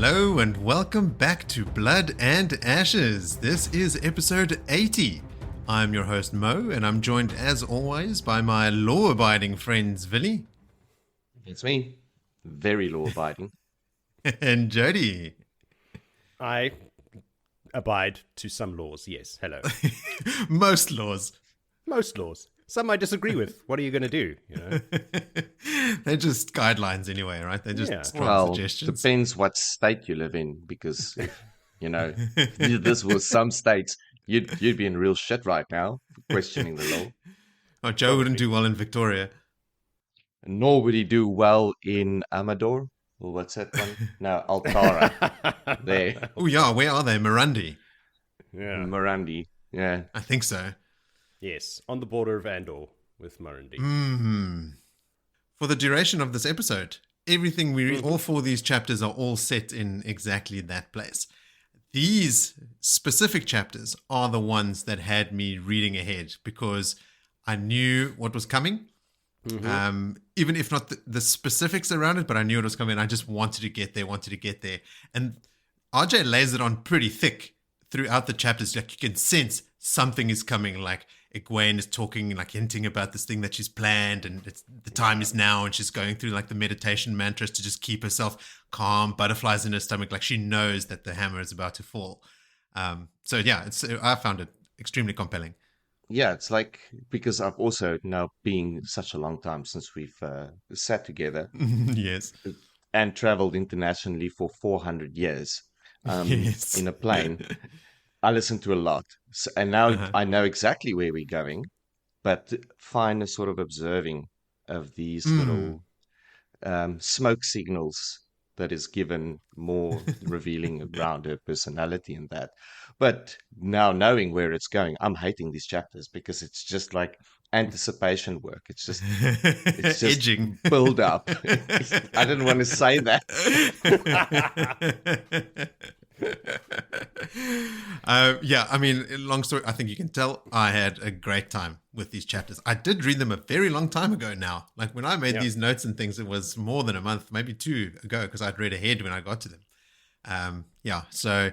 Hello and welcome back to Blood and Ashes. This is episode 80. I'm your host Mo, and I'm joined as always by my law-abiding friends Willie. It's me. Very law-abiding. And Jody. I abide to some laws, yes. Hello. Most laws. Most laws. Some I disagree with. What are you going to do? You know? They're just guidelines anyway, right? They're just strong Well, suggestions. depends what state you live in, because if this was some states, you'd be in real shit right now, questioning the law. Oh, Joe wouldn't do well in Victoria. Nor would he do well in Amador. Or what's that one? No, Altara. There. Oh yeah, where are they? Mirandi? Yeah. Mirandi. Yeah. I think so. Yes, on the border of Andor with Murundi. For the duration of this episode, everything we read, all four of these chapters are all set in exactly that place. These specific chapters are the ones that had me reading ahead because I knew what was coming. Even if not the specifics around it, but I knew it was coming. I just wanted to get there. And RJ lays it on pretty thick throughout the chapters. Like you can sense something is coming. Like Egwene is talking, like hinting about this thing that she's planned, and the time is now, and she's going through like the meditation mantras to just keep herself calm, butterflies in her stomach, like she knows that the hammer is about to fall. So yeah, I found it extremely compelling. Yeah, it's like, because I've also now been such a long time since we've sat together. Yes. And traveled internationally for 400 years Yes. in a plane. I listen to a lot. So, and now I know exactly where we're going, but find a sort of observing of these little smoke signals that is given more revealing around her personality and that. But now knowing where it's going, I'm hating these chapters because it's just like anticipation work. It's just Edging. build up. I didn't want to say that. Yeah, I mean, long story, I think you can tell I had a great time with these chapters. I did read them a very long time ago now. Like when I made these notes and things, it was more than a month, maybe 2 ago, because I'd read ahead when I got to them. So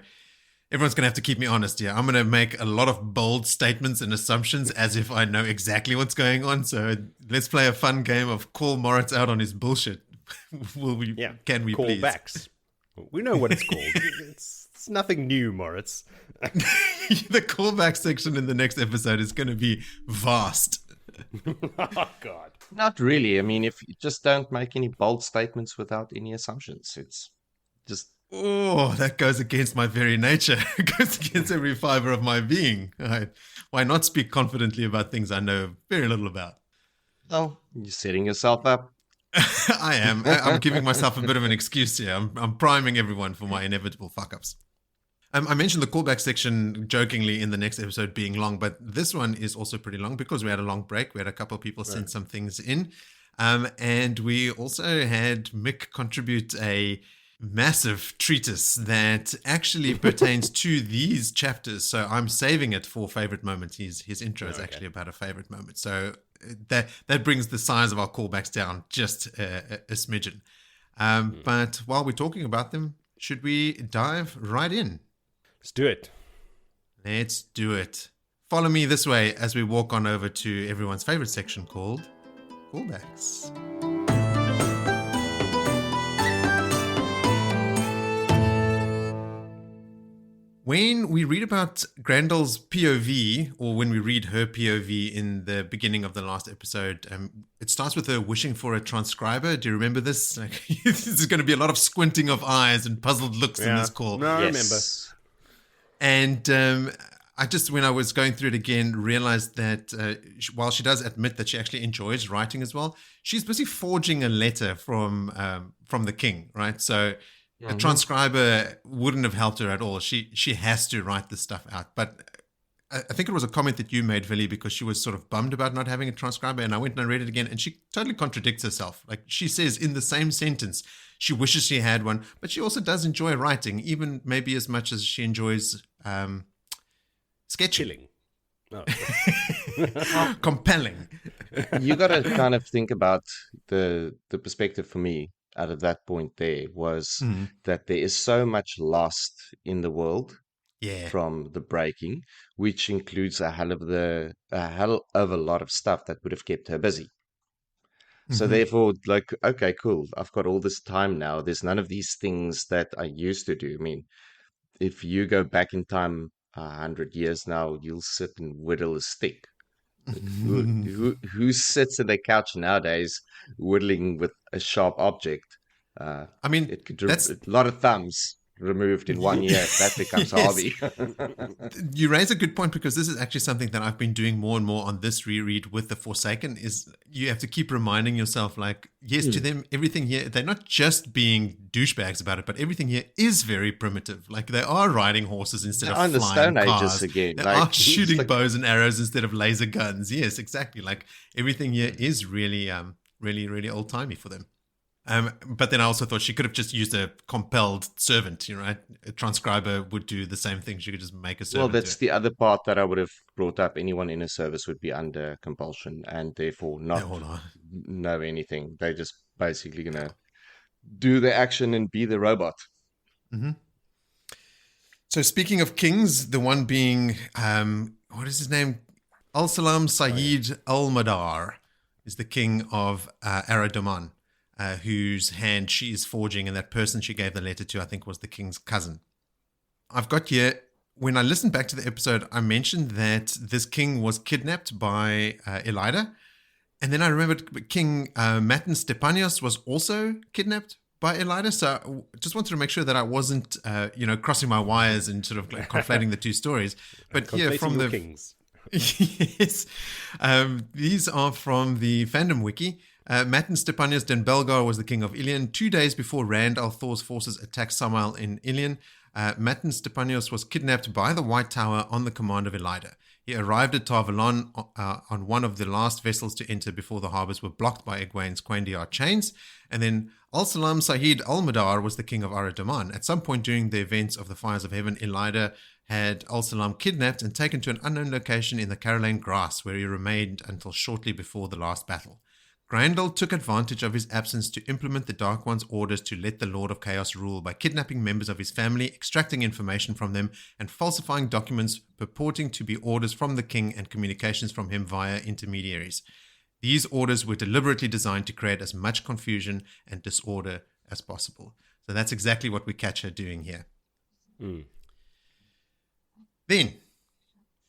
everyone's going to have to keep me honest here. I'm going to make a lot of bold statements and assumptions as if I know exactly what's going on. So let's play a fun game of call Moritz out on his bullshit. Can we please? Callbacks. We know what it's called. It's nothing new, Moritz. The callback section in the next episode is going to be vast. Oh, God. Not really. I mean, if you just don't make any bold statements without any assumptions, it's just... Oh, that goes against my very nature. It goes against every fiber of my being. Why not speak confidently about things I know very little about? Oh, you're setting yourself up. I am. I'm giving myself a bit of an excuse here. I'm priming everyone for my inevitable fuck-ups. I mentioned the callback section jokingly in the next episode being long, but this one is also pretty long because we had a long break. We had a couple of people send some things in. And we also had Mick contribute a massive treatise that actually pertains to these chapters. So I'm saving it for favorite moments. His intro is actually about a favorite moment. So that brings the size of our callbacks down just a smidgen. But while we're talking about them, should we dive right in? Let's do it. Let's do it. Follow me this way as we walk on over to everyone's favorite section called Callbacks. When we read about Grandel's POV, or when we read her POV in the beginning of the last episode, it starts with her wishing for a transcriber. Do you remember this? Like, this is going to be a lot of squinting of eyes and puzzled looks in this call. No, I remember. And I just, when I was going through it again, realized that while she does admit that she actually enjoys writing as well, she's busy forging a letter from the king, right? So a transcriber wouldn't have helped her at all. She has to write this stuff out. But I think it was a comment that you made, Villy, because she was sort of bummed about not having a transcriber. And I went and I read it again, and she totally contradicts herself. Like she says in the same sentence, she wishes she had one, but she also does enjoy writing, even maybe as much as she enjoys sketching. Compelling. You got to kind of think about the perspective for me. out of that point there was that there is so much lost in the world Yeah. from the breaking, which includes a hell of a lot of stuff that would have kept her busy. So therefore, like, okay, cool. I've got all this time now. There's none of these things that I used to do. I mean, if you go back in time 100 years now, you'll sit and whittle a stick. Who sits at the couch nowadays whittling with a sharp object? I mean, It could that's a lot of thumbs removed in 1 year. That becomes a Yes. hobby. You raise a good point, because this is actually something that I've been doing more and more on this reread with The Forsaken, is you have to keep reminding yourself, like, yes, to them, everything here, they're not just being douchebags about it, but everything here is very primitive. Like, they are riding horses instead They're of on the flying Stone Ages cars. again. They Like, are it's shooting like- bows and arrows instead of laser guns. Yes, exactly. Like, everything here is really, really old-timey for them. But then I also thought she could have just used a compelled servant, right? A transcriber would do the same thing. She could just make a servant. Well, do that's it. the other part that I would have brought up. Anyone in a service would be under compulsion and therefore not Hold on. know anything. They're just basically going to do the action and be the robot. So speaking of kings, the one being, what is his name? Al-Salam Sayyid Al-Madar is the king of Aradoman, whose hand she is forging, and that person she gave the letter to, I think, was the king's cousin. I've got here, when I listened back to the episode, I mentioned that this king was kidnapped by Elida, and then I remembered King Matan Stepanios was also kidnapped by Elida. So I just wanted to make sure that I wasn't, crossing my wires and sort of like conflating the two stories. But yeah, from the kings. Yes, these are from the fandom wiki. Matan Stepanios Den Belgar was the king of Ilion. 2 days before Rand al'Thor's forces attacked Samael in Ilion, Matan Stepanios was kidnapped by the White Tower on the command of Elida. He arrived at Tar-Valon on one of the last vessels to enter before the harbors were blocked by Egwene's Quaindiar chains. And then Al-Salam Sayyid Al-Madar was the king of Aradaman. At some point during the events of the Fires of Heaven, Elida had Al-Salam kidnapped and taken to an unknown location in the Caroline Grass, where he remained until shortly before the last battle. Grendel took advantage of his absence to implement the Dark One's orders to let the Lord of Chaos rule by kidnapping members of his family, extracting information from them, and falsifying documents purporting to be orders from the king and communications from him via intermediaries. These orders were deliberately designed to create as much confusion and disorder as possible. So that's exactly what we catch her doing here. Then,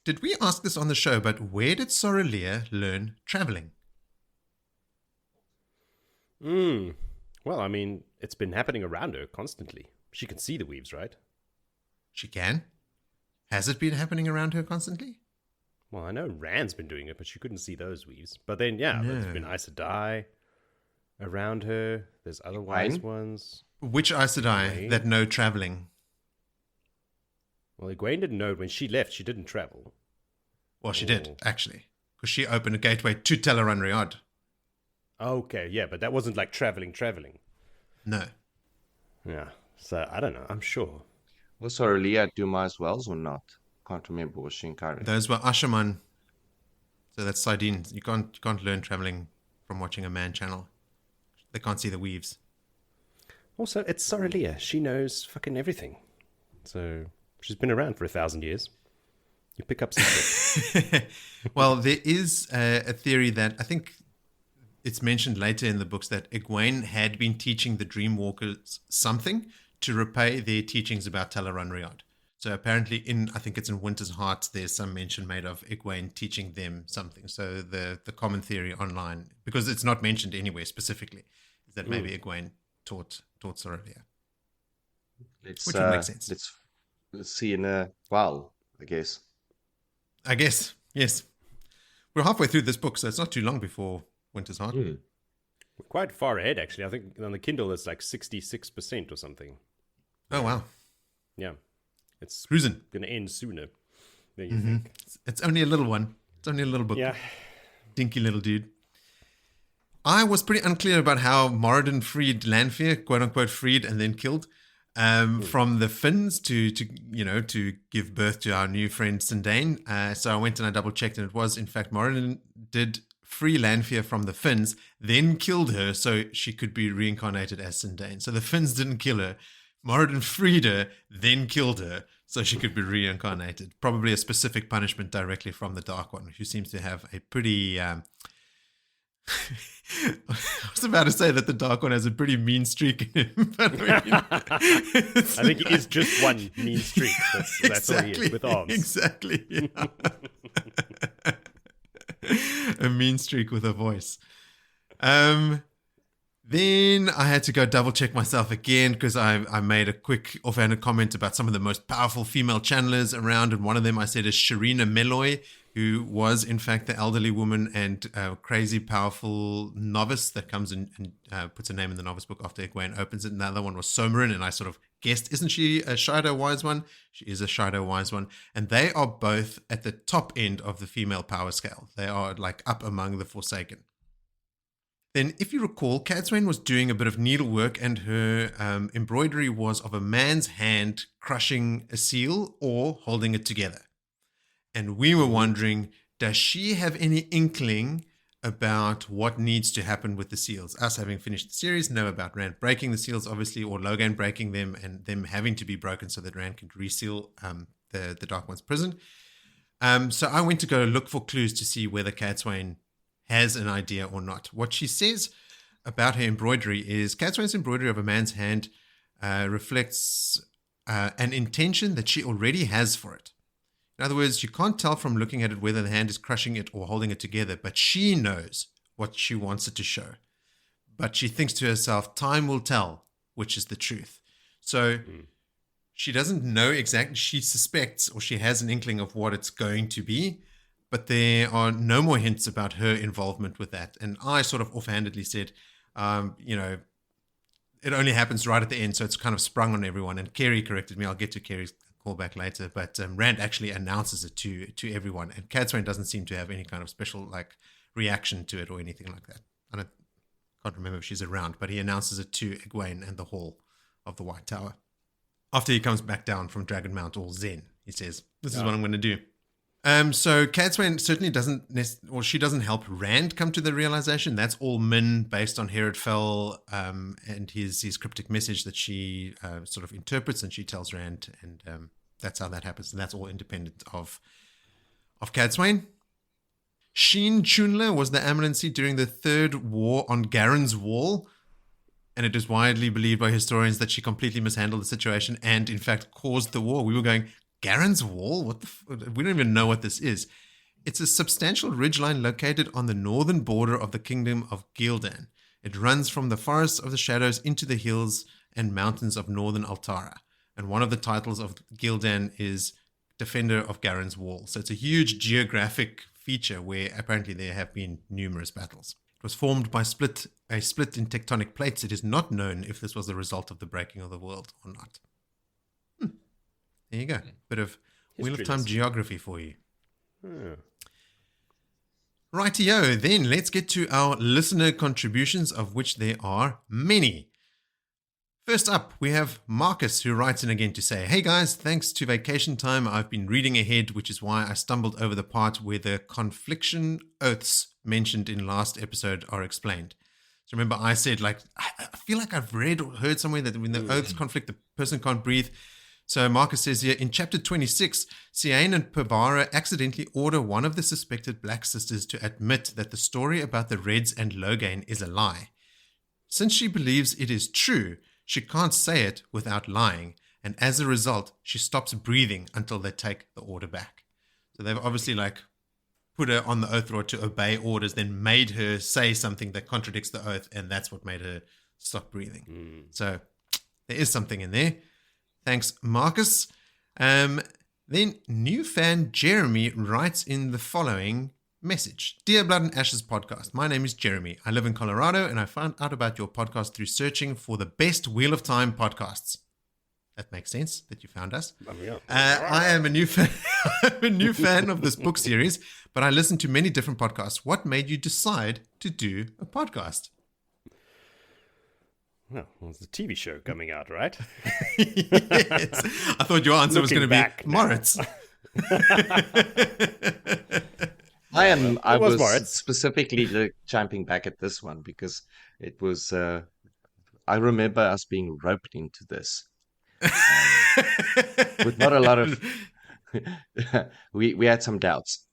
did we ask this on the show, but where did Sorelea learn traveling? Well, I mean, it's been happening around her constantly. She can see the weaves, right? She can? Has it been happening around her constantly? Well, I know Rand's been doing it, but she couldn't see those weaves. But then, yeah, there's been Aes Sedai around her. There's other wise ones. Which Aes Sedai that know traveling? Well, Egwene didn't know when she left. She didn't travel. Well, she did, actually. Because she opened a gateway to Teleran Riyadh. Okay, yeah, but that wasn't like traveling. No. Yeah, so I don't know. I'm sure. Was Aurelia at Dumas Wells or not? Can't remember. Was she in Cairo? Those were Ashaman. So that's sardines. You can't learn traveling from watching a man channel. They can't see the weaves. Also, it's Sorelea. She knows fucking everything. So she's been around for 1,000 years. You pick up some shit. Well, there is a theory that I think it's mentioned later in the books that Egwene had been teaching the Dreamwalkers something to repay their teachings about Teleran Riyadh. So apparently I think it's in Winter's Heart, there's some mention made of Egwene teaching them something. So the common theory online, because it's not mentioned anywhere specifically, is that maybe Egwene taught Sorelea. Which would make sense. Let's see in a while, I guess. I guess, yes. We're halfway through this book, so it's not too long before Winter's Heart. We're quite far ahead, actually. I think on the Kindle it's like 66% or something. Oh, wow. Yeah. It's Cruising. going to end sooner than you think. It's only a little one. It's only a little book. Yeah. Dinky little dude. I was pretty unclear about how Moradin freed Lanfear, quote unquote freed and then killed, from the Finns to give birth to our new friend Sindane. So I went and I double checked, and it was in fact Moradin did free Lanfear from the Finns, then killed her so she could be reincarnated as Sindain. So the Finns didn't kill her. Moradin freed her, then killed her so she could be reincarnated. Probably a specific punishment directly from the Dark One, who seems to have a pretty... I was about to say that the Dark One has a pretty mean streak in him. But I think he is just one mean streak. That's all he is, with arms. Exactly. Yeah. A mean streak with a voice. Then I had to go double check myself again because I made a quick offhanded comment about some of the most powerful female channelers around, and one of them I said is Sharina Meloy, who was in fact the elderly woman and crazy powerful novice that comes and puts a name in the novice book after Egwene opens it. And the other one was Somarin, and I sort of guessed, isn't she a Shido Wise One? She is a Shido Wise One. And they are both at the top end of the female power scale. They are like up among the Forsaken. Then, if you recall, Cadsuane was doing a bit of needlework, and her embroidery was of a man's hand crushing a seal or holding it together. And we were wondering, does she have any inkling about what needs to happen with the seals? Us having finished the series know about Rand breaking the seals, obviously, or Logan breaking them and them having to be broken so that Rand can reseal the Dark One's prison. So I went to go look for clues to see whether Cadsuane has an idea or not. What she says about her embroidery is Cadsuane's embroidery of a man's hand reflects an intention that she already has for it. In other words, you can't tell from looking at it whether the hand is crushing it or holding it together, but she knows what she wants it to show. But she thinks to herself, time will tell which is the truth. So she doesn't know exactly, she suspects or she has an inkling of what it's going to be, but there are no more hints about her involvement with that. And I sort of offhandedly said, it only happens right at the end, so it's kind of sprung on everyone. And Kerry corrected me. I'll get to Kerry's callback later. But Rand actually announces it to everyone. And Cadsuane doesn't seem to have any kind of special reaction to it or anything like that. I can't remember if she's around, but he announces it to Egwene and the Hall of the White Tower. After he comes back down from Dragon Mount all zen, he says, this is what I'm going to do. So Cadsuane certainly she doesn't help Rand come to the realization. That's all Min based on Herod Fell and his cryptic message that she sort of interprets, and she tells Rand, and that's how that happens. And that's all independent of Cadsuane. Sheen Chunla was the Amyrlin Seat during the Third War on Garen's Wall, and it is widely believed by historians that she completely mishandled the situation and in fact caused the war. We were going, Garen's Wall? We don't even know what this is. It's a substantial ridgeline located on the northern border of the kingdom of Gildan. It runs from the forests of the shadows into the hills and mountains of northern Altara. And one of the titles of Gildan is Defender of Garen's Wall. So it's a huge geographic feature where apparently there have been numerous battles. It was formed by a split in tectonic plates. It is not known if this was the result of the breaking of the world or not. There you go. Bit of Wheel of Time geography for you. Rightio, then let's get to our listener contributions, of which there are many. First up, we have Marcus, who writes in again to say, hey guys, thanks to vacation time, I've been reading ahead, which is why I stumbled over the part where the confliction oaths mentioned in last episode are explained. So remember I said, I feel like I've read or heard somewhere that when the oaths conflict, the person can't breathe. So Marcus says here, in chapter 26, Siain and Pavara accidentally order one of the suspected Black Sisters to admit that the story about the Reds and Logain is a lie. Since she believes it is true, she can't say it without lying, and as a result, she stops breathing until they take the order back. So they've obviously put her on the oath rod to obey orders, then made her say something that contradicts the oath, and that's what made her stop breathing. So there is something in there. Thanks, Marcus. Then new fan Jeremy writes in the following message. Dear Blood and Ashes podcast, my name is Jeremy. I live in Colorado and I found out about your podcast through searching for the best Wheel of Time podcasts. That makes sense that you found us. I am a new fan. I'm a new fan of this book series, but I listen to many different podcasts. What made you decide to do a podcast? Well, there's a TV show coming out, right? Yes. I thought your answer was going to be Moritz. I It was was Moritz. specifically jumping back at this one because it was. I remember us being roped into this with not a lot of. we had some doubts.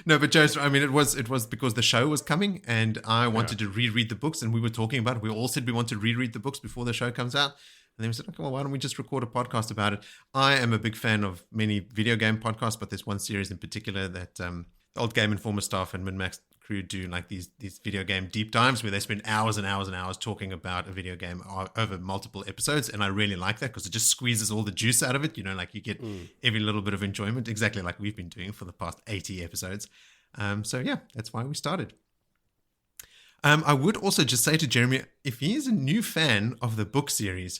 No, but Joseph, I mean, it was because the show was coming, and I wanted to reread the books, and we were talking about it. We all said we want to reread the books before the show comes out, and then we said, okay, well, why don't we just record a podcast about it? I am a big fan of many video game podcasts, but there's one series in particular that the old Game Informer staff and MinMax crew do, like these video game deep dives where they spend hours and hours and hours talking about a video game over multiple episodes, and I really like that because it just squeezes all the juice out of it. Like you get every little bit of enjoyment, exactly like we've been doing for the past 80 episodes. So yeah, that's why we started. I would also just say to Jeremy, if he is a new fan of the book series,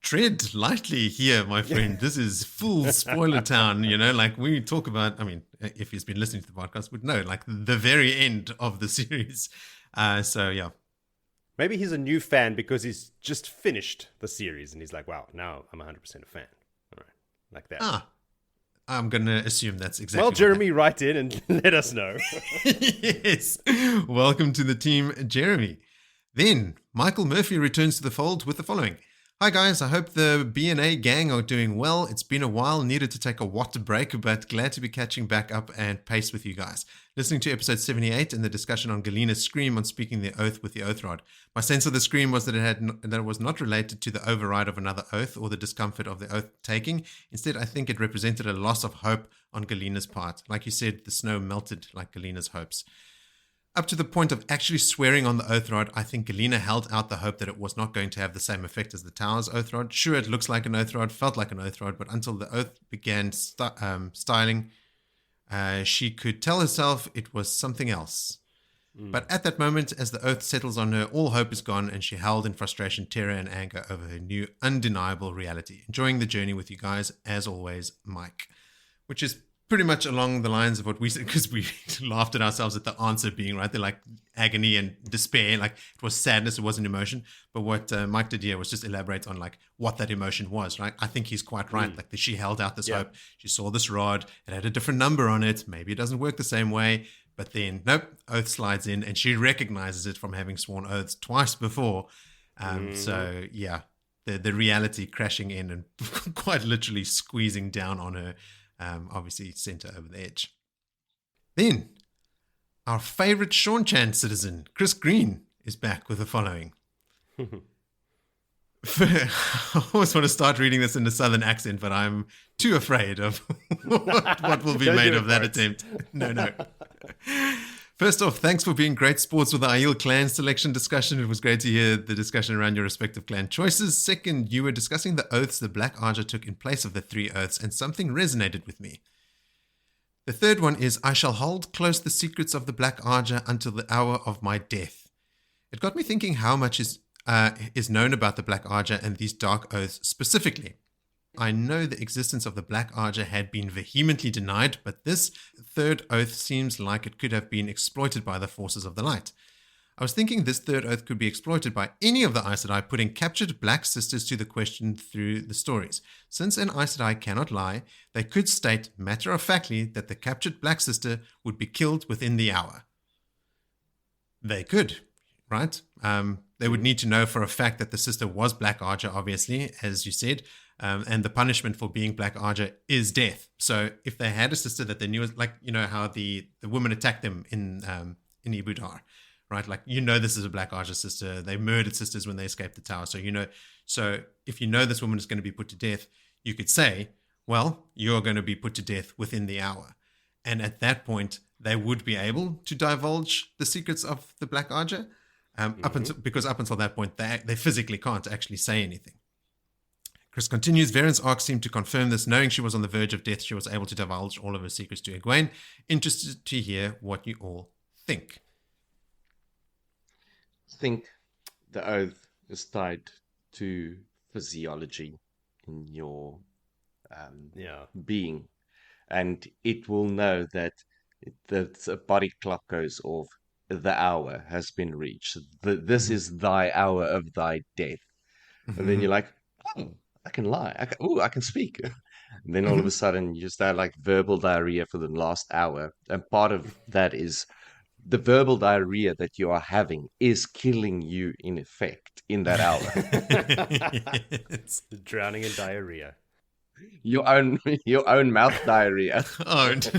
tread lightly here, my friend. This is full spoiler town, like we talk about, I mean, if he's been listening to the podcast would know, like the very end of the series. So yeah. Maybe he's a new fan because he's just finished the series and he's like, wow, now I'm 100% a fan. All right. Like that. I'm going to assume that's exactly well, Jeremy, write in and let us know. Yes. Welcome to the team, Jeremy. Then Michael Murphy returns to the fold with the following. Hi guys, I hope the B&A gang are doing well. It's been a while, needed to take a water break, but glad to be catching back up and pace with you guys. Listening to episode 78 and the discussion on Galena's scream on speaking the oath with the oath rod. My sense of the scream was that it was not related to the override of another oath or the discomfort of the oath taking. Instead, I think it represented a loss of hope on Galena's part. Like you said, the snow melted like Galena's hopes. Up to the point of actually swearing on the oath rod, I think Galena held out the hope that it was not going to have the same effect as the tower's oath rod. Sure, it looks like an oath rod, felt like an oath rod, but until the oath began styling, she could tell herself it was something else. But at that moment, as the oath settles on her, all hope is gone, and she howled in frustration, terror, and anger over her new undeniable reality. Enjoying the journey with you guys, as always, Mike. Which is pretty much along the lines of what we said, because we laughed at ourselves at the answer being right. They're like agony and despair, like it was sadness, it wasn't emotion. But what Mike did here was just elaborate on like what that emotion was, right? I think he's quite right. Like she held out this hope. She saw this rod, it had a different number on it. Maybe it doesn't work the same way, but then nope, oath slides in and she recognizes it from having sworn oaths twice before. So yeah, the reality crashing in and quite literally squeezing down on her. Obviously sent her over the edge. Then, our favorite Sean Chan citizen, Chris Green, is back with the following. I always want to start reading this in a southern accent, but I'm too afraid of what will be made of that attempt. No. First off, thanks for being great sports with the Aiel clan selection discussion. It was great to hear the discussion around your respective clan choices. Second, you were discussing the oaths the Black Archer took in place of the 3 oaths, and something resonated with me. The third one is, I shall hold close the secrets of the Black Archer until the hour of my death. It got me thinking how much is known about the Black Archer and these dark oaths specifically. I know the existence of the Black Archer had been vehemently denied, but this third oath seems like it could have been exploited by the forces of the light. I was thinking this third oath could be exploited by any of the Aes Sedai putting captured Black sisters to the question through the stories. Since an Aes Sedai cannot lie, they could state matter-of-factly that the captured Black sister would be killed within the hour. They could, right? They would need to know for a fact that the sister was Black Archer, obviously, as you said. And the punishment for being Black Archer is death. So if they had a sister that they knew, like, how the woman attacked them in Ibudar, right? Like, this is a Black Archer sister. They murdered sisters when they escaped the tower. So if this woman is going to be put to death, you could say, well, you're going to be put to death within the hour. And at that point, they would be able to divulge the secrets of the Black Archer. Because up until that point, they physically can't actually say anything. Chris continues, Varen's arc seemed to confirm this. Knowing she was on the verge of death, she was able to divulge all of her secrets to Egwene. Interested to hear what you all think. I think the oath is tied to physiology in your being. And it will know that the body clock goes off, the hour has been reached. This is thy hour of thy death. And then you're like, oh, I can lie. I can speak. And then all of a sudden, you just had like verbal diarrhea for the last hour. And part of that is the verbal diarrhea that you are having is killing you in effect in that hour. It's Drowning in diarrhea. Your own mouth diarrhea. owned.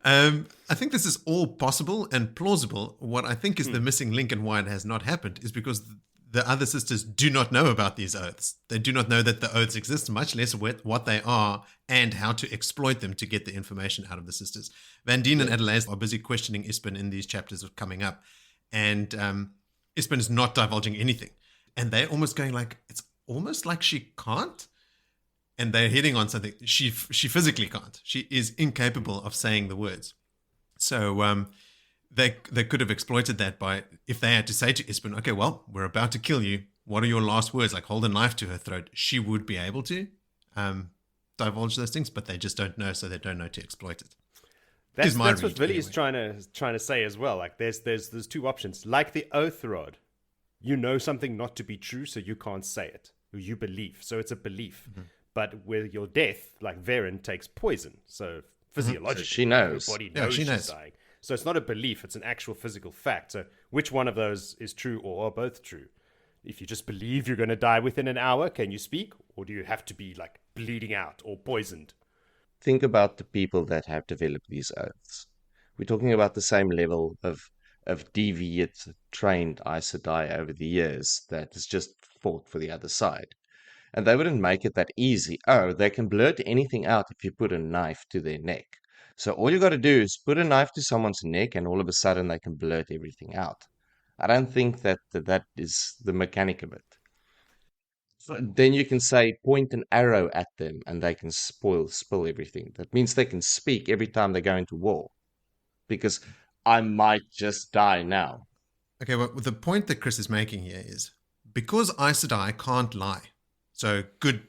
I think this is all possible and plausible. What I think is the missing link and why it has not happened is because the other sisters do not know about these oaths. They do not know that the oaths exist, much less what they are and how to exploit them to get the information out of the sisters. Van Dien and Adelaide are busy questioning Espen in these chapters coming up. And Espen is not divulging anything. And they're almost going like, it's almost like she can't. And they're hitting on something. She physically can't. She is incapable of saying the words. So they could have exploited that by, if they had to say to Espen, okay, well, we're about to kill you. What are your last words? Like hold a knife to her throat. She would be able to divulge those things, but they just don't know, so they don't know to exploit it. That's what Willie is trying to say as well. Like there's two options. Like the oath rod, you know something not to be true, so you can't say it. You believe, so it's a belief. Mm-hmm. But with your death, like Varen takes poison, so physiologically, she knows. Your body knows she's dying. So it's not a belief; it's an actual physical fact. So which one of those is true, or are both true? If you just believe you're going to die within an hour, can you speak, or do you have to be like bleeding out or poisoned? Think about the people that have developed these oaths. We're talking about the same level of deviant, trained Aes Sedai over the years that has just fought for the other side. And they wouldn't make it that easy. Oh, they can blurt anything out if you put a knife to their neck. So all you got to do is put a knife to someone's neck and all of a sudden they can blurt everything out. I don't think that is the mechanic of it. Then you can say, point an arrow at them and they can spill everything. That means they can speak every time they go into war. Because I might just die now. Okay, well, the point that Chris is making here is, because Aes Sedai can't lie, so good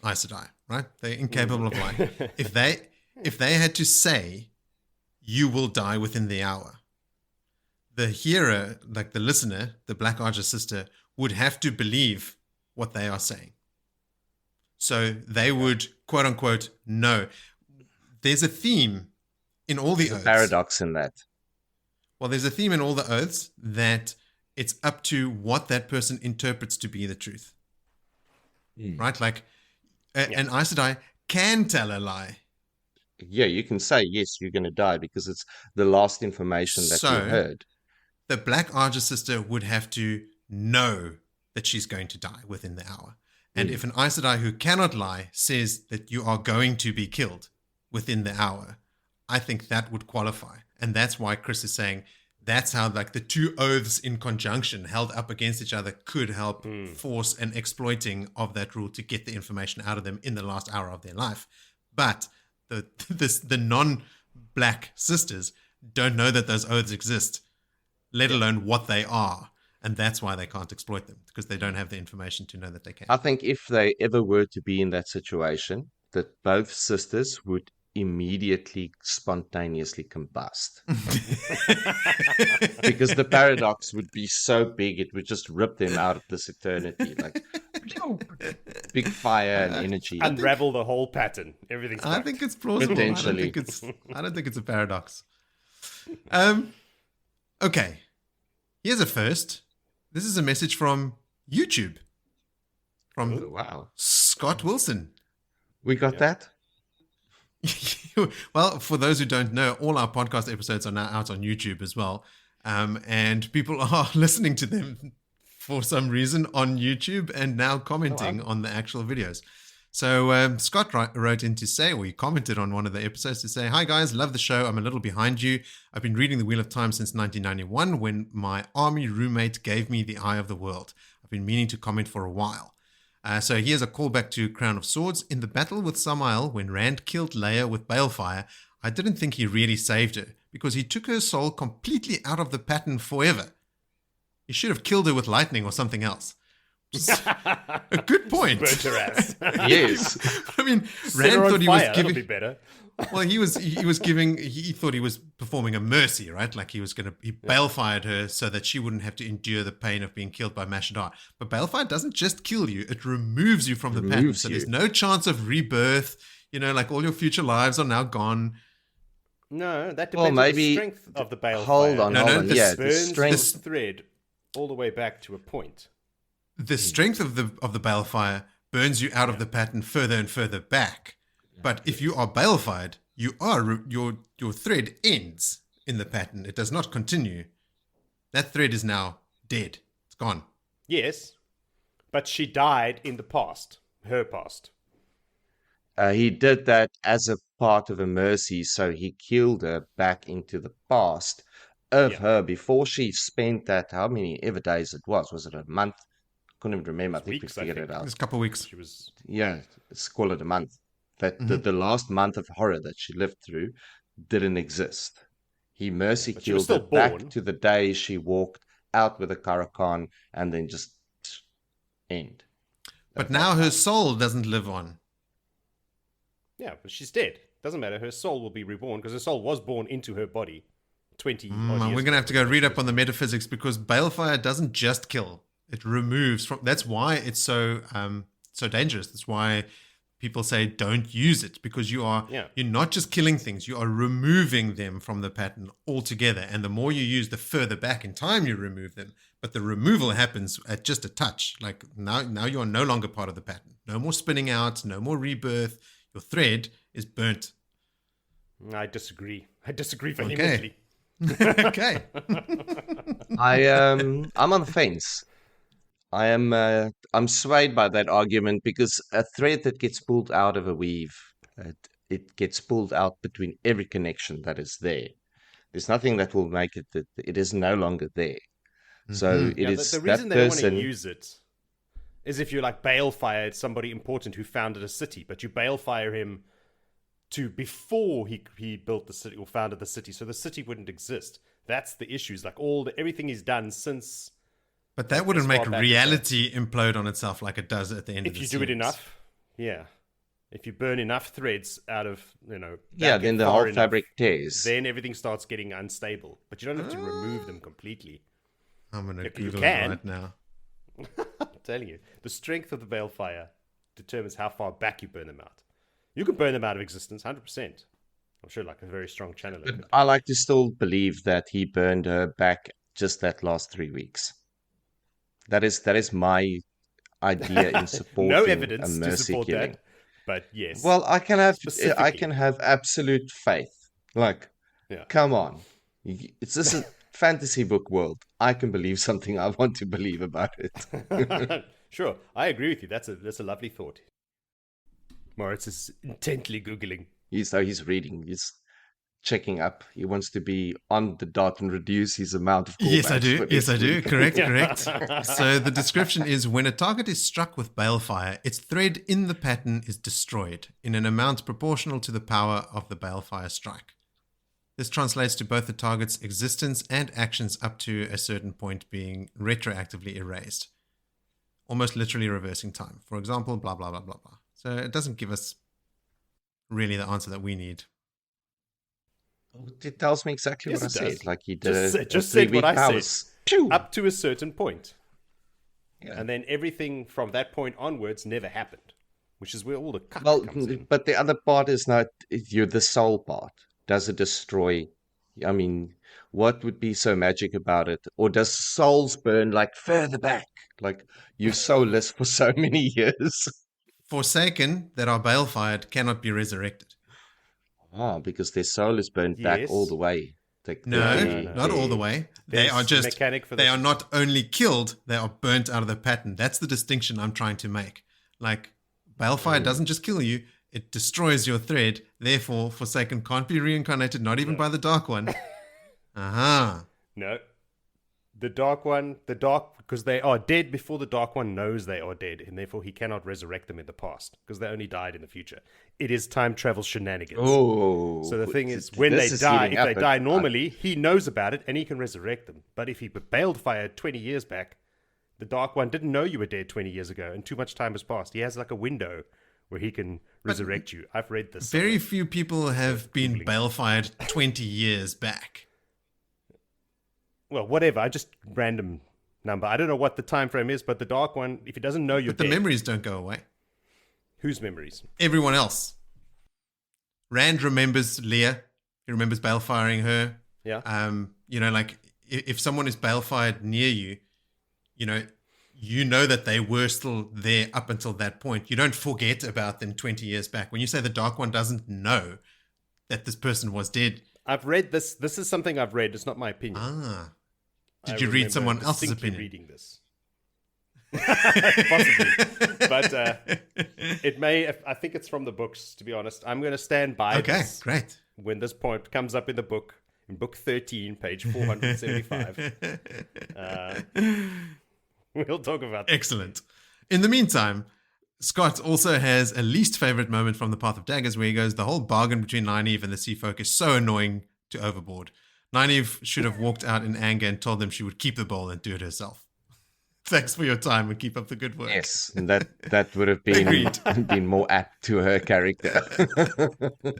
Aes Sedai, right? They're incapable of lying. If they had to say, you will die within the hour, the hearer, like the listener, the Black Archer sister, would have to believe what they are saying. So they would, quote unquote, know. There's a theme in all the oaths. There's a paradox in that. Well, there's a theme in all the oaths that it's up to what that person interprets to be the truth. Right? Like, an Aes Sedai can tell a lie. Yeah, you can say, yes, you're going to die because it's the last information that you heard. The Black Archer sister would have to know that she's going to die within the hour. And if an Aes Sedai who cannot lie says that you are going to be killed within the hour, I think that would qualify. And that's why Chris is saying that's how like the two oaths in conjunction held up against each other could help force an exploiting of that rule to get the information out of them in the last hour of their life. But the non-black sisters don't know that those oaths exist, let alone what they are. And that's why they can't exploit them, because they don't have the information to know that they can. I think if they ever were to be in that situation, that both sisters would immediately spontaneously combust. Because the paradox would be so big, it would just rip them out of this eternity. Like, big fire and energy. Unravel the whole pattern. Everything's I think it's plausible. Potentially. I don't think it's a paradox. Okay. Here's a first. This is a message from YouTube. From Scott Wilson. We got that? Well, for those who don't know, all our podcast episodes are now out on YouTube as well. And people are listening to them for some reason on YouTube and now commenting on the actual videos. So Scott wrote in to say, or he commented on one of the episodes to say, "Hi guys, love the show. I'm a little behind you. I've been reading The Wheel of Time since 1991 when my army roommate gave me the Eye of the World. I've been meaning to comment for a while. So here's a callback to Crown of Swords. In the battle with Samael, when Rand killed Leia with balefire, I didn't think he really saved her because he took her soul completely out of the pattern forever. He should have killed her with lightning or something else. A good point. Burnt her ass. Yes. I mean, Set Rand her on thought he fire, was that'll giving. be better. Well, he thought he was performing a mercy, right? Like he balefired her so that she wouldn't have to endure the pain of being killed by Mashadar. But balefire doesn't just kill you; it removes you from the pattern. So there's no chance of rebirth. Like all your future lives are now gone. No, that depends on the strength of the balefire. Hold on. Yeah, the strength thread all the way back to a point. The strength of the balefire burns you out of the pattern further and further back. But if you are balefired, your thread ends in the pattern. It does not continue. That thread is now dead. It's gone. Yes, but she died in the past. Her past. He did that as a part of a mercy, so he killed her back into the past of her before she spent that, how many ever days it was. Was it a month? Couldn't even remember. I think we figured it out. It was a couple of weeks. She was... Yeah, let's call it a month. That the last month of horror that she lived through didn't exist. He mercy killed her back to the day she walked out with a Karakan and then just end. But now her soul doesn't live on. Yeah, but she's dead. Doesn't matter. Her soul will be reborn because her soul was born into her body 20 odd years We're going to have to go read up on the metaphysics because balefire doesn't just kill. It removes from. That's why it's so dangerous. That's why people say don't use it, because you're not just killing things, you are removing them from the pattern altogether. And the more you use, the further back in time you remove them. But the removal happens at just a touch. Like now you are no longer part of the pattern. No more spinning out, no more rebirth. Your thread is burnt. I disagree vehemently. Okay. I'm on the fence. I'm swayed by that argument because a thread that gets pulled out of a weave, it gets pulled out between every connection that is there. There's nothing that will make it that it is no longer there. So it is the reason that they person. don't want to use it is if you like balefired somebody important who founded a city, but you balefire him to before he built the city or founded the city, so the city wouldn't exist. That's the issues. Like everything he's done since. But that wouldn't make reality implode on itself like it does at the end of the If you do it enough, yeah. If you burn enough threads out of, then the whole fabric tears. Then everything starts getting unstable. But you don't have to remove them completely. I'm going to Google it right now. I'm telling you, the strength of the balefire determines how far back you burn them out. You can burn them out of existence, 100%. I'm sure like a very strong channeler. But I like to still believe that he burned her back just that last 3 weeks. That is my idea in supporting no evidence a mercy to support killing. that, but yes. Well, I can have absolute faith. Like, come on, it's just a fantasy book world. I can believe something I want to believe about it. Sure, I agree with you. That's a lovely thought. Moritz is intently Googling. He's reading. He's checking up. He wants to be on the dot and reduce his amount of callbacks. Yes, I do. Correct. So the description is when a target is struck with balefire, its thread in the pattern is destroyed in an amount proportional to the power of the balefire strike. This translates to both the target's existence and actions up to a certain point being retroactively erased, almost literally reversing time. For example, blah, blah, blah, blah, blah. So it doesn't give us really the answer that we need. It tells me exactly what I said. Like he did just said what I said. Up to a certain point. Yeah. And then everything from that point onwards never happened, which is where all the cut comes in. But the other part is not the soul part. Does it destroy? I mean, what would be so magic about it? Or does souls burn like further back? Like you're soulless for so many years. Forsaken that are balefired cannot be resurrected. Because their soul is burned back all the way. No, not all the way. They are just, they are not only killed, they are burnt out of the pattern. That's the distinction I'm trying to make. Like, balefire doesn't just kill you, it destroys your thread. Therefore, Forsaken can't be reincarnated, not even by the Dark One. No. The Dark One, because they are dead before the Dark One knows they are dead, and therefore he cannot resurrect them in the past, because they only died in the future. It is time travel shenanigans. Oh. So the thing is, when they die, if they die normally, he knows about it, and he can resurrect them. But if he baled fire 20 years back, The Dark One didn't know you were dead 20 years ago, and too much time has passed. He has like a window where he can resurrect you. I've read this. Very few people have been balefired 20 years back. Well, whatever. I just random number. I don't know what the time frame is, but the Dark One, if he doesn't know you're dead... But the memories don't go away. Whose memories? Everyone else. Rand remembers Leah. He remembers balefiring her. Yeah. You know, like if someone is balefired near you, you know that they were still there up until that point. You don't forget about them 20 years back. When you say the Dark One doesn't know that this person was dead. I've read this. This is something I've read. It's not my opinion. Ah. Did you read someone else's opinion? Reading this. Possibly. But it may, I think it's from the books, to be honest. I'm going to stand by this. Okay, great. When this point comes up in the book, in book 13, page 475. We'll talk about that. Excellent. In the meantime, Scott also has a least favorite moment from the Path of Daggers where he goes, the whole bargain between Nynaeve and the Sea Folk is so annoying to overboard. Nynaeve should have walked out in anger and told them she would keep the bowl and do it herself. Thanks for your time and keep up the good work. Yes, that would have been more apt to her character.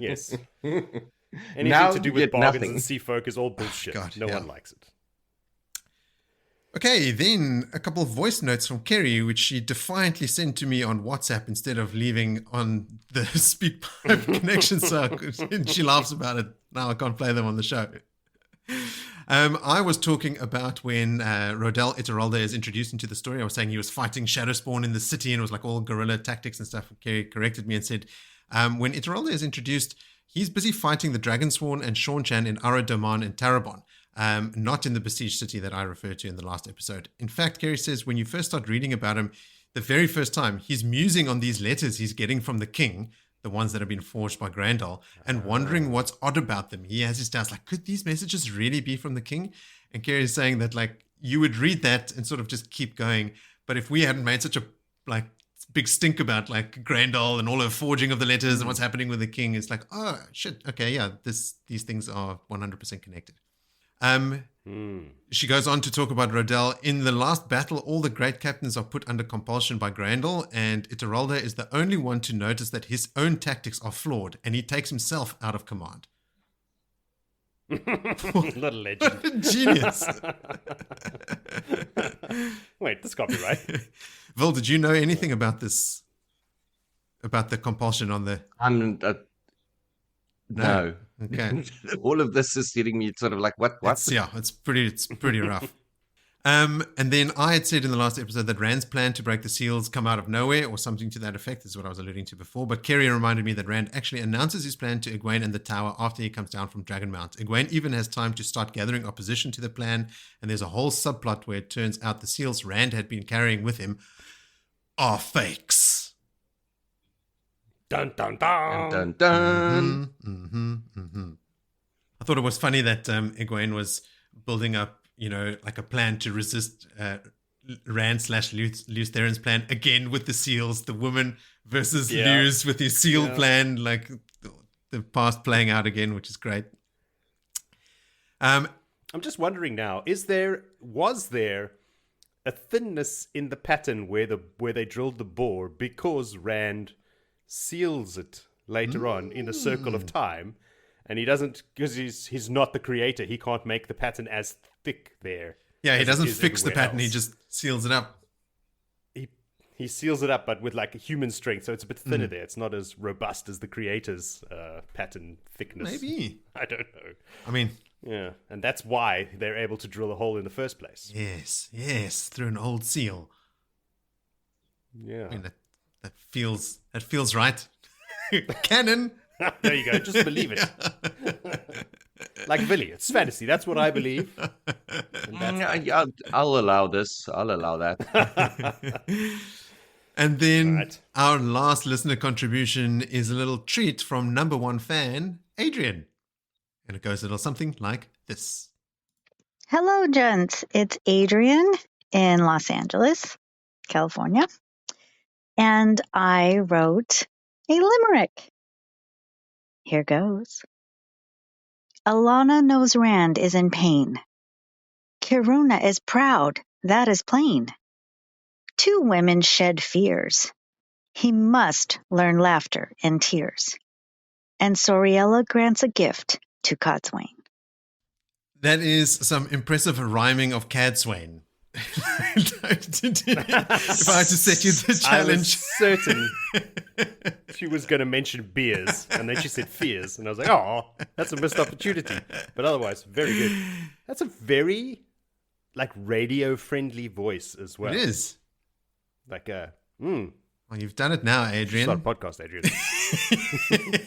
Yes. Anything to do with bargains and sea folk is all bullshit. No one likes it. Okay, then a couple of voice notes from Kerry, which she defiantly sent to me on WhatsApp instead of leaving on the SpeakPipe connection. So she laughs about it. Now I can't play them on the show. I was talking about when Rodel Iturralde is introduced into the story. I was saying he was fighting Shadowspawn in the city and it was like all guerrilla tactics and stuff. Kerry corrected me and said, when Iturralde is introduced, he's busy fighting the Dragonsworn and Seanchan in Aradoman and Tarabon, not in the besieged city that I referred to in the last episode. In fact, Kerry says when you first start reading about him, the very first time, he's musing on these letters he's getting from the king, the ones that have been forged by Grandal, and wondering what's odd about them. He has his doubts, like, could these messages really be from the king? And Kerry is saying that, like, you would read that and sort of just keep going. But if we hadn't made such a, like, big stink about, like, Grandal and all her forging of the letters and what's happening with the king, it's like, oh, shit, okay, yeah, these things are 100% connected. She goes on to talk about Rodel. In the last battle, all the great captains are put under compulsion by Grandal, and Iturralde is the only one to notice that his own tactics are flawed, and he takes himself out of command. What a legend. Genius. Wait, this can't be right. Vil, did you know anything about this? About the compulsion on the... No. Okay. All of this is hitting me sort of like, what? It's pretty rough. And then I had said in the last episode that Rand's plan to break the seals come out of nowhere or something to that effect is what I was alluding to before. But Kerry reminded me that Rand actually announces his plan to Egwene and the Tower after he comes down from Dragonmount. Egwene even has time to start gathering opposition to the plan. And there's a whole subplot where it turns out the seals Rand had been carrying with him are fakes. Dun, dun, dun. Dun, dun. I thought it was funny that Egwene was building up, like a plan to resist Rand/Lews Theron's plan again with the seals, the woman versus Lews with his seal plan, like the past playing out again, which is great. I'm just wondering now, was there a thinness in the pattern where they drilled the bore because Rand seals it later on in a circle of time, and he doesn't, because he's not the creator, he can't make the pattern as thick there. Yeah, he doesn't fix the pattern, he just seals it up. He seals it up, but with like a human strength, so it's a bit thinner there. It's not as robust as the creator's pattern thickness. Maybe. I don't know. I mean... Yeah, and that's why they're able to drill a hole in the first place. Yes, through an old seal. Yeah. I mean, that feels right. Canon. There you go. Just believe it. Like Willie, it's fantasy. That's what I believe. I'll allow this. I'll allow that. And then our last listener contribution is a little treat from number one fan, Adrian. And it goes a little something like this. Hello, gents. It's Adrian in Los Angeles, California. And I wrote a limerick. Here goes. Alana knows Rand is in pain. Kiruna is proud, that is plain. 2 women shed fears. He must learn laughter and tears. And Soriella grants a gift to Codswain. That is some impressive rhyming of Cadswain. If I had to set you the challenge. I was certain she was going to mention beers, and then she said fears, and I was like, oh, that's a missed opportunity. But otherwise, very good. That's a very, radio-friendly voice as well. It is. Well, you've done it now, Adrian. Start a podcast, Adrian.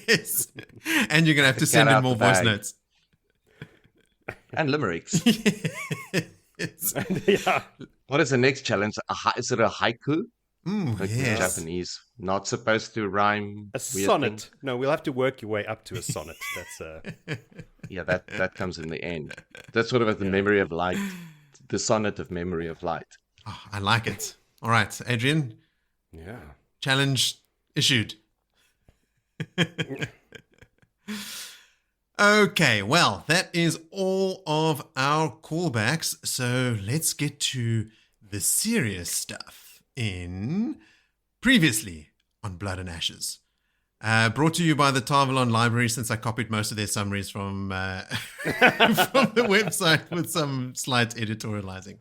Yes. And you're going to have to send in more voice notes. And limericks. Yes. Yeah. What is the next challenge? Is it a haiku? Yes. Japanese. Not supposed to rhyme. A sonnet. Thing. No, we'll have to work your way up to a sonnet. That's Yeah, that comes in the end. That's sort of the memory of light. The sonnet of memory of light. Oh, I like it. All right, Adrian. Yeah. Challenge issued. Okay, well, that is all of our callbacks. So let's get to the serious stuff in Previously on Blood and Ashes. Brought to you by the Tarvalon Library, since I copied most of their summaries from the website with some slight editorializing.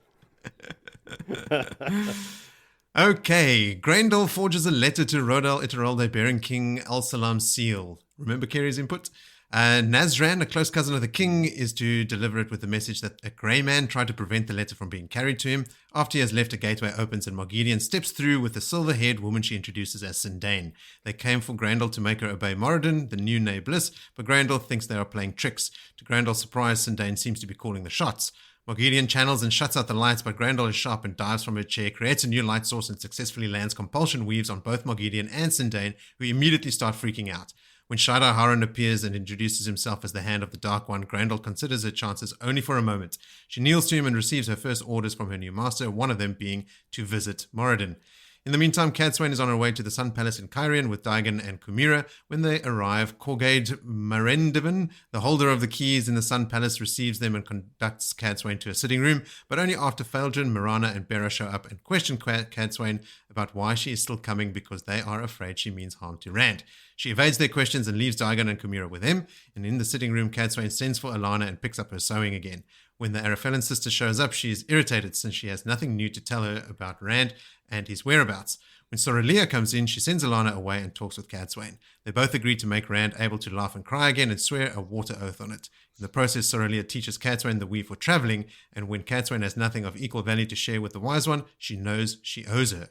Okay, Grendel forges a letter to Rodel Ituralde bearing King Al-Salam's seal. Remember Kerry's input? Nazran, a close cousin of the king, is to deliver it with the message that a grey man tried to prevent the letter from being carried to him. After he has left, a gateway opens and Margidian steps through with a silver-haired woman she introduces as Sindain. They came for Grendel to make her obey Moradin, the new Nay Bliss, but Grendel thinks they are playing tricks. To Grendel's surprise, Sindain seems to be calling the shots. Margidian channels and shuts out the lights, but Grendel is sharp and dives from her chair, creates a new light source and successfully lands compulsion weaves on both Margidian and Sindain, who immediately start freaking out. When Shaddai Haran appears and introduces himself as the Hand of the Dark One, Grendel considers her chances only for a moment. She kneels to him and receives her first orders from her new master, one of them being to visit Moradin. In the meantime, Cadswain is on her way to the Sun Palace in Cairhien with Daigon and Kumira. When they arrive, Corgade Marendivan, the holder of the keys in the Sun Palace, receives them and conducts Cadswain to a sitting room, but only after Feldrin, Marana, and Bera show up and question Cadswain about why she is still coming, because they are afraid she means harm to Rand. She evades their questions and leaves Daigon and Kumira with him, and in the sitting room, Cadswain sends for Alana and picks up her sewing again. When the Arafellan sister shows up, she is irritated since she has nothing new to tell her about Rand and his whereabouts. When Sorelia comes in, she sends Alana away and talks with Cadswain. They both agree to make Rand able to laugh and cry again and swear a water oath on it. In the process, Sorelia teaches Cadswain the weave for traveling, and when Cadswain has nothing of equal value to share with the Wise One, she knows she owes her.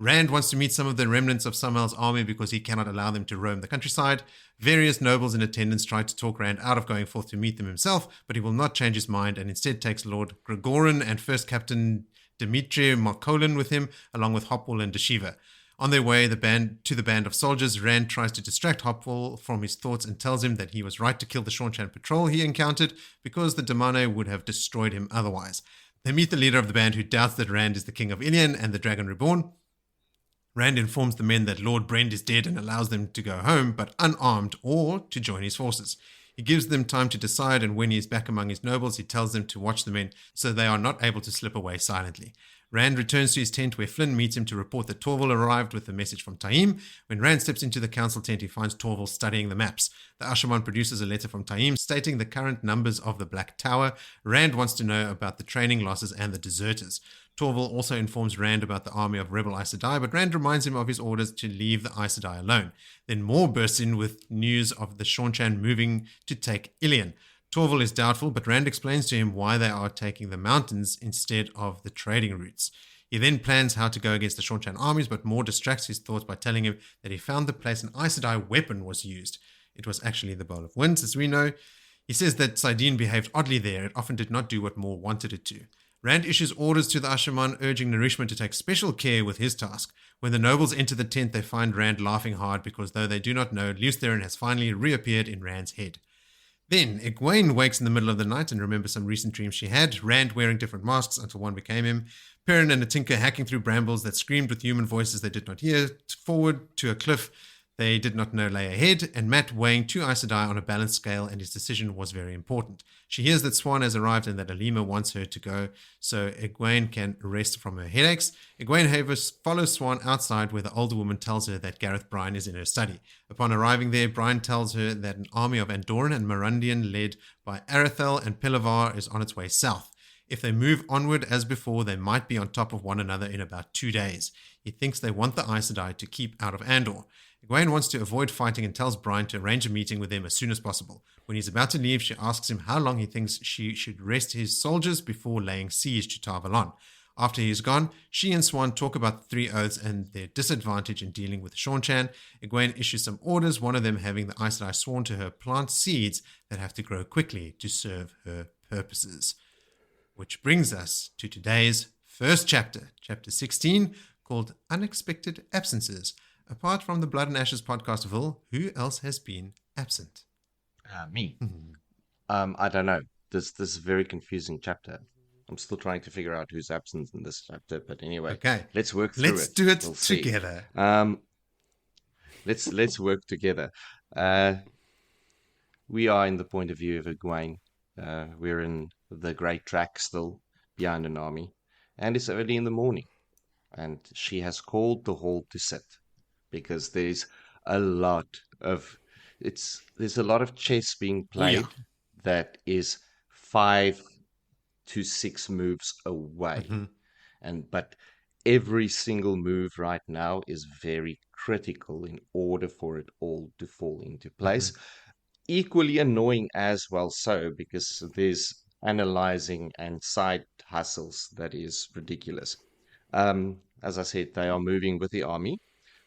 Rand wants to meet some of the remnants of Samael's army because he cannot allow them to roam the countryside. Various nobles in attendance try to talk Rand out of going forth to meet them himself, but he will not change his mind and instead takes Lord Gregorin and First Captain Dimitri Markolin with him, along with Hopwell and Deshiva. On their way to the band of soldiers, Rand tries to distract Hopwell from his thoughts and tells him that he was right to kill the Shawnshan patrol he encountered because the Damane would have destroyed him otherwise. They meet the leader of the band, who doubts that Rand is the king of Ilion and the Dragon Reborn. Rand informs the men that Lord Brend is dead and allows them to go home, but unarmed, or to join his forces. He gives them time to decide, and when he is back among his nobles, he tells them to watch the men so they are not able to slip away silently. Rand returns to his tent where Flynn meets him to report that Torval arrived with a message from Taim. When Rand steps into the council tent, he finds Torval studying the maps. The Ashaman produces a letter from Taim stating the current numbers of the Black Tower. Rand wants to know about the training losses and the deserters. Torval also informs Rand about the army of rebel Aes Sedai, but Rand reminds him of his orders to leave the Aes Sedai alone. Then Moore bursts in with news of the Shawnshan moving to take Ilion. Torval is doubtful, but Rand explains to him why they are taking the mountains instead of the trading routes. He then plans how to go against the Shawnshan armies, but Moore distracts his thoughts by telling him that he found the place an Aes Sedai weapon was used. It was actually the Bowl of Winds, as we know. He says that Saidin behaved oddly there. It often did not do what Moore wanted it to. Rand issues orders to the Ashaman, urging Narishma to take special care with his task. When the nobles enter the tent, they find Rand laughing hard because, though they do not know, Lews Therin has finally reappeared in Rand's head. Then, Egwene wakes in the middle of the night and remembers some recent dreams she had, Rand wearing different masks until one became him, Perrin and Atinka hacking through brambles that screamed with human voices they did not hear, forward to a cliff They did not know lay ahead, and Matt weighing 2 Aes Sedai on a balanced scale, and his decision was very important. She hears that Swan has arrived and that Alima wants her to go so Egwene can rest from her headaches. Egwene Havers follows Swan outside where the older woman tells her that Gareth Bryan is in her study. Upon arriving there, Bryan tells her that an army of Andoran and Marundian led by Arathel and Pilavar is on its way south. If they move onward as before, they might be on top of one another in about 2 days. He thinks they want the Aes Sedai to keep out of Andor. Egwene wants to avoid fighting and tells Bryan to arrange a meeting with them as soon as possible. When he's about to leave, she asks him how long he thinks she should rest his soldiers before laying siege to Tar Valon. After he is gone, she and Swan talk about the 3 oaths and their disadvantage in dealing with Seanchan. Egwene issues some orders, one of them having the Aes Sedai sworn to her plant seeds that have to grow quickly to serve her purposes. Which brings us to today's first chapter, chapter 16, called Unexpected Absences. Apart from the Blood and Ashes podcast, Vil, who else has been absent? Me. I don't know. This is a very confusing chapter. I'm still trying to figure out who's absent in this chapter. But anyway, okay, let's work through it. Let's do it we'll together. Let's work together. We are in the point of view of Egwene. We're in the Great Track still, behind an army. And it's early in the morning. And she has called the hall to sit. Because there's a lot of chess being played that is 5 to 6 moves away. But every single move right now is very critical in order for it all to fall into place. Equally annoying as well, so because there's analyzing and side hustles that is ridiculous. As I said, they are moving with the army.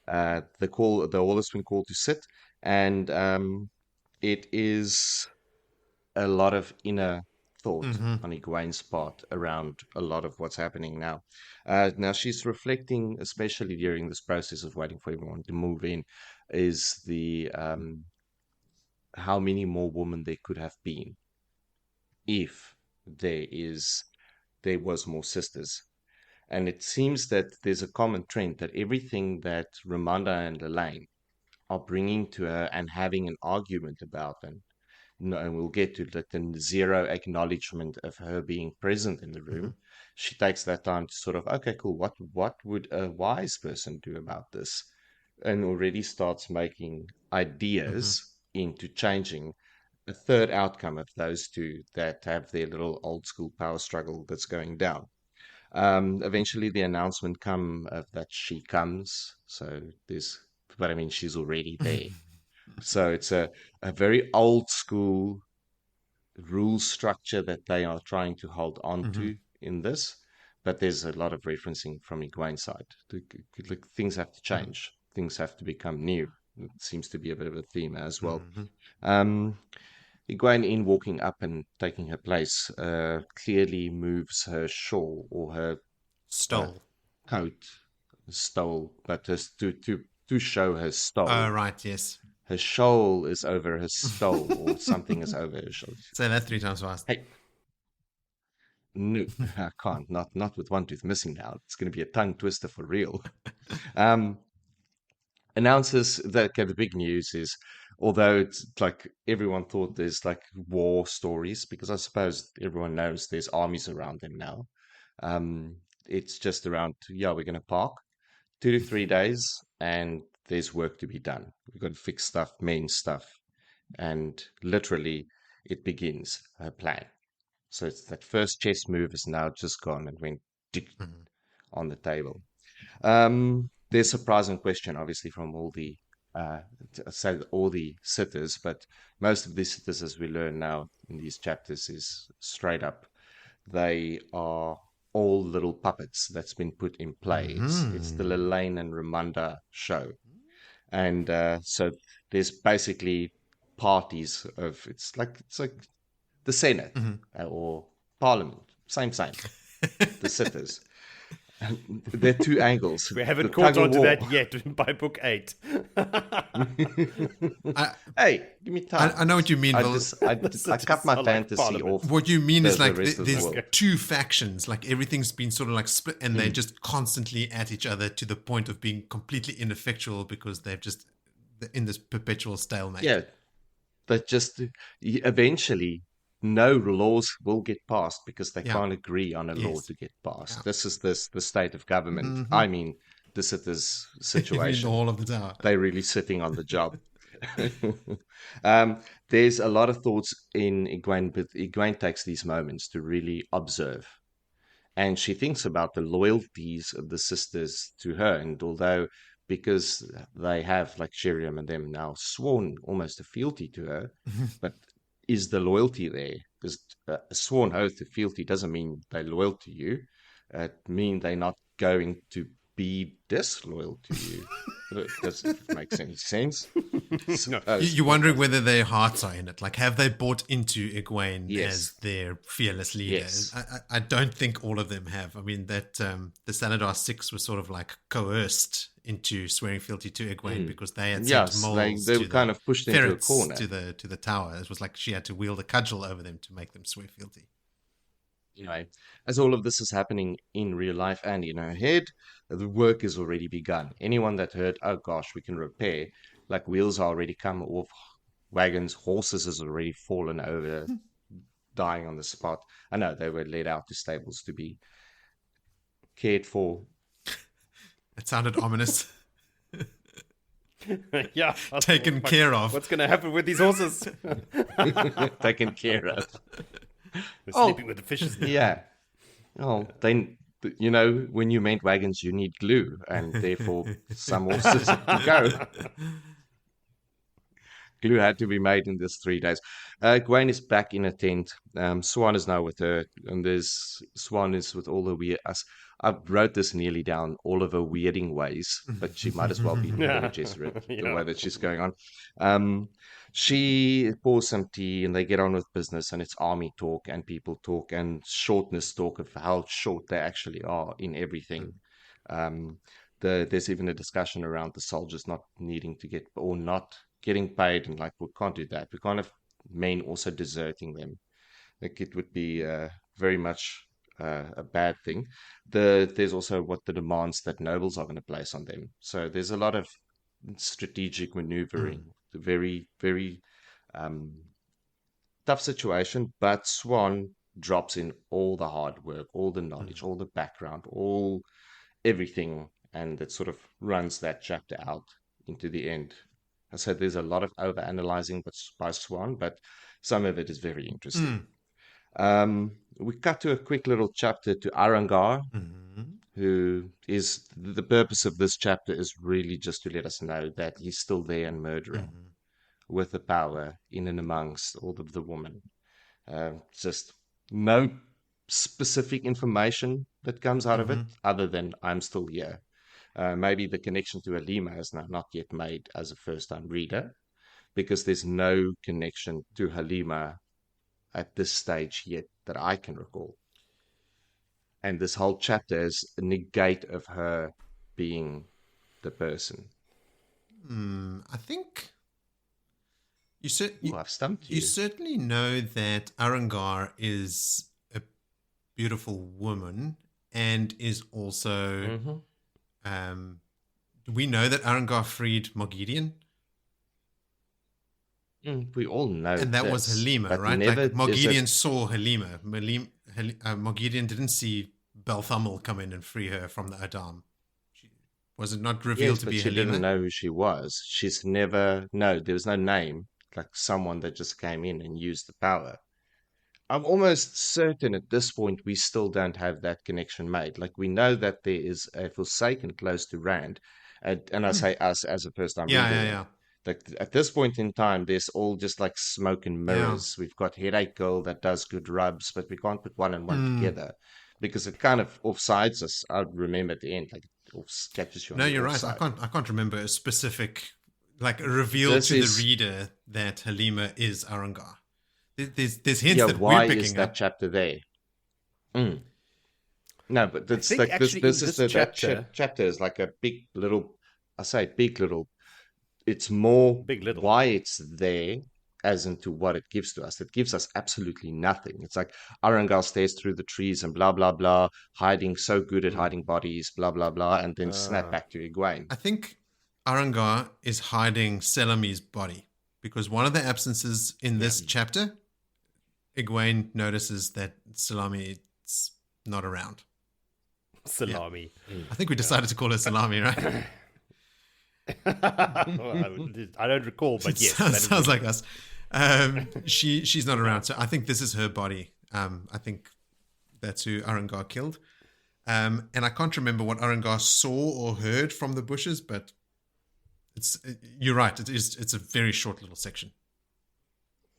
The hall has been called to sit, and it is a lot of inner thought on Egwene's part around a lot of what's happening now. Now she's reflecting, especially during this process of waiting for everyone to move in, is the how many more women there could have been if there was more sisters. And it seems that there's a common trend that everything that Ramonda and Elaine are bringing to her and having an argument about, and we'll get to that, the zero acknowledgement of her being present in the room, she takes that time to sort of, okay, cool, what would a wise person do about this? And already starts making ideas into changing a third outcome of those two that have their little old school power struggle that's going down. Eventually the announcement that she comes. But I mean, she's already there. So it's a very old school rule structure that they are trying to hold on to in this. But there's a lot of referencing from Egwene's side. Things have to change. Things have to become new. It seems to be a bit of a theme as well. Egwene, in walking up and taking her place, clearly moves her shawl or her coat, but just to show her stole. Oh, right, yes. Her shawl is over her stole, or something is over her shawl. Say that 3 times fast. Hey. No, I can't. Not with one tooth missing now. It's going to be a tongue twister for real. Announces that the big news is, although it's like everyone thought there's like war stories, because I suppose everyone knows there's armies around them now. It's just around, we're going to park 2 to 3 days and there's work to be done. We've got to fix stuff, main stuff. And literally it begins her plan. So it's that first chess move is now just gone and went on the table. There's a surprising question, obviously, from all the sitters, but most of these sitters, as we learn now in these chapters, is straight up. They are all little puppets that's been put in play. It's the Lelaine and Ramonda show. And so there's basically parties of, it's like the Senate or Parliament, same. The sitters. There are 2 angles. We haven't caught on to that yet by book 8. Hey, give me time. I know what you mean. I cut my fantasy off. What you mean is like there's 2 factions, like everything's been sort of like split, and they're just constantly at each other to the point of being completely ineffectual because they've just in this perpetual stalemate. Yeah, that just eventually no laws will get passed because they can't agree on a law to get passed. Yeah. This is the state of government. I mean, this is this situation. All of the tower. They're really sitting on the job. There's a lot of thoughts in Egwene, but Egwene takes these moments to really observe. And she thinks about the loyalties of the sisters to her. And although, because they have, like Sheriam and them now, sworn almost a fealty to her, but is the loyalty there? Because a sworn oath of fealty doesn't mean they're loyal to you. It means they're not going to be disloyal to you. Does it make any sense? You're wondering whether their hearts are in it. Like, have they bought into Egwene as their fearless leader? Yes. I don't think all of them have. I mean, that the Saladar 6 was sort of like coerced into swearing fealty to Egwene because they had sent moles they were kind of pushed into a corner to the tower. It was like she had to wield a cudgel over them to make them swear fealty. Anyway, as all of this is happening in real life and in her head, the work has already begun. Anyone that heard, oh gosh, we can repair, like wheels are already come off wagons, horses has already fallen over, dying on the spot. I know they were led out to stables to be cared for. It sounded ominous. Yeah. Taken care of. What's going to happen with these horses? Taken care of. They're sleeping with the fishes. Yeah. Oh, then, when you mend wagons, you need glue, and therefore some horses have to go. Glue had to be made in this 3 days. Egwene is back in a tent. Swan is now with her, and Swan is with all the weird. I wrote this nearly down, all of her weirding ways, but she might as well be a Jesuit, the way that she's going on. She pours some tea, and they get on with business, and it's army talk and people talk and shortness talk of how short they actually are in everything. There's even a discussion around the soldiers not needing to get or not getting paid, and like, we can't do that. We can't have men also deserting them. Like, it would be very much a bad thing. There's also what the demands that nobles are going to place on them. So there's a lot of strategic maneuvering. Very, very tough situation. But Swan drops in all the hard work, all the knowledge, all the background, everything, and it sort of runs that chapter out into the end. I said there's a lot of over-analyzing by Swan, but some of it is very interesting. We cut to a quick little chapter to Arangar, who is, the purpose of this chapter is really just to let us know that he's still there and murdering with the power in and amongst all of the women. Just no specific information that comes out of it other than I'm still here. Maybe the connection to Halima is not yet made as a first-time reader, because there's no connection to Halima at this stage yet that I can recall. And this whole chapter is a negate of her being the person. I think I've stumped you. You certainly know that Arangar is a beautiful woman and is also... we know that Arangar freed Moghedien. We all know and that was Halima, right? Like Moghedien saw Halima. Moghedien didn't see Belthamel come in and free her from the Adam. Was it not revealed to be she Halima? Didn't know who she was. She's never... No, there was no name. Like someone that just came in and used the power. I'm almost certain at this point we still don't have that connection made. Like, we know that there is a Forsaken close to Rand, and I say us as a first time reader. Yeah. Like, at this point in time, there's all just like smoke and mirrors. We've got Headache Girl that does good rubs, but we can't put one and one together because it kind of offsides us. I remember at the end, like, it catches you on No, the you're right. offside. I can't remember a specific, like, a reveal to the reader that Halima is Arangar. There's hints that why we're picking is that up. chapter there? No, but it's think like actually this in is this that chapter is like a big little. I say big little. It's more Big little. why it's there, as into what it gives to us. It gives us absolutely nothing. It's like Arangal stares through the trees and blah blah blah, hiding, so good at hiding bodies, blah blah blah, and then snap back to Egwene. I think Arangar is hiding Selami's body because one of the absences in this chapter, Egwene notices that Salami is not around. Salami. Yeah. I think we decided to call her Salami, right? I don't recall, but yes. Sounds like us. She's not around, so I think this is her body. I think that's who Arangar killed. And I can't remember what Arangar saw or heard from the bushes, but you're right. It's a very short little section.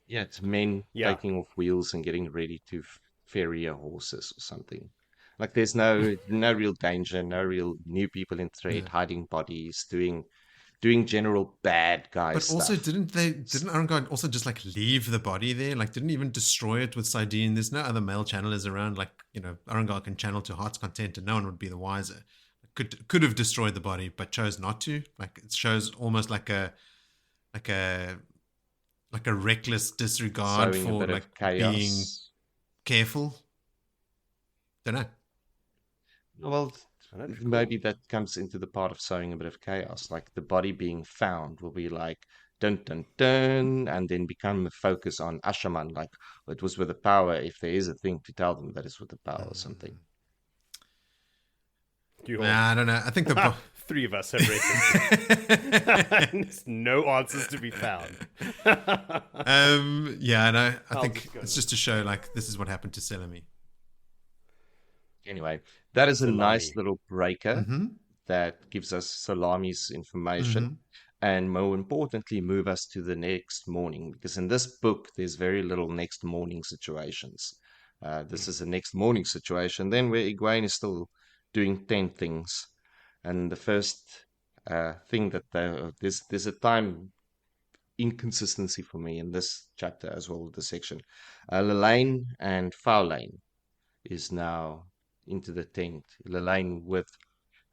Yeah, it's men taking off wheels and getting ready to ferry horses or something. Like there's no real danger, no real new people in threat, hiding bodies, doing general bad guy stuff. But also, didn't Arangar also just like leave the body there? Like, didn't even destroy it with Sidene? There's no other male channelers around. Like, Arangar can channel to heart's content, and no one would be the wiser. Could have destroyed the body, but chose not to. Like, it shows almost like a reckless disregard for like being careful. Don't know. Well, maybe that comes into the part of sowing a bit of chaos. Like the body being found will be like dun dun dun, and then become a focus on Ashaman, like it was with the power. If there is a thing to tell them that it's with the power or something. I don't know. I think the three of us have read this. There's no answers to be found. Yeah, no. I think it's just to show like this is what happened to Selami. Anyway, that is a nice little breaker that gives us Salami's information and more importantly, move us to the next morning. Because in this book, there's very little next morning situations. This is a next morning situation then where Egwene is still doing 10 things. And the first thing that there's a time inconsistency for me in this chapter as well as the section. Lelaine and Faolaine is now into the tent. Lelaine with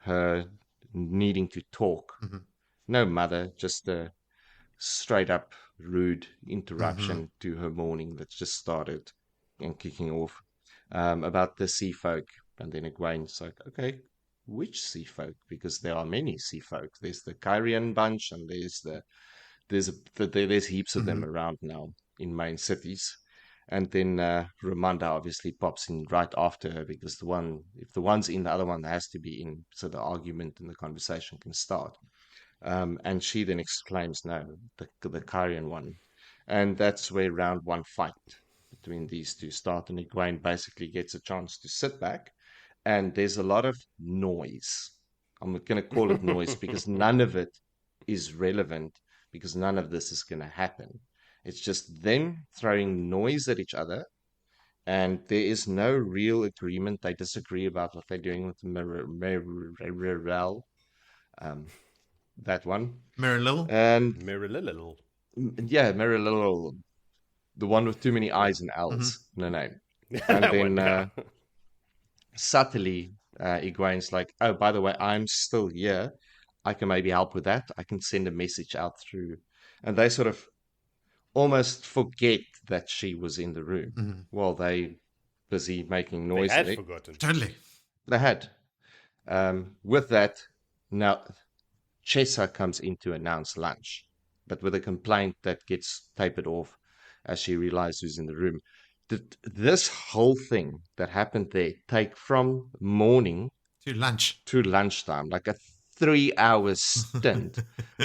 her needing to talk. No mother, just a straight up rude interruption to her morning that's just started and kicking off about the sea folk. And then Egwene's like, okay, which sea folk? Because there are many sea folk. There's the Kyrian bunch, and there's heaps of them around now in main cities. And then Ramonda obviously pops in right after her because if the one's in, the other one has to be in, so the argument and the conversation can start. And she then exclaims, no, the Kyrian one. And that's where round one fight between these two start. And Egwene basically gets a chance to sit back. And there's a lot of noise. I'm going to call it noise because none of it is relevant because none of this is going to happen. It's just them throwing noise at each other, and there is no real agreement. They disagree about what they're doing with Merrill, that one. Merrill? And Merrill. Yeah, Merrill, the one with too many I's and L's in the name. And then subtly, Egwene's like, oh, by the way, I'm still here. I can maybe help with that. I can send a message out through. And they sort of almost forget that she was in the room while they busy making noise. They had forgotten. Totally. They had. With that, now Chessa comes in to announce lunch, but with a complaint that gets tapered off as she realizes who's in the room. Did this whole thing that happened there take from morning to lunchtime, like a 3-hour stint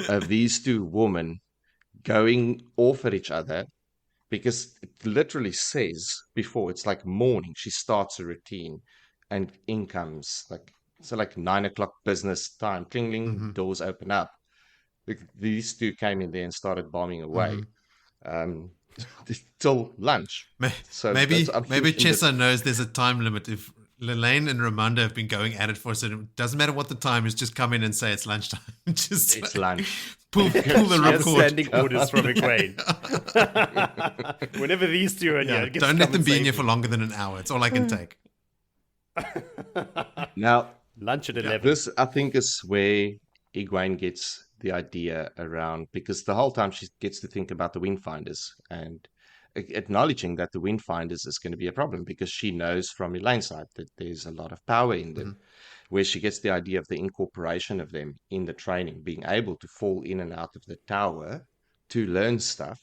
of these two women going off at each other, because it literally says before it's like morning she starts a routine and in comes like 9 o'clock business time, cling, doors open up. These two came in there and started bombing away till lunch. So maybe Chessa knows there's a time limit. If Lelaine and Ramonda have been going at it for so it doesn't matter what the time is, just come in and say it's lunchtime. It's lunch. Pull the record. Standing orders from Egwene. Whenever these two are in here, don't let them be in here for longer than an hour. It's all I can take. Now, lunch at 11. This, I think, is where Egwene gets the idea around, because the whole time she gets to think about the Windfinders and acknowledging that the Windfinders is going to be a problem because she knows from Elaine's side that there's a lot of power in them. where she gets the idea of the incorporation of them in the training, being able to fall in and out of the tower to learn stuff.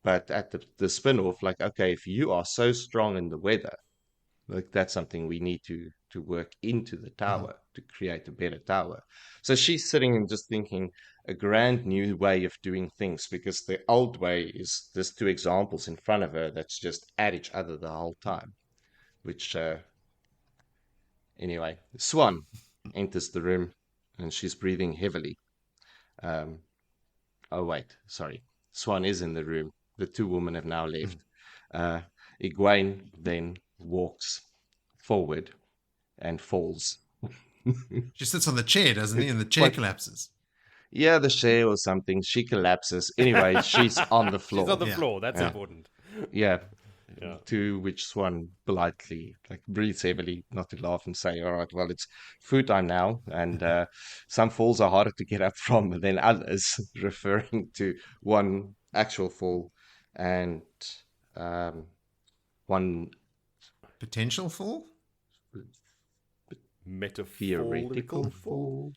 But at the spin-off, like, okay, if you are so strong in the weather, like that's something we need to work into the tower to create a better tower. So she's sitting and just thinking a grand new way of doing things, because the old way is there's two examples in front of her that's just at each other the whole time. Which anyway, Swan enters the room and she's breathing heavily. Oh wait, sorry. Swan is in the room. The two women have now left. Egwene then walks forward and falls. She sits on the chair, doesn't he? And the chair collapses. Yeah, the chair or something. She collapses. Anyway, she's on the floor. She's on the floor. That's important. Yeah. To which Swan politely breathes heavily, not to laugh and say, all right, well, it's food time now. And some falls are harder to get up from than others, referring to one actual fall and one potential fall? Metaphorical fall?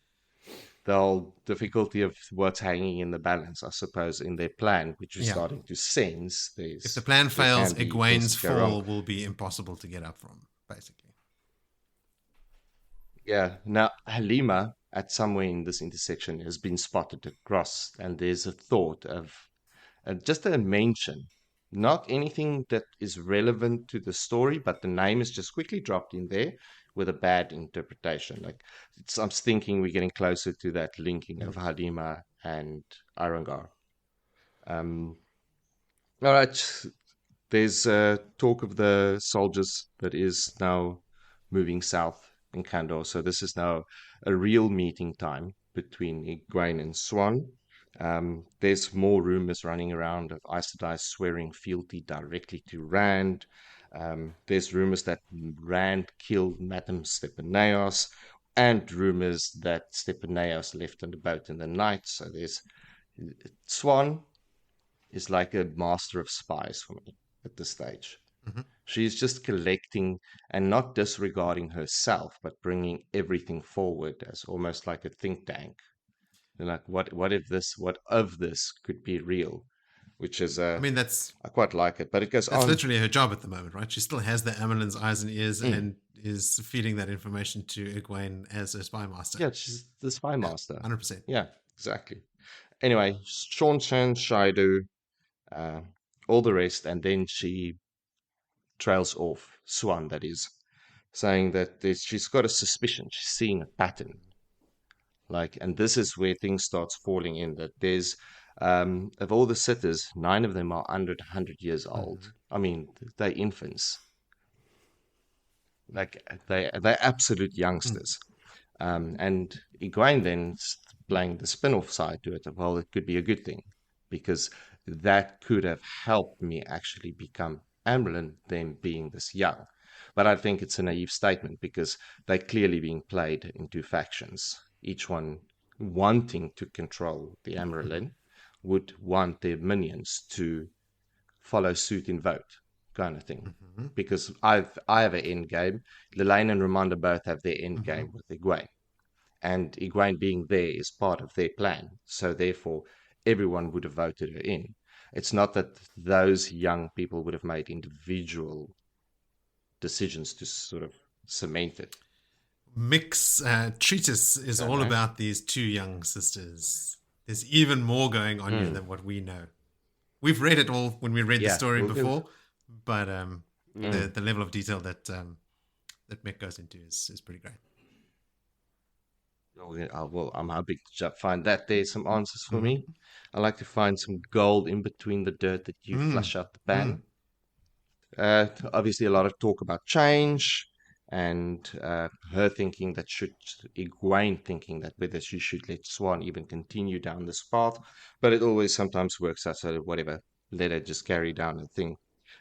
The whole difficulty of what's hanging in the balance, I suppose, in their plan, which is starting to sense. If the plan fails, Egwene's fall will be impossible to get up from, basically. Yeah. Now, Halima, at somewhere in this intersection, has been spotted across, and there's a thought of just a mention, not anything that is relevant to the story, but the name is just quickly dropped in there with a bad interpretation. Like, I'm thinking we're getting closer to that linking of Halima and Arangar. All right. There's talk of the soldiers that is now moving south in Kandor. So this is now a real meeting time between Egwene and Swan. There's more rumors running around of Aes Sedai swearing fealty directly to Rand. There's rumors that Rand killed Madame Stepaneos, and rumors that Stepaneos left on the boat in the night. So there's Swan is like a master of spies for me at this stage. She's just collecting and not disregarding herself, but bringing everything forward as almost like a think tank. And like, what of this could be real? Which is, I quite like it, but it goes on. That's literally her job at the moment, right? She still has the Amyrlin's eyes and ears and is feeding that information to Egwene as a spy master. Yeah, she's the spy master. 100%. Yeah, exactly. Anyway, Sean, Shaidu, all the rest, and then she trails off, Swan, that is, saying that she's got a suspicion. She's seeing a pattern. And this is where things starts falling in, that there's, of all the sitters, 9 of them are under 100 years old. I mean, they're infants. They're absolute youngsters. And Egwene then playing the spin-off side to it. Well, it could be a good thing, because that could have helped me actually become Amyrlin, them being this young. But I think it's a naive statement, because they're clearly being played in two factions. Each one wanting to control the Amyrlin would want their minions to follow suit in vote, kind of thing. Because I have an end game. Lelaine and Ramonda both have their end game with Egwene. And Egwene being there is part of their plan. So therefore, everyone would have voted her in. It's not that those young people would have made individual decisions to sort of cement it. Mick's treatise is all about these 2 young sisters. There's even more going on here than what we know. We've read it all when we read the story before, but the level of detail that Mick goes into is pretty great. Well, I'm hoping to find that there's some answers for me. I like to find some gold in between the dirt that you flush out the pan. Obviously, a lot of talk about change, and her thinking that Egwene thinking that whether she should let Swan even continue down this path, but it always sometimes works out, so whatever, let her just carry down the thing.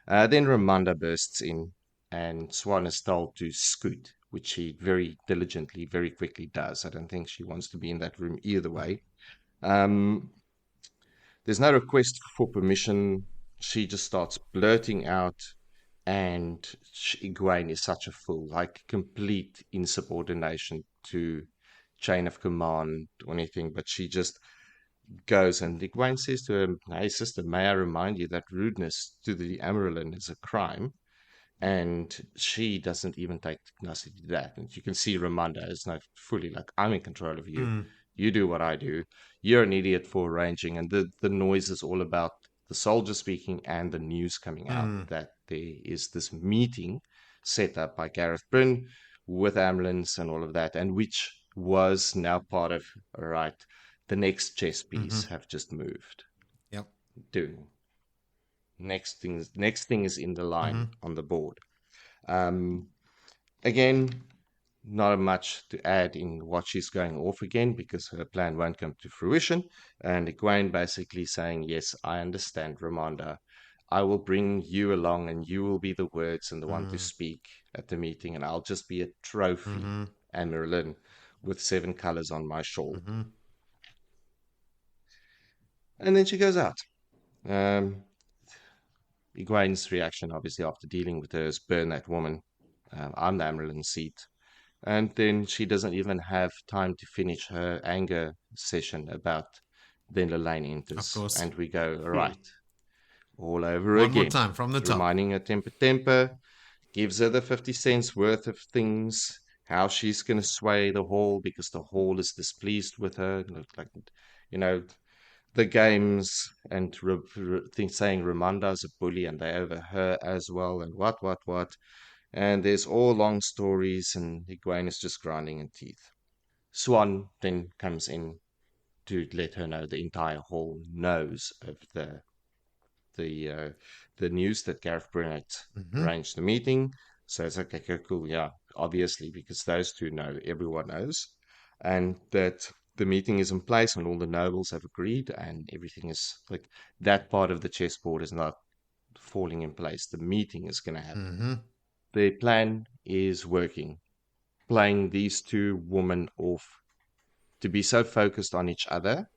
Then Ramonda bursts in, and Swan is told to scoot, which she very diligently, very quickly does. I don't think she wants to be in that room either way. There's no request for permission. She just starts blurting out and Egwene is such a fool, like complete insubordination to chain of command or anything, but she just goes, and Egwene says to her, "Hey sister, may I remind you that rudeness to the Amyrlin is a crime." And she doesn't even take nicely to that. And you can see Ramonda is not fully like, "I'm in control of you. You do what I do. You're an idiot for arranging." And the noise is all about the soldier speaking and the news coming out that there is this meeting set up by Gareth Bryn with Amyrlins and all of that, and which was now part of, all right, the next chess piece have just moved. Yep. Doing. Next thing is in the line on the board. Again, not much to add in what she's going off again, because her plan won't come to fruition. And Egwene basically saying, "Yes, I understand, Ramonda. I will bring you along, and you will be the words and the one to speak at the meeting, and I'll just be a trophy, Amyrlin, with 7 colors on my shawl." And then she goes out. Egwene's reaction, obviously, after dealing with her, is burn that woman. I'm the Amyrlin Seat. And then she doesn't even have time to finish her anger session about then Lelaine enters. Of course. And we go, all right, all over One again. more time from the top. Reminding her temper, gives her the 50 cents worth of things, how she's going to sway the hall because the hall is displeased with her. Like, the games, and saying Ramonda's a bully and they over her as well, and what. And there's all long stories, and Egwene is just grinding her teeth. Swan then comes in to let her know the entire hall knows of the news that Gareth Bryn arranged the meeting. So it's like, okay, cool, yeah, obviously, because those two know, everyone knows, and that the meeting is in place and all the nobles have agreed, and everything is like that part of the chessboard is not falling in place. The meeting is going to happen. The plan is working, playing these two women off to be so focused on each other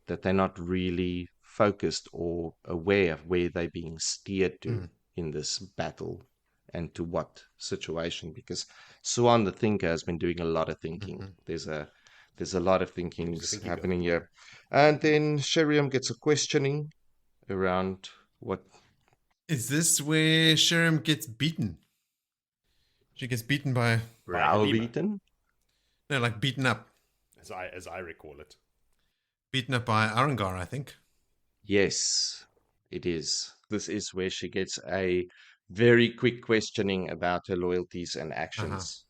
that they're not really focused or aware of where they're being steered to in this battle and to what situation. Because Swan the thinker has been doing a lot of thinking. There's a lot of thinking happening here. And then Sheriam gets a questioning around what... Is this where Sheriam gets beaten? She gets beaten by... Browbeaten? No, like beaten up. As I recall it. Beaten up by Arangar, I think. Yes, it is. This is where she gets a very quick questioning about her loyalties and actions.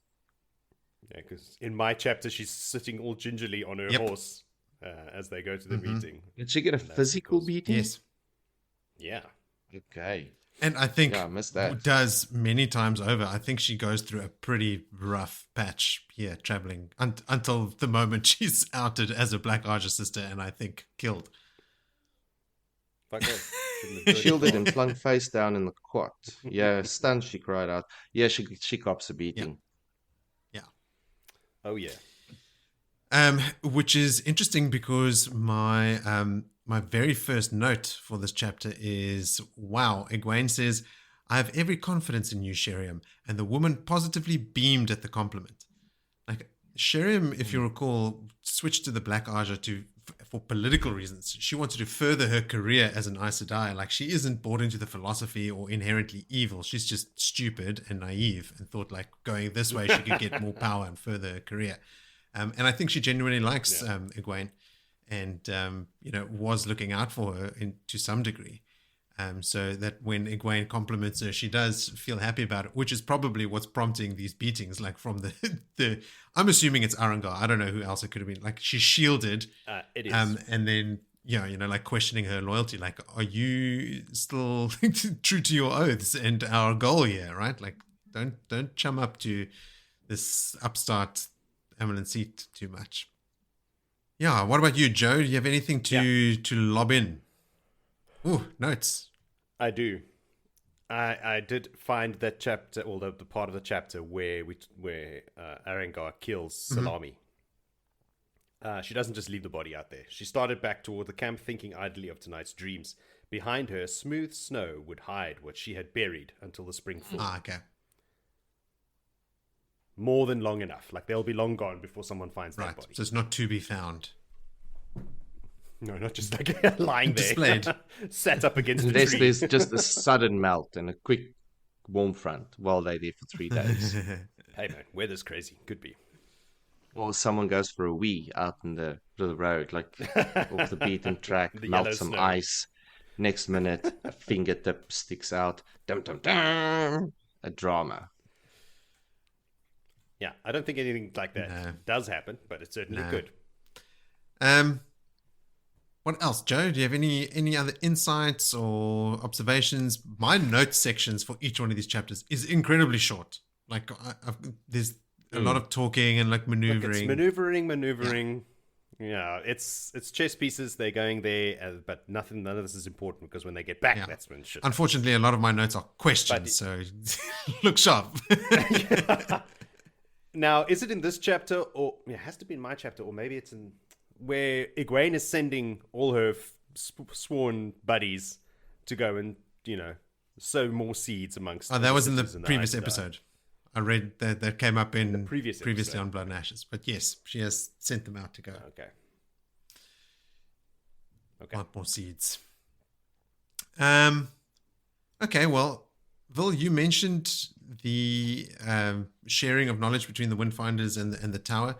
Yeah, because in my chapter, she's sitting all gingerly on her horse as they go to the meeting. Did she get a physical beating? Yes. Yeah. Okay. And I think I missed that. Does many times over. I think she goes through a pretty rough patch here, traveling until the moment she's outed as a Black Archer sister, and I think killed. Shielded and flung face down in the quad. Yeah, stunned, she cried out. Yeah, she cops a beating. Yeah. Oh yeah. Which is interesting because my very first note for this chapter is, wow, Egwene says, "I have every confidence in you, Sheriam," and the woman positively beamed at the compliment. Like Sheriam, if you recall, switched to the Black Archer for political reasons. She wanted to further her career as an Aes Sedai. Like, she isn't bought into the philosophy or inherently evil. She's just stupid and naive and thought like going this way she could get more power and further her career. And I think she genuinely likes Egwene, and was looking out for her to some degree. So that when Egwene compliments her, she does feel happy about it, which is probably what's prompting these beatings. Like from the I'm assuming it's Arangar. I don't know who else it could have been. Like she's shielded, it is, and then like questioning her loyalty. Like, are you still true to your oaths and our goal here? Right? Like, don't chum up to this upstart Amyrlin Seat too much. Yeah. What about you, Joe? Do you have anything to lob in? Ooh, notes. I do. I did find that chapter, or the part of the chapter where Arangar kills Salami. She doesn't just leave the body out there. She started back toward the camp, thinking idly of tonight's dreams, Behind her, smooth snow would hide what she had buried until the spring thaw. Okay. More than long enough. Like, they'll be long gone before someone finds that body. So it's not to be found. No, not just like lying there. Displayed. Sat up against the Unless tree. there's just a sudden melt and a quick warm front while they're there for 3 days. Hey, man, weather's crazy. Could be. Or someone goes for a wee out in the road, like off the beaten track, The melt yellow some snow. ice. Next minute, a fingertip sticks out. Dum, dum, dum. A drama. Yeah, I don't think anything like that does happen, but it certainly could. What else, Joe? Do you have any other insights or observations? My notes sections for each one of these chapters is incredibly short. Like, there's a lot of talking and like maneuvering. Look, it's maneuvering. Yeah, it's chess pieces. They're going there, but none of this is important because when they get back, that's when shit. Unfortunately, a lot of my notes are questions, so look sharp. Now, is it in this chapter, or it has to be in my chapter, or maybe it's in where Egwene is sending all her sworn buddies to go and sow more seeds amongst. Oh, that was in the sisters and previous Aes Sedai. episode. I read that came up in The previously previously on Blood and Ashes. But yes, she has sent them out to go. Okay. Want more seeds. Okay, well, Vil, you mentioned the sharing of knowledge between the Windfinders and the Tower.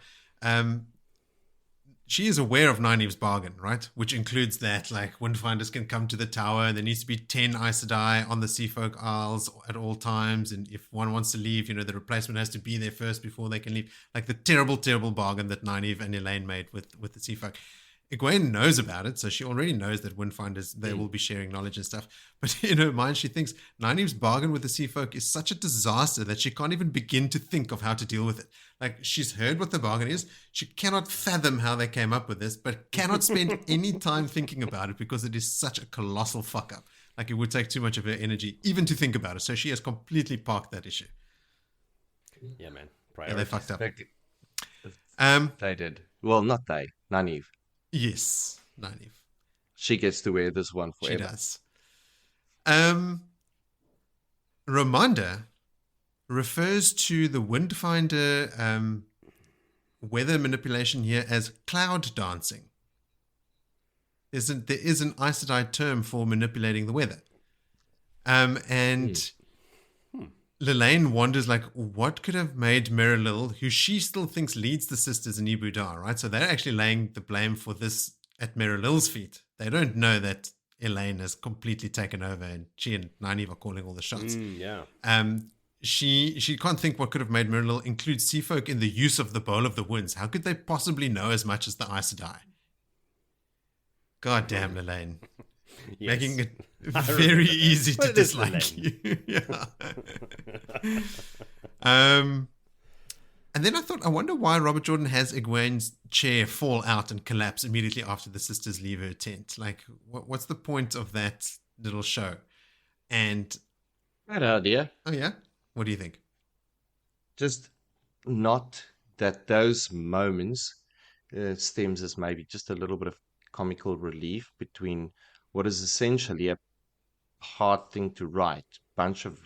She is aware of Nynaeve's bargain, right? Which includes that, like, Windfinders can come to the tower and there needs to be 10 Aes Sedai on the Seafolk Isles at all times. And if one wants to leave, the replacement has to be there first before they can leave. Like the terrible, terrible bargain that Nynaeve and Elaine made with the Seafolk. Egwene knows about it, so she already knows that Windfinders, they will be sharing knowledge and stuff. But in her mind, she thinks Nynaeve's bargain with the Seafolk is such a disaster that she can't even begin to think of how to deal with it. Like, she's heard what the bargain is. She cannot fathom how they came up with this, but cannot spend any time thinking about it because it is such a colossal fuck up. Like, it would take too much of her energy even to think about it. So she has completely parked that issue. Yeah, man. Yeah, they fucked up. They did. Well, not they. Nynaeve. Yes, Nynaeve. She gets to wear this one forever. She does. Ramonda refers to the Windfinder weather manipulation here as cloud dancing. There is an Aes Sedai term for manipulating the weather. Lelaine wonders, like, what could have made Amyrlin, who she still thinks leads the sisters in Ibu Dar, right? So they're actually laying the blame for this at Amyrlin's feet. They don't know that Elaine has completely taken over and she and Nynaeve are calling all the shots. She can't think what could have made Amyrlin include Seafolk in the use of the Bowl of the Winds. How could they possibly know as much as the Aes Sedai? God damn, Lelaine. Yes. Making it very easy to But it is dislike you. Lelaine. Yeah. And then I wonder why Robert Jordan has Egwene's chair fall out and collapse immediately after the sisters leave her tent. Like, what's the point of that little show? And Bad idea. oh yeah, what do you think? Just not that those moments stems as maybe just a little bit of comical relief between what is essentially a hard thing to write, bunch of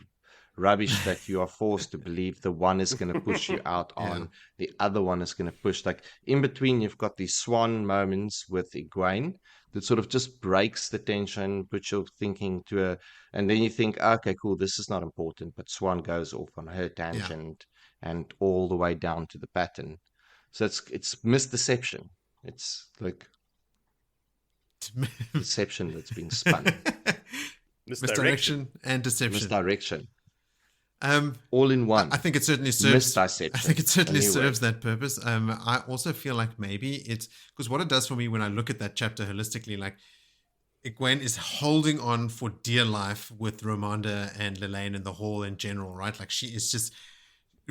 rubbish that you are forced to believe the one is going to push you out on, the other one is going to push. Like, in between, you've got these swan moments with Egwene that sort of just breaks the tension, puts your thinking to a, and then you think, okay, cool, this is not important, but Swan goes off on her tangent and all the way down to the pattern. So it's misdeception. It's like deception that's being spun. Misdirection and deception. Misdirection. All in one. I think it certainly serves. I Misdiception. think it certainly Anyway. serves that purpose. I also feel like maybe it's because what it does for me when I look at that chapter holistically, like Egwene is holding on for dear life with Ramonda and Lelaine in the hall in general, right? Like she is just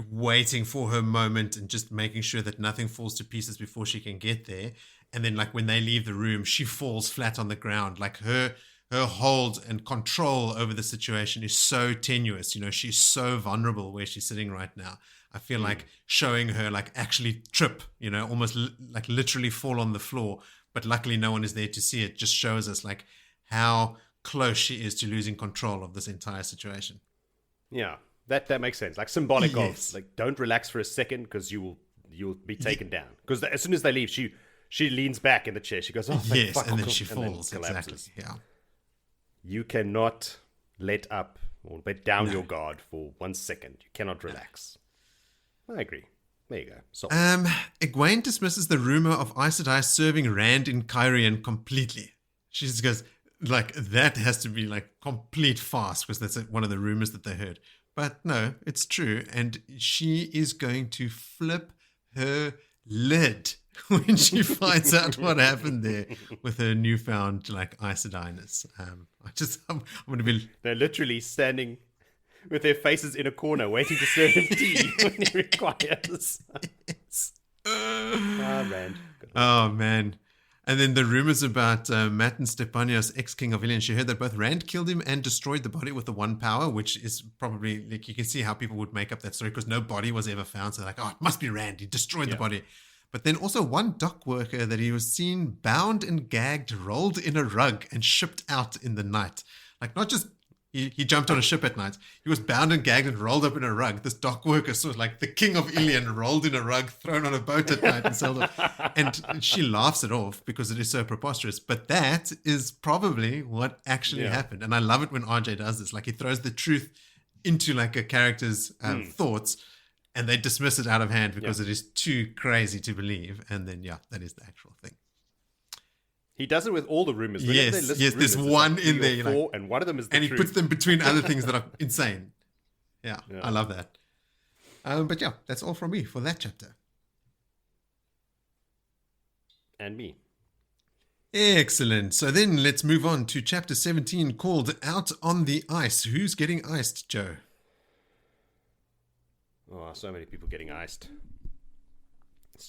waiting for her moment and just making sure that nothing falls to pieces before she can get there. And then, like when they leave the room, she falls flat on the ground. Like her hold and control over the situation is so tenuous. You know, she's so vulnerable where she's sitting right now. I feel like showing her like actually trip, you know, almost like literally fall on the floor. But luckily no one is there to see it. Just shows us like how close she is to losing control of this entire situation. Yeah, that makes sense. Like symbolic Yes. of like, don't relax for a second because you'll be taken down. Because as soon as they leave, she leans back in the chair. She goes, oh, thank Yes, fuck, and then cool," she falls. collapses. Exactly. Yeah. You cannot let up or let down your guard for 1 second. You cannot relax. I agree. There you go. So, Egwene dismisses the rumor of Aes Sedai serving Rand in Kyrian completely. She just goes, like, that has to be like complete farce because that's one of the rumors that they heard. But no, it's true. And she is going to flip her lid when she finds out what happened there with her newfound like Aes Sedai-ness. I'm going to be... They're literally standing with their faces in a corner waiting to serve him tea when he requires. Yes. Rand. Oh, man. And then the rumors about Matt and Stepanios, ex-king of Ilion, she heard that both Rand killed him and destroyed the body with the one power, which is probably, like, you can see how people would make up that story because no body was ever found. So they're like, oh, it must be Rand. He destroyed the body. But then also one dock worker that he was seen bound and gagged, rolled in a rug and shipped out in the night. Like, not just he jumped on a ship at night. He was bound and gagged and rolled up in a rug. This dock worker sort of like the king of Ilion rolled in a rug, thrown on a boat at night and sailed off. And she laughs it off because it is so preposterous. But that is probably what actually happened. And I love it when RJ does this. Like, he throws the truth into like a character's thoughts, and they dismiss it out of hand because it is too crazy to believe. And then, that is the actual thing. He does it with all the rumors. Yes, there's one in there. Four, and one of them is the truth. And he puts them between other things that are insane. Yeah, I love that. But that's all from me for that chapter. And me. Excellent. So then let's move on to chapter 17 called Out on the Ice. Who's getting iced, Joe? Oh, so many people getting iced.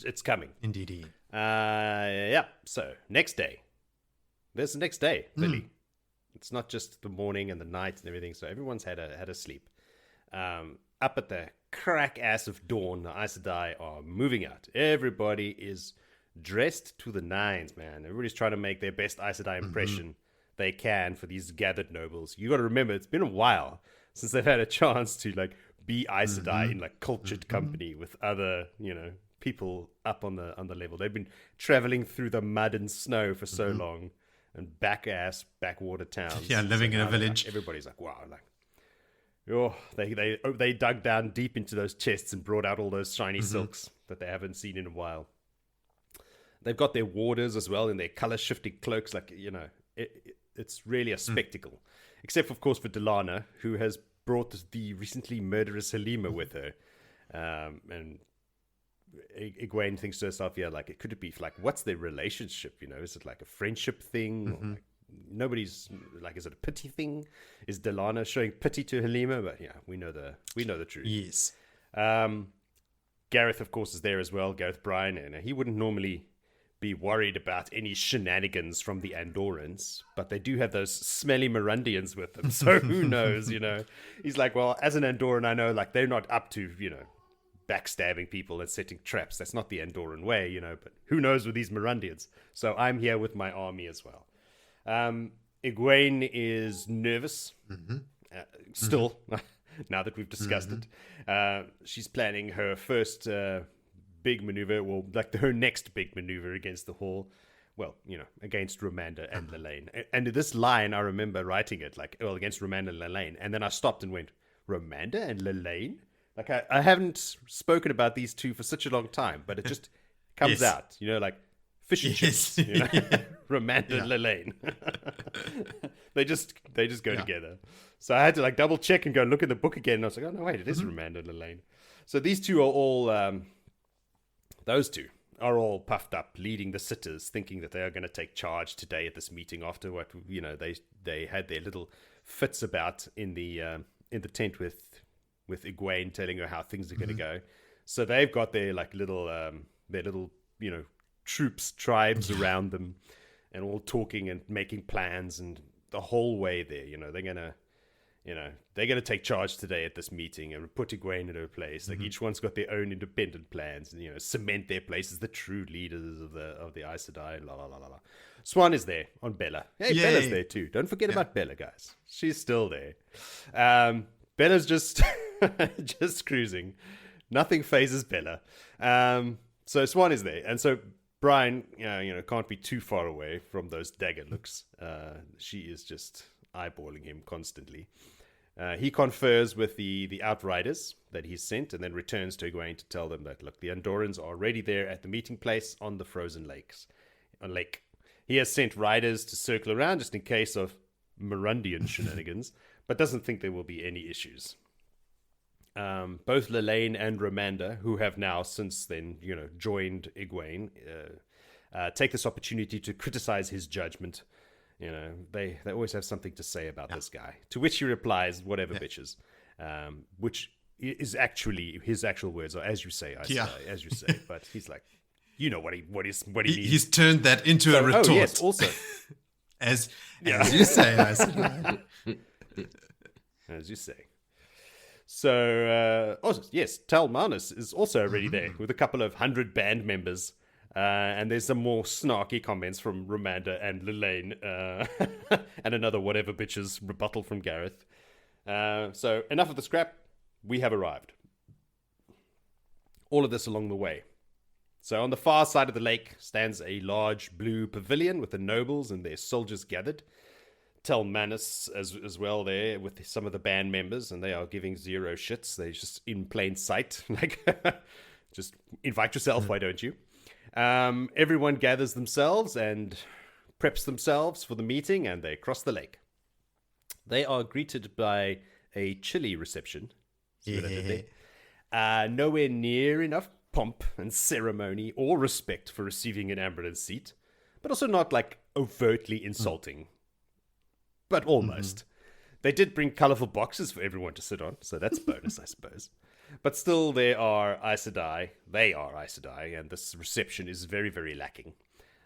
It's coming. Indeed. So next day. There's the next day, Billy. It's not just the morning and the night and everything. So everyone's had a sleep. Up at the crack ass of dawn, the Aes Sedai are moving out. Everybody is dressed to the nines, man. Everybody's trying to make their best Aes Sedai impression they can for these gathered nobles. You got to remember, it's been a while since they've had a chance to like be Aes Sedai in like cultured company with other, people up on the level. They've been traveling through the mud and snow for so long, and backwater towns. Yeah, living in a village. Like, everybody's like, wow, they dug down deep into those chests and brought out all those shiny silks that they haven't seen in a while. They've got their warders as well in their color shifting cloaks. Like, it's really a spectacle. Except, of course, for Delana, who has brought the recently murderous Halima with her. And Egwene thinks to herself, could it be like, what's their relationship? Is it like a friendship thing? Or like, nobody's like, is it a pity thing? Is Delana showing pity to Halima? But we know the truth. Yes. Gareth, of course, is there as well. Gareth Bryan, and he wouldn't normally be worried about any shenanigans from the Andorrans, but they do have those smelly Mirandians with them. So who knows? He's like, well, as an Andorran, I know like they're not up to backstabbing people and setting traps. That's not the Andorran way, but who knows with these Mirandians. So I'm here with my army as well. Egwene is nervous still, now that we've discussed it. She's planning her first big maneuver, her next big maneuver against the Hall. Well, against Romanda and Lelaine. And this line, I remember writing it against Romanda and Lelaine. And then I stopped and went, Romanda and Lelaine? Like, I haven't spoken about these two for such a long time, but it just comes out, like fish and chips, Romanda and Lelaine. they just go together. So I had to like double check and go look at the book again. And I was like, oh, no, wait, it is Romanda and Lelaine. So these two are all, those two are all puffed up, leading the sitters, thinking that they are going to take charge today at this meeting after what, they had their little fits about in the tent with Egwene telling her how things are going to go. So they've got their like little tribes around them, and all talking and making plans, and the whole way there, they're gonna they're going to take charge today at this meeting and put Egwene in her place. Like each one's got their own independent plans and, cement their place as the true leaders of the Aes Sedai, la la la la la. Swan is there on Bella. Hey, Yay. Bella's there too. Don't forget about Bella, guys. She's still there. Bella's just just cruising. Nothing phases Bella. So Swan is there. And so Brian, can't be too far away from those dagger looks. She is just eyeballing him constantly. He confers with the Outriders that he's sent and then returns to Egwene to tell them that, look, the Andorrans are already there at the meeting place on the frozen lake. He has sent riders to circle around just in case of Mirundian shenanigans, but doesn't think there will be any issues. Both Lelaine and Romanda, who have now since then, joined Egwene, take this opportunity to criticize his judgment. They always have something to say about this guy. To which he replies, "Whatever, bitches," which is actually his actual words, or as you say, as you say. But he's like, what he means. He's turned that into a retort. Oh, yes, also, as you say, I said, as you say. So, yes, Tal Manus is also already there with a couple of 100 band members. And there's some more snarky comments from Romanda and Lelaine, and another whatever bitches rebuttal from Gareth. So enough of the scrap. We have arrived. All of this along the way. So on the far side of the lake stands a large blue pavilion with the nobles and their soldiers gathered. Tel Manus as well there with some of the band members, and they are giving zero shits. They're just in plain sight. Just invite yourself, why don't you? Everyone gathers themselves and preps themselves for the meeting, and they cross the lake. They are greeted by a chilly reception. Nowhere near enough pomp and ceremony or respect for receiving an Amyrlin Seat, but also not overtly insulting, but almost. They did bring colourful boxes for everyone to sit on, so that's a bonus, I suppose. But still, they are Aes Sedai. They are Aes Sedai, and this reception is very, very lacking.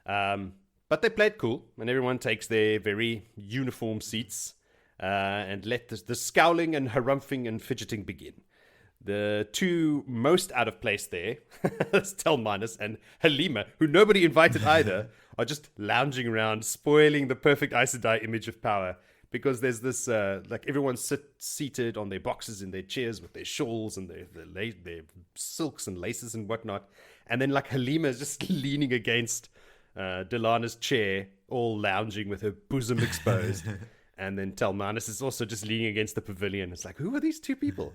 But they played cool, and everyone takes their very uniform seats and let the scowling and harumphing and fidgeting begin. The two most out of place there, Tel Manus and Halima, who nobody invited either, are just lounging around, spoiling the perfect Aes Sedai image of power. Because there's this, everyone's seated on their boxes in their chairs with their shawls and their silks and laces and whatnot. And then Halima is just leaning against Delana's chair, all lounging with her bosom exposed. And then Tel Manus is also just leaning against the pavilion. It's who are these two people?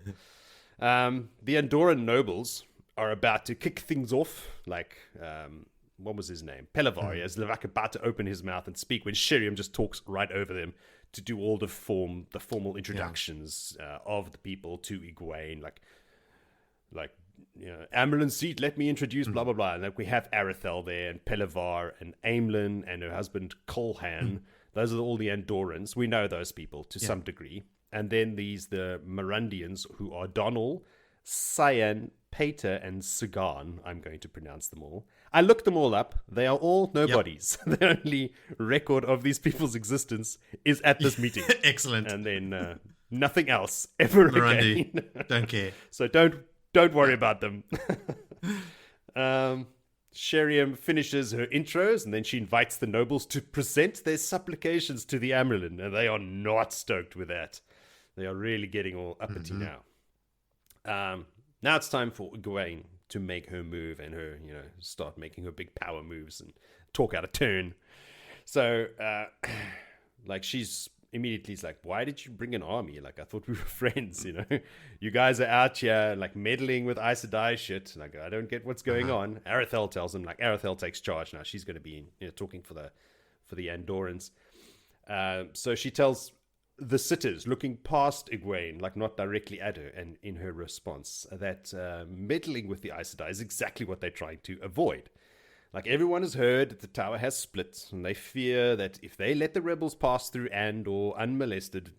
The Andorran nobles are about to kick things off. What was his name? Pelavar is about to open his mouth and speak when Sheriam just talks right over them to do all the formal introductions of the people to Egwene, Amyrlin Seat, let me introduce blah blah blah. And we have Arethel there, and Pelavar, and Amyrlin, and her husband Colhan. Those are all the Andorrans. We know those people to some degree. And then the Mirundians, who are Donal, Cyan, Pater, and Sagan. I'm going to pronounce them all. I looked them all up. They are all nobodies. The only record of these people's existence is at this meeting. Excellent. And then nothing else ever Mirundi. again. Don't care. So don't worry about them. Sheriam finishes her intros, and then she invites the nobles to present their supplications to the Amyrlin, and they are not stoked with that. They are really getting all uppity now. Now it's time for Egwene to make her move and her, start making her big power moves and talk out of turn. So, she's immediately why did you bring an army? I thought we were friends, You guys are out here, meddling with Aes Sedai shit. I don't get what's going on. Arethel tells them, Arethel takes charge now. She's going to be, talking for the Andorrans. So she tells the sitters, looking past Egwene, not directly at her, and in her response, that meddling with the Aes Sedai is exactly what they're trying to avoid. Everyone has heard that the tower has split, and they fear that if they let the rebels pass through Andor unmolested,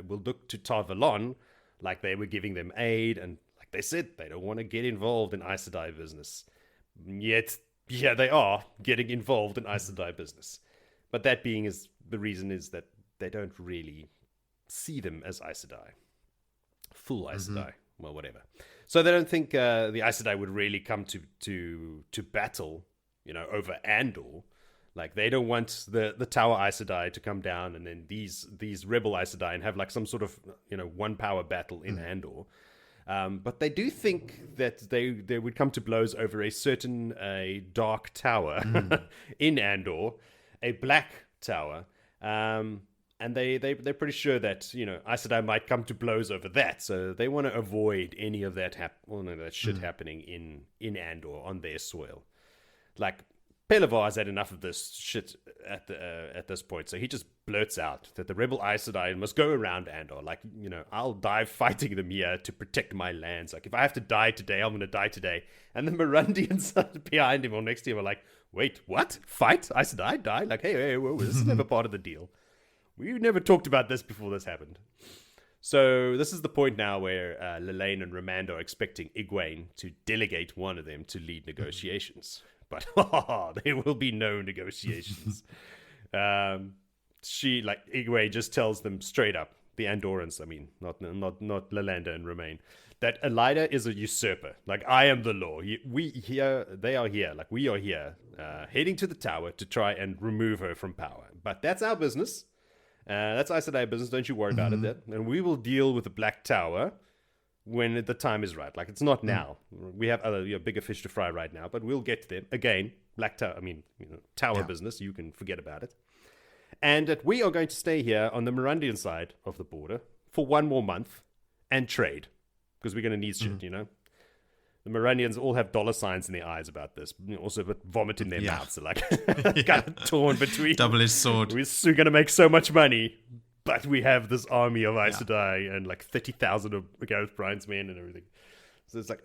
will look to Tar Valon like they were giving them aid, and like they said, they don't want to get involved in Aes Sedai business. Yet, they are getting involved in Aes Sedai business. But that being the reason is that they don't really see them as Aes Sedai. Full Aes Sedai. Well, whatever. So they don't think the Aes Sedai would really come to battle, over Andor. Like, they don't want the Tower Aes Sedai to come down and then these rebel Aes Sedai and have like some sort of, one power battle in Andor. But they do think that they would come to blows over a certain dark tower in Andor, a black tower. And they're pretty sure that, Aes Sedai might come to blows over that. So they want to avoid any of that shit happening in Andor on their soil. Like, Pelavar has had enough of this shit at this point, so he just blurts out that the rebel Aes Sedai must go around Andor. Like, I'll die fighting them here to protect my lands. Like, if I have to die today, I'm going to die today. And the Mirandians behind him or next to him are like, wait, what? Fight? Aes Sedai die? Like, hey, whoa, this is never part of the deal. We never talked about this before this happened. So this is the point now where Lelaine and Romando are expecting Egwene to delegate one of them to lead negotiations. But there will be no negotiations. Egwene just tells them straight up, the Andorans, not Lalanda and Romain, that Elida is a usurper. Like, I am the law. They are here. Like, we are here, heading to the tower to try and remove her from power. But that's our business. That's Aes Sedai business. Don't you worry about it. And we will deal with the Black Tower when the time is right. Like, it's not now. We have other bigger fish to fry right now, but we'll get to them. Again, Black Tower, tower business, you can forget about it. And that we are going to stay here on the Mirandian side of the border for 1 more month and trade, because we're going to need shit, The Mirandians all have dollar signs in their eyes about this. Also, but vomit in their mouths. They're like, kind of torn between. Double-edged sword. We're going to make so much money, but we have this army of Aes Sedai and like 30,000 of Gareth Bryant's men and everything. So it's like,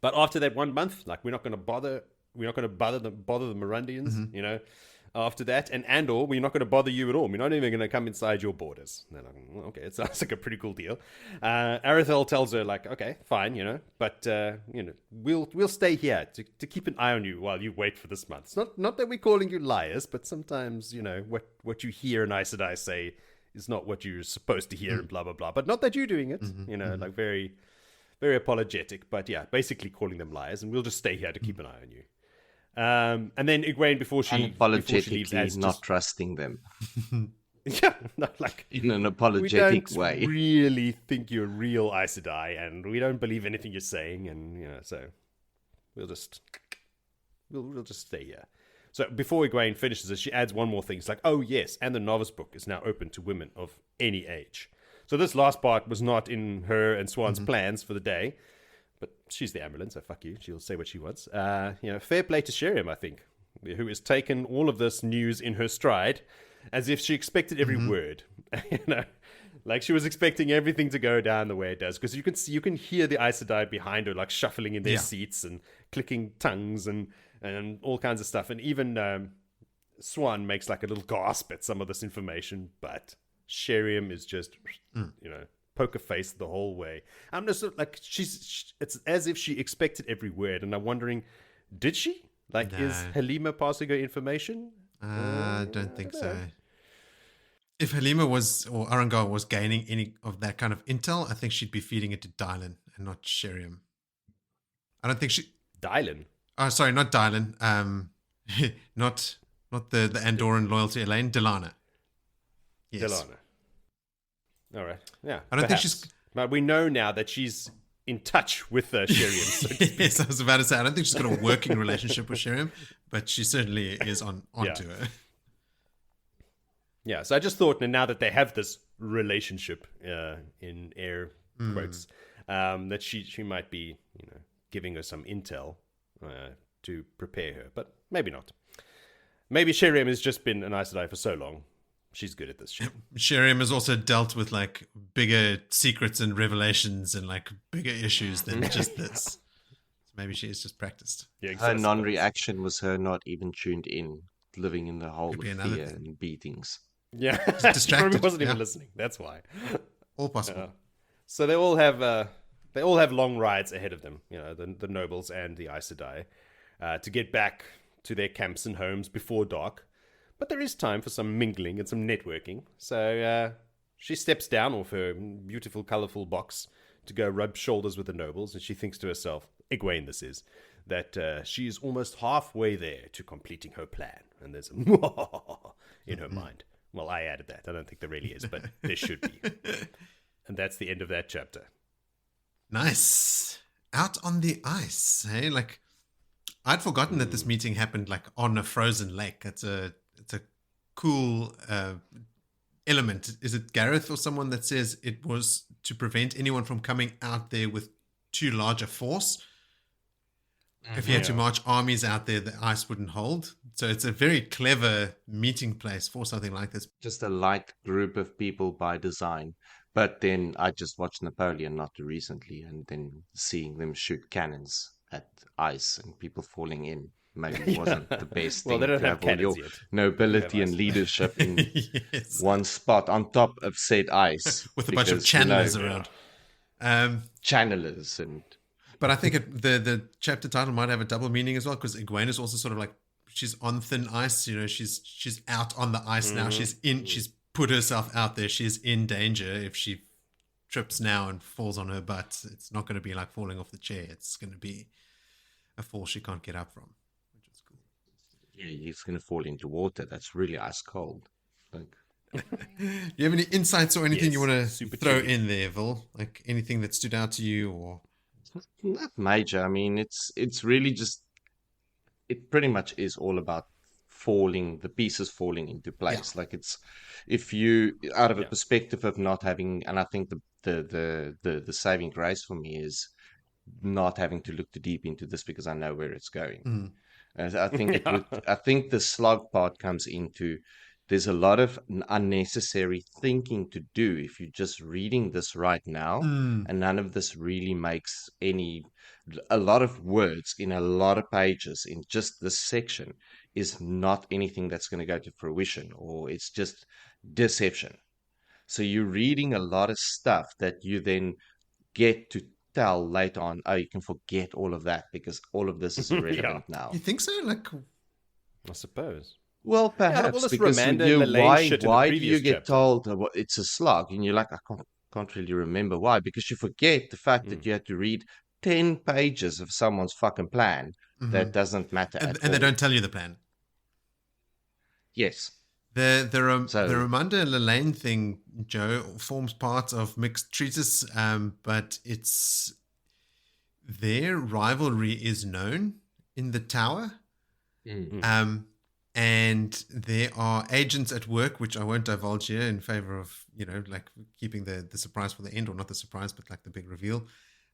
But after that 1 month, like, we're not going to bother. We're not going to bother the Mirandians, After that, and Andor, we're not going to bother you at all. We're not even going to come inside your borders. And they're like, well, okay, it sounds like a pretty cool deal. Arathel tells her, like, okay, fine, but we'll stay here to keep an eye on you while you wait for this month. It's not that we're calling you liars, but sometimes what you hear an Aes Sedai say is not what you're supposed to hear, and blah blah blah. But not that you're doing it, like, very, very apologetic. But yeah, basically calling them liars, and we'll just stay here to keep an eye on you. And then Egwene, before she leaves, not trusting them. Yeah, like, in an apologetic way. We don't really think you're real Aes Sedai, and we don't believe anything you're saying, and so we'll just stay here. So before Egwene finishes it, she adds one more thing. It's like, oh yes, and the novice book is now open to women of any age. So this last part was not in her and Swan's plans for the day. But she's the Amyrlin, so fuck you. She'll say what she wants. Fair play to Sheriam, I think, who has taken all of this news in her stride as if she expected every word. Like, she was expecting everything to go down the way it does. Because you can hear the Aes Sedai behind her, like, shuffling in their seats and clicking tongues and all kinds of stuff. And even Swan makes like a little gasp at some of this information. But Sheriam is just, poker face the whole way. I'm just like, it's as if she expected every word, and I'm wondering, did she? Like, is Halima passing her information? I don't think so. If Halima or Arangar was gaining any of that kind of intel, I think she'd be feeding it to Dylan and not Sheriam. I don't think she... Dylan? Oh, sorry, not Dylan. Not the Andoran loyalty Elaine. Delana. Yes. Delana. All right. Yeah. I don't think she's... But we know now that she's in touch with Sheriam. So yes, I was about to say, I don't think she's got a working relationship with Sheriam, but she certainly is onto her. Yeah, so I just thought, now that they have this relationship, in air quotes, that she might be, giving her some intel to prepare her, but maybe not. Maybe Sheriam has just been an Aes Sedai for so long. She's good at this shit. Sheriam has also dealt with like bigger secrets and revelations and like bigger issues than just this. So maybe she is just practiced. Yeah, exactly. Her non-reaction was her not even tuned in, living in the hole of fear and beatings. Yeah, distracted. She probably wasn't even listening. That's why. All possible. So they all have long rides ahead of them. The nobles and the Aes Sedai, to get back to their camps and homes before dark. But there is time for some mingling and some networking. So she steps down off her beautiful, colourful box to go rub shoulders with the nobles, and she thinks to herself, Egwene this is, that she is almost halfway there to completing her plan. And there's a in her mind. Well, I added that. I don't think there really is, but there should be. And that's the end of that chapter. Nice. Out on the ice, hey? Like, I'd forgotten that this meeting happened like on a frozen lake. It's a cool element. Is it Gareth or someone that says it was to prevent anyone from coming out there with too large a force? If you had to march armies out there, the ice wouldn't hold. So it's a very clever meeting place for something like this. Just a light group of people by design. But then I just watched Napoleon not too recently, and then seeing them shoot cannons at ice and people falling in maybe wasn't the best Well, thing they don't to have have all your cannons yet. nobility and leadership in Yes. one spot on top of said ice. With a bunch of because, you know, channelers around. channelers and But I think the chapter title might have a double meaning as well, because Egwene is also sort of like, she's on thin ice. You know, she's out on the ice now. She's put herself out there. She's in danger. If she trips now and falls on her butt, it's not going to be like falling off the chair. It's going to be a fall she can't get up from, which is cool. yeah, he's going to fall into water. That's really ice cold. Like, Do you have any insights or anything Yes, you want to super throw chilly. in there, Vil? Like anything that stood out to you, or not major. I mean, it's really just, it pretty much is all about the pieces falling into place. Like, it's, if you, out of a perspective of not having, and I think the saving grace for me is not having to look too deep into this because I know where it's going. And I think I think the slog part comes into, there's a lot of unnecessary thinking to do if you're just reading this right now, and none of this really makes a lot of words in a lot of pages in just this section is not anything that's going to go to fruition, or it's just deception. So you're reading a lot of stuff that you then get to tell later on, oh, you can forget all of that because all of this is irrelevant now. you think so? Like, I suppose. Well, perhaps well, this because Romanda and Lelaine why shit in the why do previous you get chapter. told it's a slug, and you're like, I can't really remember why, because you forget the fact that you had to read 10 pages of someone's fucking plan that doesn't matter and at all. they don't tell you the plan. Yes. The Romanda and Lelaine thing, Joe, forms part of Mixed Treatise, but it's their rivalry is known in the tower. And there are agents at work, which I won't divulge here in favor of, like keeping the surprise for the end, or not the surprise, but like the big reveal.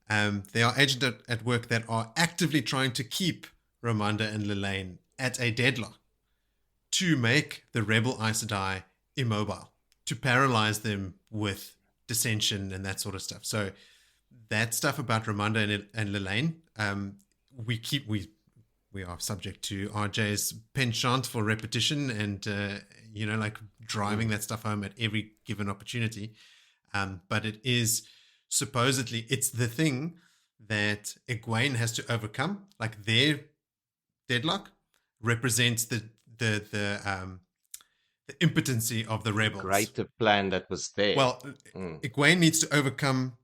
There are agents at work that are actively trying to keep Romanda and Lelaine at a deadlock to make the rebel Aes Sedai immobile, to paralyze them with dissension and that sort of stuff. So that stuff about Romanda and Lelaine, we are subject to RJ's penchant for repetition and, like driving that stuff home at every given opportunity. But it is supposedly, it's the thing that Egwene has to overcome. Like, their deadlock represents the impotency of the rebels. Greater plan that was there. Well, Egwene needs to overcome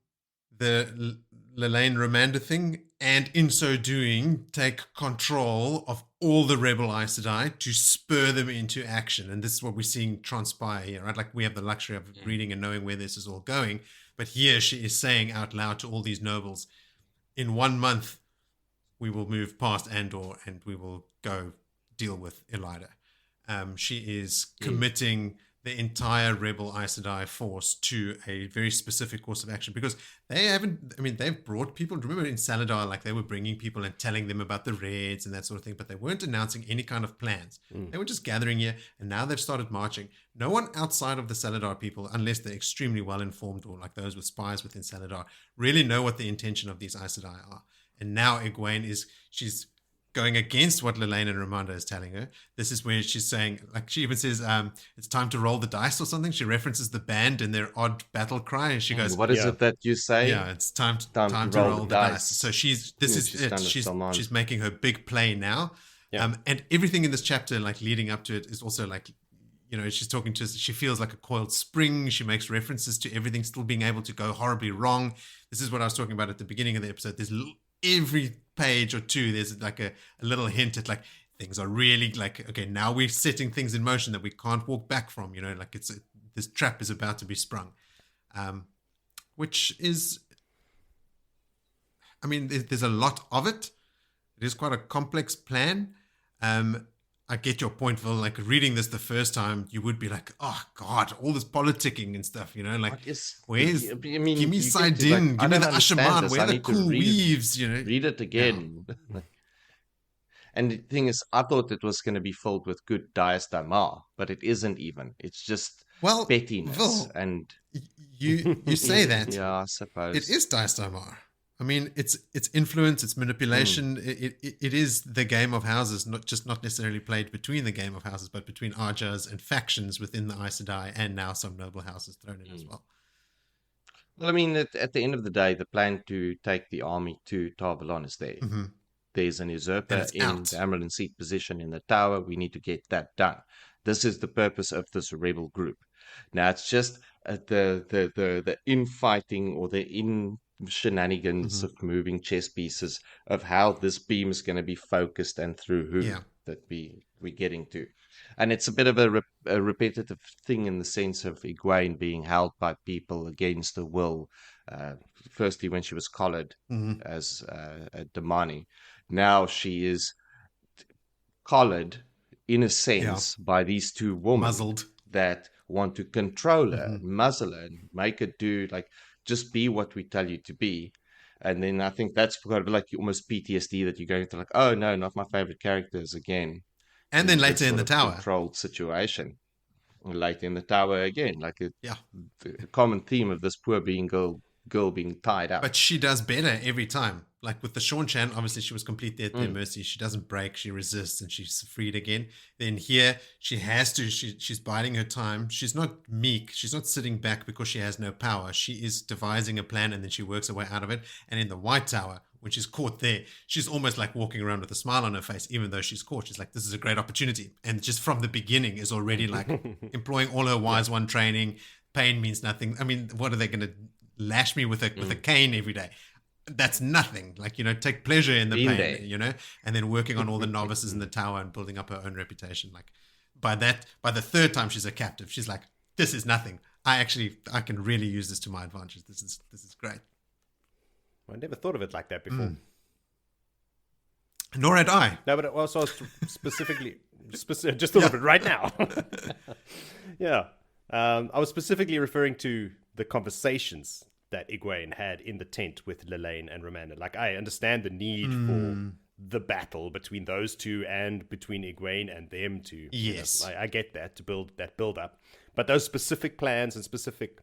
the Lelaine Romanda thing, and in so doing, take control of all the rebel Aes Sedai to spur them into action. And this is what we're seeing transpire here, right? Like, we have the luxury of reading and knowing where this is all going. But here she is saying out loud to all these nobles, in 1 month, we will move past Andor and we will go deal with Elida. She is committing the entire rebel Aes Sedai force to a very specific course of action, because they've brought people. Remember in Saladar, like, they were bringing people and telling them about the raids and that sort of thing, but they weren't announcing any kind of plans. They were just gathering here, and now they've started marching. No one outside of the Saladar people, unless they're extremely well informed, or like those with spies within Saladar, really know what the intention of these Aes Sedai are. And now Egwene she's going against what Lelaine and Romanda is telling her. This is where she's saying, like, she even says, it's time to roll the dice or something. She references the band and their odd battle cry, and she goes, what is it that you say? Yeah, it's time to roll the dice. So she's making her big play now. And everything in this chapter, like leading up to it, is also like, she's talking to us. She feels like a coiled spring. She makes references to everything still being able to go horribly wrong. This is what I was talking about at the beginning of the episode. There's every page or two, there's like a little hint at like things are really like, okay, now we're setting things in motion that we can't walk back from. Like this trap is about to be sprung, which is, I mean, there's a lot of it. It is quite a complex plan. I get your point, Phil. Like reading this the first time, you would be like, "Oh God, all this politicking and stuff." Like, where's? I mean, give me Sidin, give me the Ashaman, where are the cool weaves? Read it again. Yeah. And the thing is, I thought it was going to be filled with good Aes Sedai, but it isn't even. It's just pettiness. Phil, and you say that? Yeah, I suppose it is Aes Sedai. I mean, it's influence, it's manipulation. It is the game of houses, not necessarily played between the game of houses, but between Arjas and factions within the Aes Sedai, and now some noble houses thrown in as well. Well, I mean, at the end of the day, the plan to take the army to Tar Valon is there. Mm-hmm. There's an usurper in the Amyrlin Seat position in the tower. We need to get that done. This is the purpose of this rebel group. Now, it's just the infighting or the shenanigans of moving chess pieces of how this beam is going to be focused and through who that we're getting to. And it's a bit of a repetitive thing in the sense of Egwene being held by people against her will. Firstly, when she was collared as a Damani. Now she is collared, in a sense, by these two women muzzled, that want to control her, muzzle her, and make her do like just be what we tell you to be. And then I think that's got to be like almost PTSD that you're going to like, oh no, not my favorite characters again. And then later in the tower, controlled situation. Later in the tower again, like the common theme of this poor girl being tied up. But she does better every time. Like with the Sean-Chan, obviously she was completely at their mercy. She doesn't break, she resists, and she's freed again. Then here, she has to, she's biding her time. She's not meek. She's not sitting back because she has no power. She is devising a plan, and then she works her way out of it. And in the White Tower, when she's caught there, she's almost like walking around with a smile on her face, even though she's caught. She's like, this is a great opportunity. And just from the beginning is already like employing all her Wise One training. Pain means nothing. I mean, what are they going to lash me with a cane every day? That's nothing. Like, take pleasure in the pain, and then working on all the novices in the tower and building up her own reputation. Like by the third time she's a captive, she's like, this is nothing. I can really use this to my advantage. This is great. I never thought of it like that before. Nor had I. No, but also I was specifically, just thought of it right now. Yeah. I was specifically referring to the conversations that Egwene had in the tent with Lelaine and Romana. Like, I understand the need for the battle between those two and between Egwene and them to... Yes. I get that, to build that build up. But those specific plans and specific,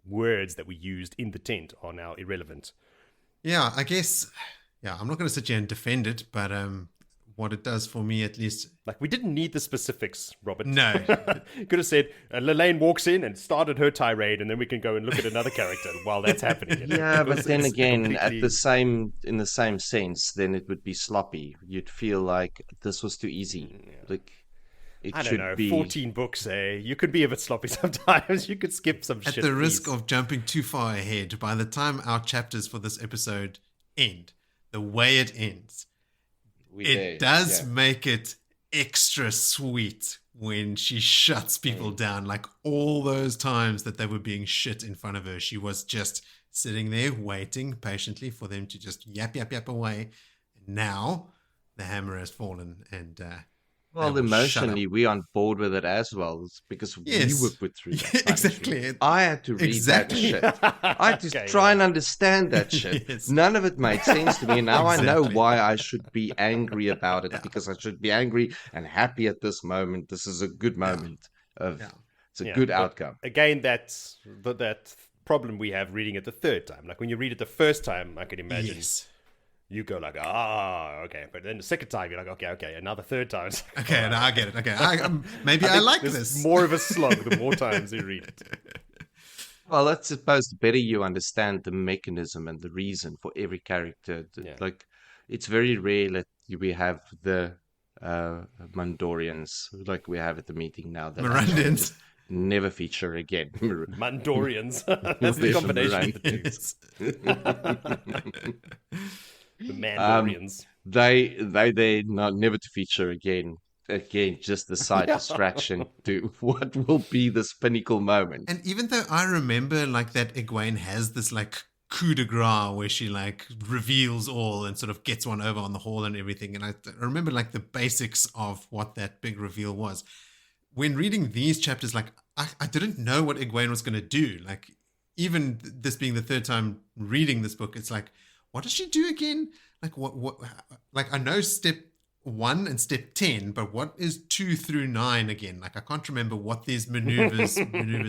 words that we used in the tent are now irrelevant. Yeah, I guess... Yeah, I'm not going to sit here and defend it, but... what it does for me, at least. Like, we didn't need the specifics, Robert. No. Could have said, Lelaine walks in and started her tirade, and then we can go and look at another character while that's happening. Yeah, but then again, in the same sense, then it would be sloppy. You'd feel like this was too easy. Yeah. Like, I don't know, 14 books, you could be a bit sloppy sometimes. You could skip some shit. At the risk of jumping too far ahead, by the time our chapters for this episode end, the way it ends, it does make it extra sweet when she shuts people down. Like all those times that they were being shit in front of her, she was just sitting there waiting patiently for them to just yap away. Now the hammer has fallen, and well, emotionally, we're on board with it as well. It's because we were put through that. Exactly. I had to read that shit. I had to try and understand that shit. Yes. None of it made sense to me. And now I know why I should be angry about it, because I should be angry and happy at this moment. This is a good moment. It's a good outcome. Again, that's that problem we have reading it the third time. Like when you read it the first time, I can imagine... Yes. You go like, okay. But then the second time, you're like, okay. Another third time. Like, okay, now I get it. Okay, maybe I like this. More of a slog the more times you read it. Well, I suppose the better you understand the mechanism and the reason for every character, like it's very rare that we have the Mandorians like we have at the meeting now. That Mirandians. Never feature again. Mandorians. That's the combination of the two. Yes. The Mandorians. They not never to feature again. Again, just the side distraction to what will be this pinnacle moment. And even though I remember like that Egwene has this like coup de grace where she like reveals all and sort of gets one over on the hall and everything. And I remember like the basics of what that big reveal was. When reading these chapters, like I didn't know what Egwene was going to do. Like even this being the third time reading this book, it's like, what does she do again? Like what, like I know step 1 and step 10, but what is 2 through 9 again? Like I can't remember what these maneuvers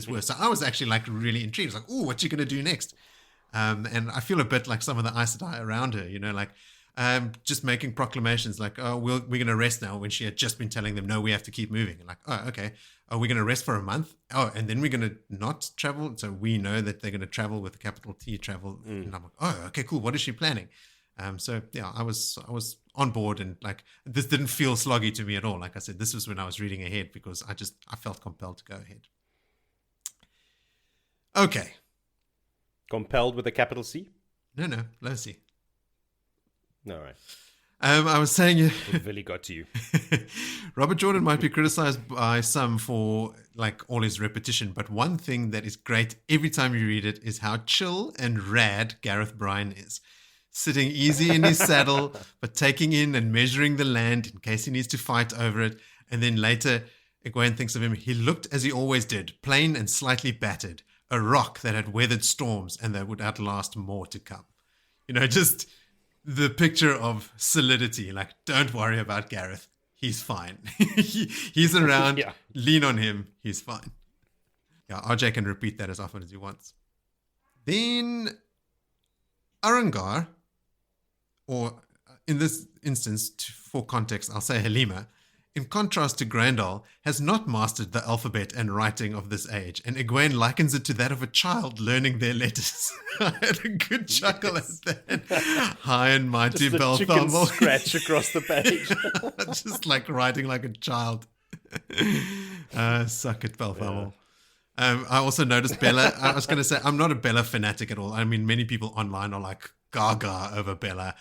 were. So I was actually like really intrigued. I was like, oh, what's she going to do next? And I feel a bit like some of the Aes Sedai around her, you know, like just making proclamations like, oh, we're going to rest now, when she had just been telling them, no, we have to keep moving. And like, oh, okay. Are we going to rest for a month? Oh, and then we're going to not travel. So we know that they're going to travel with a capital T travel. And I'm like, oh, okay, cool. What is she planning? So yeah, I was on board, and like this didn't feel sloggy to me at all. Like I said, this was when I was reading ahead because I felt compelled to go ahead. Okay. Compelled with a capital C? No, low C. All right. I was saying Willie got to you. Robert Jordan might be criticized by some for like all his repetition, but one thing that is great every time you read it is how chill and rad Gareth Bryan is. Sitting easy in his saddle, but taking in and measuring the land in case he needs to fight over it. And then later, Egwene thinks of him, he looked as he always did, plain and slightly battered, a rock that had weathered storms and that would outlast more to come. You know, just the picture of solidity, like, don't worry about Gareth. He's fine. He's around. Yeah. Lean on him. He's fine. Yeah, RJ can repeat that as often as he wants. Then Arangar, or in this instance, for context, I'll say Halima, in contrast to Grandal, has not mastered the alphabet and writing of this age, and Egwene likens it to that of a child learning their letters. I had a good chuckle at that. High and mighty Just a chicken scratch across the page. Just like writing like a child. Suck it, Belthumble. I also noticed Bella. I was going to say, I'm not a Bella fanatic at all. I mean, many people online are like gaga over Bella.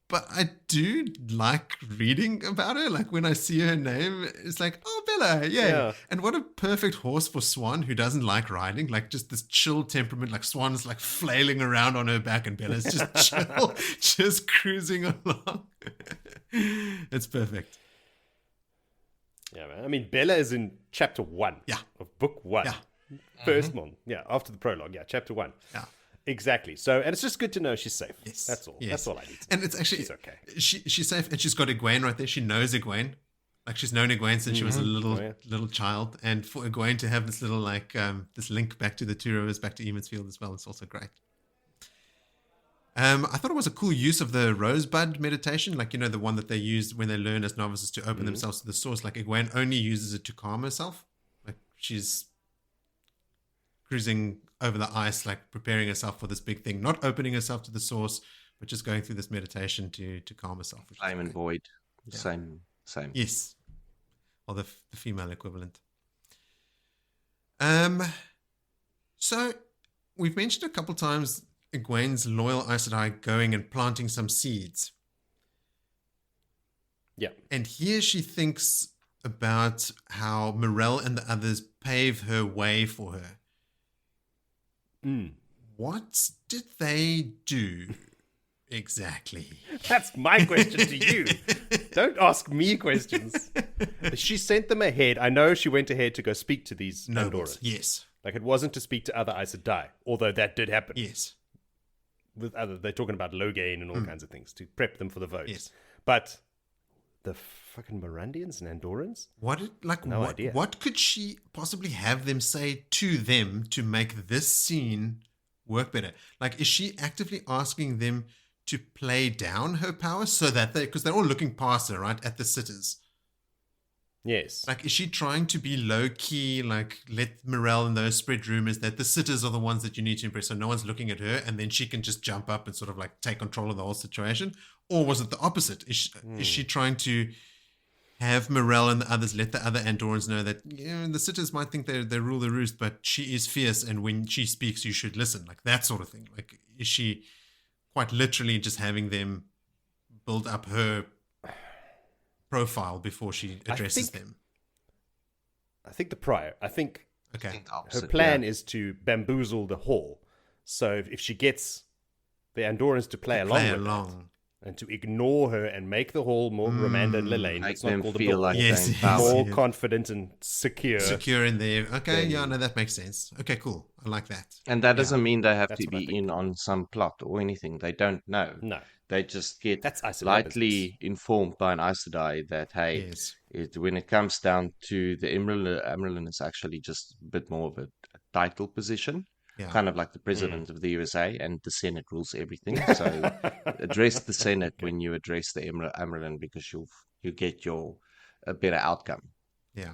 But I do like reading about her. Like when I see her name, it's like, oh, Bella, yeah. And what a perfect horse for Swan, who doesn't like riding. Like just this chill temperament. Like Swan's like flailing around on her back and Bella's just chill, just cruising along. It's perfect. Yeah, man. I mean, Bella is in chapter 1 of book 1. Yeah. First one. Yeah, after the prologue. Yeah, chapter 1. Yeah. Exactly. So, and it's just good to know she's safe. Yes. That's all. Yes. That's all I need to know. And it's actually, she's okay. She's safe, and she's got Egwene right there. She knows Egwene. Like she's known Egwene since she was a little child. And for Egwene to have this little like this link back to the Two Rivers, back to Emansfield as well, it's also great. I thought it was a cool use of the rosebud meditation, like, you know, the one that they used when they learn as novices to open themselves to the source. Like Egwene only uses it to calm herself. Like she's cruising over the ice, like preparing herself for this big thing, not opening herself to the source, but just going through this meditation to calm herself. Flame and void. Yeah. Same. Yes. Or the female equivalent. So we've mentioned a couple times Egwene's loyal Aes Sedai going and planting some seeds. Yeah. And here she thinks about how Morel and the others pave her way for her. What did they do exactly? That's my question to you. Don't ask me questions. She sent them ahead. I know she went ahead to go speak to these Andorans. Yes. Like it wasn't to speak to other Aes Sedai, although that did happen. Yes. They're talking about Loghain and all kinds of things to prep them for the vote. Yes. But the fucking Mirandians and Andorans? No idea. What could she possibly have them say to them to make this scene work better? Like, is she actively asking them to play down her power so that because they're all looking past her, right, at the sitters? Yes. Like, is she trying to be low key, like let morale and those spread rumors that the sitters are the ones that you need to impress, so no one's looking at her, and then she can just jump up and sort of like take control of the whole situation? Or was it the opposite? Is she trying to have Morel and the others let the other Andorans know that the sitters might think they rule the roost, but she is fierce, and when she speaks, you should listen, like that sort of thing? Like, is she quite literally just having them build up her profile before she addresses them? I think the prior. I think Okay. her plan is to bamboozle the hall. So if she gets the Andorans to play along with that, and to ignore her and make the hall more Romanda and Lilane, Make it's not them called feel like more confident and secure. Secure in there. Okay, yeah, no, that makes sense. Okay, cool. I like that. And that doesn't mean they have to be in on some plot or anything. They don't know. No. They just get That's Aes Sedai lightly business. informed by an Aes Sedai that, hey, when it comes down to the Amyrlin is actually just a bit more of a title position. Yeah. Kind of like the president of the USA, and the Senate rules everything. So address the Senate when you address the Amyrlin, because you get a better outcome. Yeah.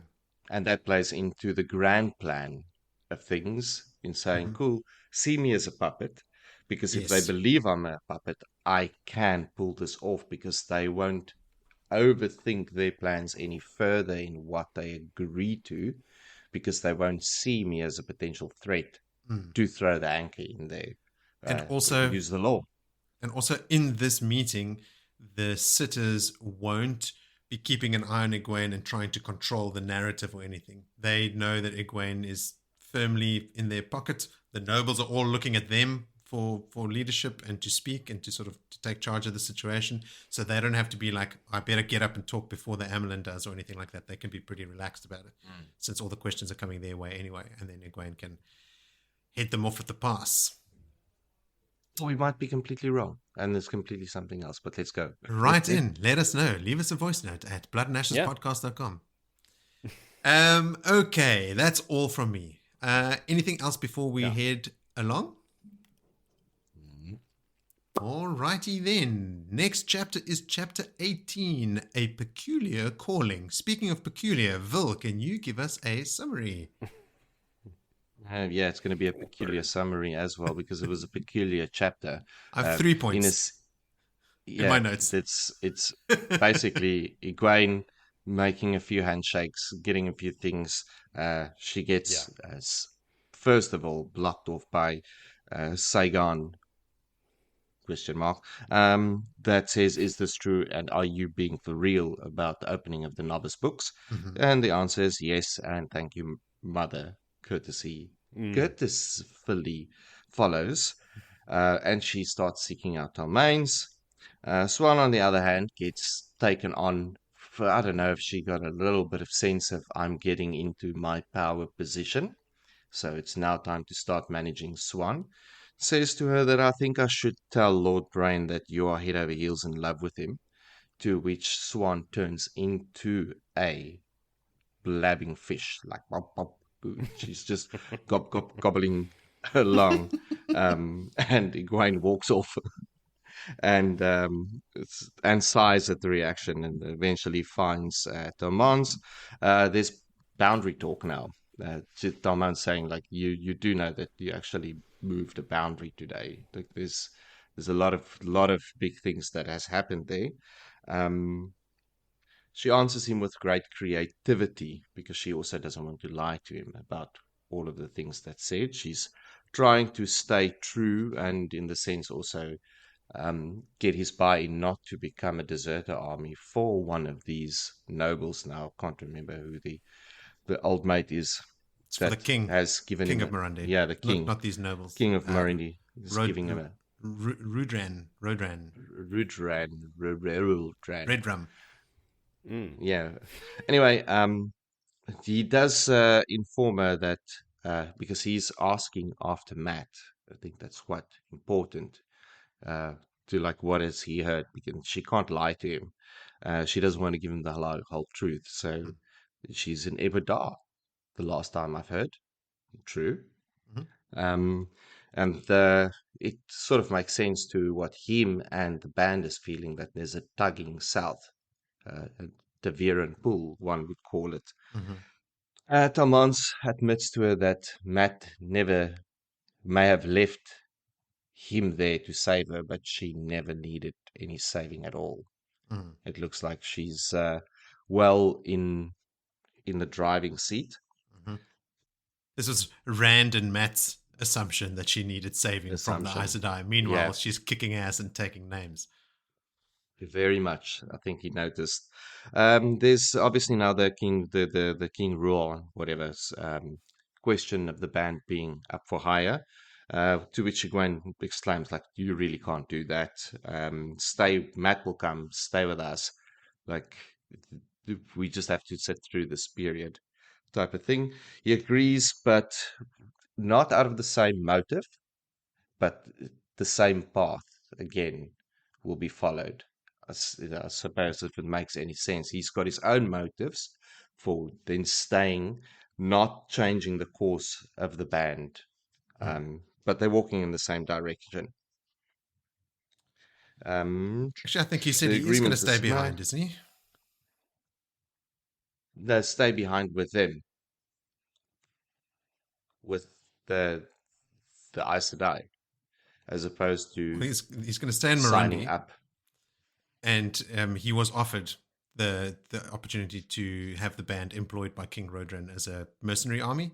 And that plays into the grand plan of things in saying, cool, see me as a puppet, because if they believe I'm a puppet, I can pull this off, because they won't overthink their plans any further in what they agree to, because they won't see me as a potential threat to throw the anchor in there and also use the law. And also in this meeting, the sitters won't be keeping an eye on Egwene and trying to control the narrative or anything. They know that Egwene is firmly in their pocket. The nobles are all looking at them for leadership and to speak and to sort of to take charge of the situation. So they don't have to be like, I better get up and talk before the Amyrlin does or anything like that. They can be pretty relaxed about it since all the questions are coming their way anyway. And then Egwene can head them off at the pass. Or we might be completely wrong, and there's completely something else, but let's go. Write in. Let us know. Leave us a voice note at bloodandashespodcast.com. Okay, that's all from me. Anything else before we head along? All righty then. Next chapter is chapter 18, A Peculiar Calling. Speaking of peculiar, Vil, can you give us a summary? Yeah, it's going to be a peculiar summary as well, because it was a peculiar chapter. I have 3 points in my notes. It's basically Egwene making a few handshakes, getting a few things. She gets, first of all, blocked off by Sagan, ? That says, is this true, and are you being for real about the opening of the novice books? And the answer is yes, and thank you, mother. Courteously follows, and she starts seeking out Talmains. Swan, on the other hand, gets taken on for, I don't know if she got a little bit of sense of, I'm getting into my power position, so it's now time to start managing Swan. Says to her that I think I should tell Lord Brain that you are head over heels in love with him, to which Swan turns into a blabbing fish, like pop, pop. She's just gobbling along, and Egwene walks off and sighs at the reaction, and eventually finds Talmains. There's boundary talk now. Talmains saying, like, you do know that you actually moved a boundary today. Like, there's a lot of big things that has happened there. She answers him with great creativity, because she also doesn't want to lie to him about all of the things that's said. She's trying to stay true, and in the sense also get his buy-in not to become a deserter army for one of these nobles. Now I can't remember who the old mate is. It's for the king. Has given king him of Mirande. Yeah, the king. Not these nobles. King of Mirande is giving him a Rudran. Redrum. Yeah. Anyway, he does inform her that because he's asking after Matt. I think that's quite important to, like, what has he heard, because she can't lie to him. She doesn't want to give him the whole truth. So she's in Ep80, the last time I've heard. True. And it sort of makes sense to what him and the band is feeling, that there's a tugging south. Taviran pull, one would call it. Mm-hmm. Talmans admits to her that Matt never may have left him there to save her, but she never needed any saving at all. Mm-hmm. It looks like she's well in the driving seat. Mm-hmm. This was Rand and Matt's assumption that she needed saving from the Aes Sedai. Meanwhile, she's kicking ass and taking names. Very much. I think he noticed. There's obviously now the king, the king rule, whatever, question of the band being up for hire. To which Egwene exclaims, like, you really can't do that. Stay, Matt will come, stay with us. Like, we just have to sit through this period type of thing. He agrees, but not out of the same motive, but the same path again will be followed. I suppose if it makes any sense. He's got his own motives for then staying, not changing the course of the band. But they're walking in the same direction. Actually, I think he said he is going to stay behind, isn't he? No, stay behind with them. With the Aes Sedai, as opposed to he's going to stay in signing Mirandy, up. And he was offered the opportunity to have the band employed by King Rodran as a mercenary army.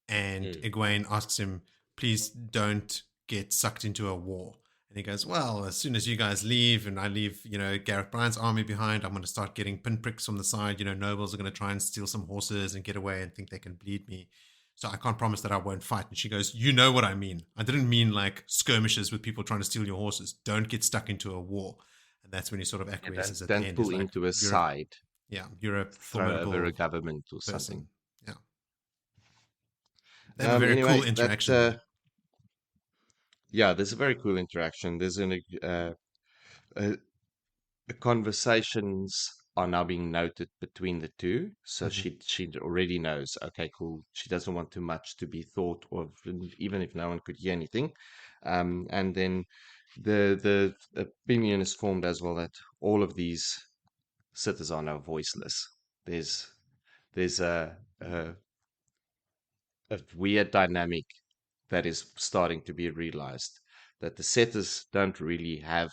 And Egwene asks him, please don't get sucked into a war. And he goes, well, as soon as you guys leave and I leave, Gareth Bryant's army behind, I'm going to start getting pinpricks from the side. Nobles are going to try and steal some horses and get away and think they can bleed me. So I can't promise that I won't fight. And she goes, you know what I mean. I didn't mean like skirmishes with people trying to steal your horses. Don't get stuck into a war. And that's when he sort of acquiesces at the end. Don't pull into a side. Yeah, you're a throw over a government or person. Something. Yeah. They have a very cool interaction. There's a very cool interaction. There's conversations are now being noted between the two. So she already knows, okay, cool. She doesn't want too much to be thought of, even if no one could hear anything. And then the opinion is formed as well that all of these sitters are now voiceless. There's a weird dynamic that is starting to be realized, that the setters don't really have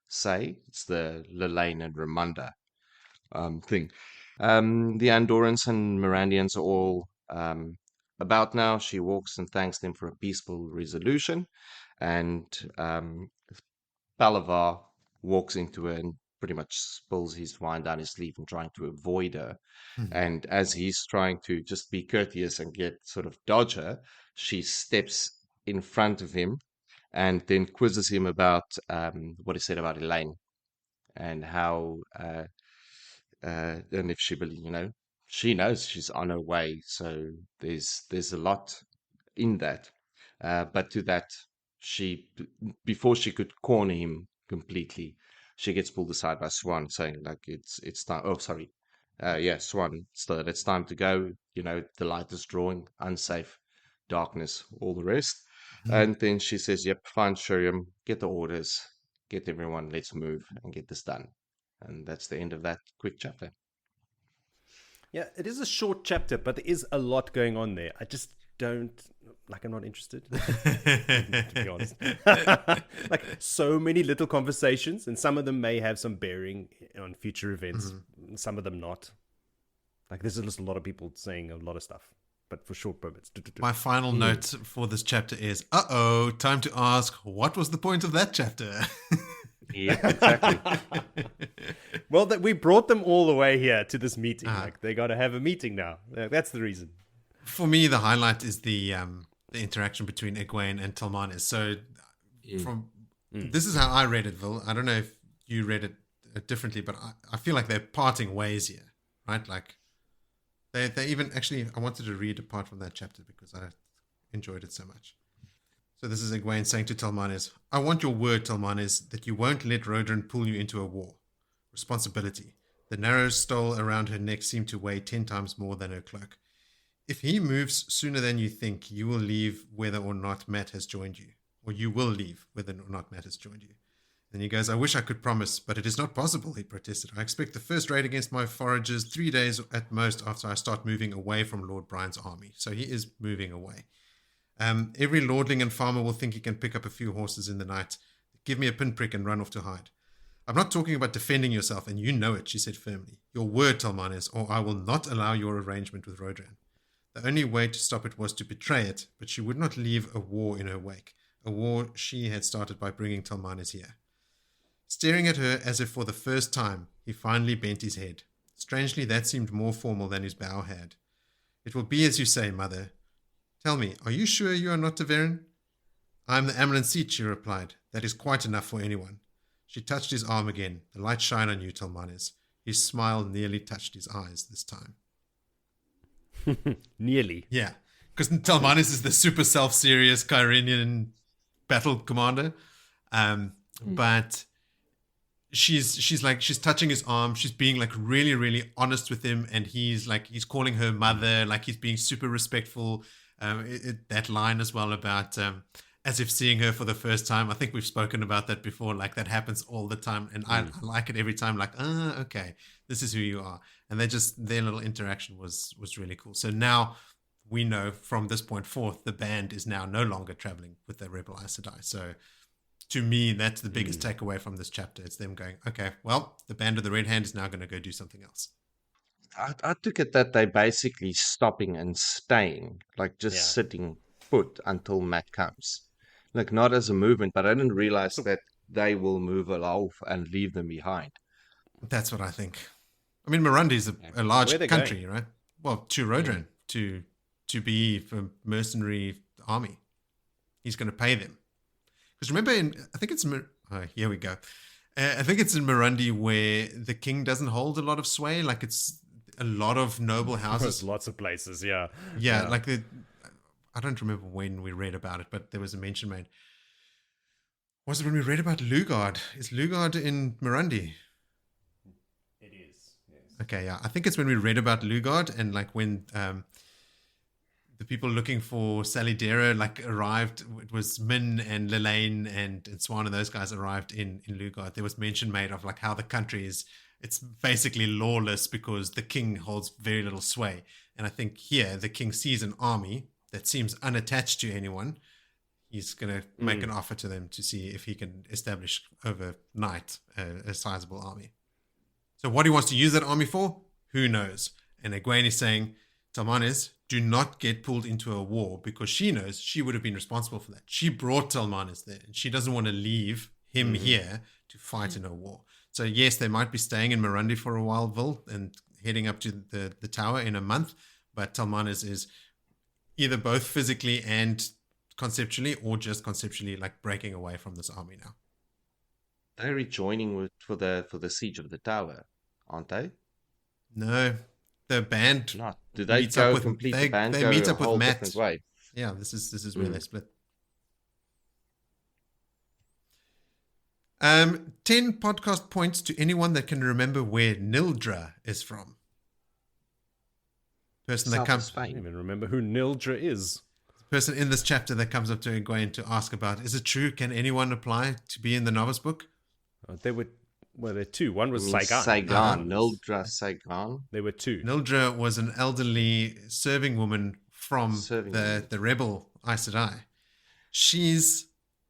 say. It's the Lelaine and Ramunda thing. The Andorans and Mirandians are all about now. She walks and thanks them for a peaceful resolution, and Palavar walks into her and pretty much spills his wine down his sleeve and trying to avoid her. And as he's trying to just be courteous and get sort of dodge her, she steps in front of him and then quizzes him about what he said about Elaine and how and if she believes, she knows she's on her way. So there's a lot in that. But to that, before she could corner him completely, she gets pulled aside by Swan, saying like it's time. Oh, sorry. Swan. So it's time to go. The light is drawing. Unsafe. Darkness. All the rest. And then she says, "Yep, fine, Shuriam. Get the orders. Get everyone. Let's move and get this done." And that's the end of that quick chapter. Yeah, it is a short chapter, but there is a lot going on there. I just don't, I'm not interested, to be honest. Like, so many little conversations, and some of them may have some bearing on future events, some of them not. Like, there's just a lot of people saying a lot of stuff, but for short moments. My final note for this chapter is, time to ask, what was the point of that chapter? Yeah, exactly. Well, that we brought them all the way here to this meeting. Like, they got to have a meeting now. That's the reason. For me, the highlight is the interaction between Egwene and Talmanes. So, this is how I read it, Vil. I don't know if you read it differently, but I feel like they're parting ways here, right? Like, they even actually, I wanted to read a part from that chapter because I enjoyed it so much. So this is Egwene saying to Talmanes, "I want your word, Talmanes, that you won't let Rodran pull you into a war. Responsibility. The narrow stole around her neck seemed to weigh 10 times more than her cloak. If he moves sooner than you think, you will leave whether or not Matt has joined you. Or you will leave whether or not Matt has joined you. Then he goes, I wish I could promise, but it is not possible, he protested. I expect the first raid against my foragers 3 days at most after I start moving away from Lord Brian's army. So he is moving away. Every lordling and farmer will think he can pick up a few horses in the night. Give me a pinprick and run off to hide. I'm not talking about defending yourself, and you know it, she said firmly. Your word, Talmanes, or I will not allow your arrangement with Rodran. The only way to stop it was to betray it, but she would not leave a war in her wake, a war she had started by bringing Talmanes here. Staring at her as if for the first time, he finally bent his head. Strangely, that seemed more formal than his bow had. It will be as you say, mother. Tell me, are you sure you are not Taverin? I am the Amyrlin Seat, she replied. That is quite enough for anyone. She touched his arm again. The light shine on you, Talmanes. His smile nearly touched his eyes this time. Nearly. Yeah, because Talmanes is the super self-serious Kyrenian battle commander. But she's touching his arm. She's being like really, really honest with him. And he's calling her mother, like he's being super respectful. That line as well about as if seeing her for the first time. I think we've spoken about that before. Like that happens all the time. And I like it every time. Like, okay, this is who you are. And their little interaction was really cool. So now we know from this point forth, the band is now no longer traveling with the rebel Aes Sedai. So to me, that's the biggest takeaway from this chapter. It's them going, okay, well, the band of the Red Hand is now going to go do something else. I took it that they're basically stopping and staying, like just sitting put until Matt comes. Like not as a movement, but I didn't realize that they will move off and leave them behind. That's what I think. I mean, Mirandy is a large country, going? right? Well, to Rodran, to be a mercenary army. He's going to pay them. Because remember, here we go. I think it's in Mirandy where the king doesn't hold a lot of sway. Like it's a lot of noble houses. There's lots of places, yeah. Yeah, like I don't remember when we read about it, but there was a mention made. Was it when we read about Lugard? Is Lugard in Mirandy? It is, yes. Okay, yeah. I think it's when we read about Lugard and like when the people looking for Salidera like arrived. It was Min and Lelaine and Swan and those guys arrived in Lugard. There was mention made of like how the country it's basically lawless because the king holds very little sway. And I think here the king sees an army that seems unattached to anyone. He's going to make an offer to them to see if he can establish overnight a sizable army. So what he wants to use that army for, who knows? And Egwene is saying, Talmanes, do not get pulled into a war because she knows she would have been responsible for that. She brought Talmanes there and she doesn't want to leave him here to fight in a war. So yes, they might be staying in Mirandy for a while, Vil, and heading up to the tower in a month. But Talmanes is either both physically and conceptually or just conceptually like breaking away from this army now. They're rejoining for the siege of the tower, aren't they? No, the band. Not. Do they go complete the band? They go meet a up whole with Matt. different way? Yeah, this is where they split. 10 podcast points to anyone that can remember where Nildra is from. Person that comes. I don't even remember who Nildra is. Person in this chapter that comes up to Egwene to ask about, is it true? Can anyone apply to be in the novice book? There were two. One was Saigon. Nildra Saigon. There were two. Nildra was an elderly serving woman from the rebel Aes Sedai. She's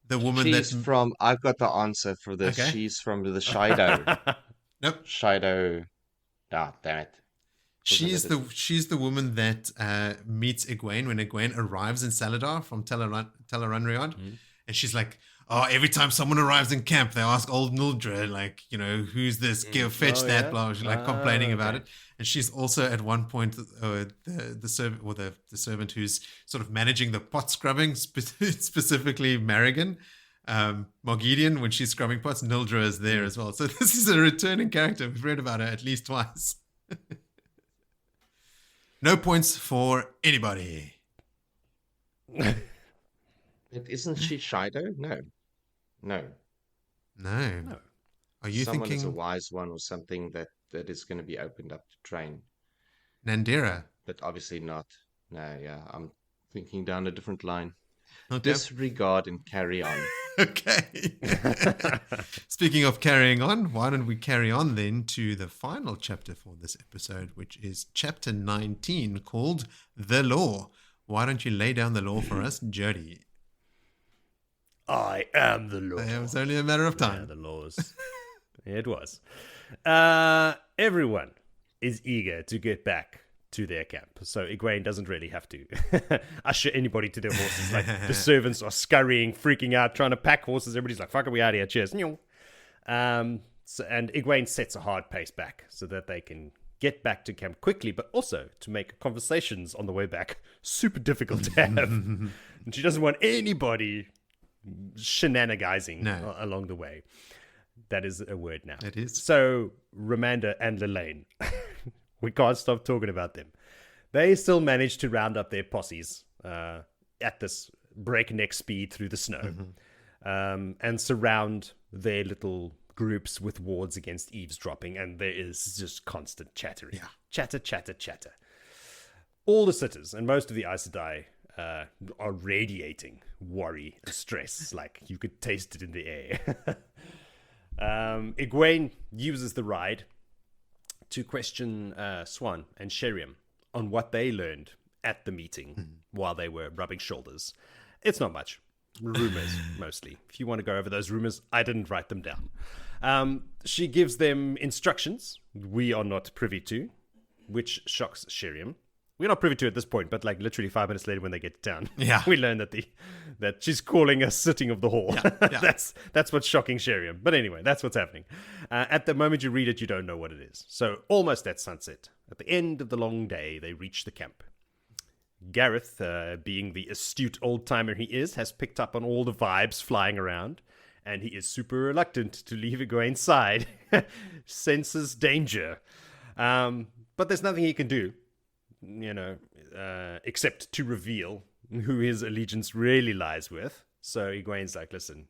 the woman from. I've got the answer for this. Okay. She's from the Shido. Nope. Shido. Ah, damn it. She's the woman that meets Egwene when Egwene arrives in Saladar from Tel'aran'rhiod, and she's like, "Oh, every time someone arrives in camp, they ask old Nildra, like, you know, who's this? Fetch that." Yeah? Blah. She's like complaining about it, and she's also at one point the servant who's sort of managing the pot scrubbing, specifically Marigan. Morgidian, when she's scrubbing pots, Nildra is there as well. So this is a returning character. We've read about her at least twice. No points for anybody. Isn't she Shido? No. Are you someone thinking is a wise one or something that is going to be opened up to train? Nandera? But obviously not. No, yeah, I'm thinking down a different line. Okay. Disregard and carry on. Okay. Speaking of carrying on, why don't we carry on then to the final chapter for this episode, which is chapter 19, called The Law. Why don't you lay down the law for us, Jody? I am the law. It was only a matter of time. Yeah, the laws. It was. Everyone is eager to get back to their camp. So Egwene doesn't really have to usher anybody to their horses. Like the servants are scurrying, freaking out, trying to pack horses. Everybody's like, fuck it, we out of here. Cheers. And Egwene sets a hard pace back so that they can get back to camp quickly, but also to make conversations on the way back super difficult to have. And she doesn't want anybody shenanigizing along the way. That is a word now. It is. So Ramanda and Lelaine, we can't stop talking about them. They still manage to round up their posses at this breakneck speed through the snow, and surround their little groups with wards against eavesdropping, and there is just constant chattering. Yeah. Chatter. All the sitters and most of the Aes Sedai are radiating worry and stress. Like you could taste it in the air. Egwene uses the ride to question Swan and Sheriam on what they learned at the meeting while they were rubbing shoulders. It's not much. Rumors, mostly. If you want to go over those rumors, I didn't write them down. She gives them instructions we are not privy to, which shocks Sheriam. We're not privy to at this point, but like literally 5 minutes later when they get to town, we learn that she's calling a sitting of the hall. Yeah. That's what's shocking Sheriam. But anyway, that's what's happening. At the moment you read it, you don't know what it is. So almost at sunset, at the end of the long day, they reach the camp. Gareth, being the astute old-timer he is, has picked up on all the vibes flying around, and he is super reluctant to leave Egwene's side. Senses danger. But there's nothing he can do, except to reveal who his allegiance really lies with. So Egwene's like, listen,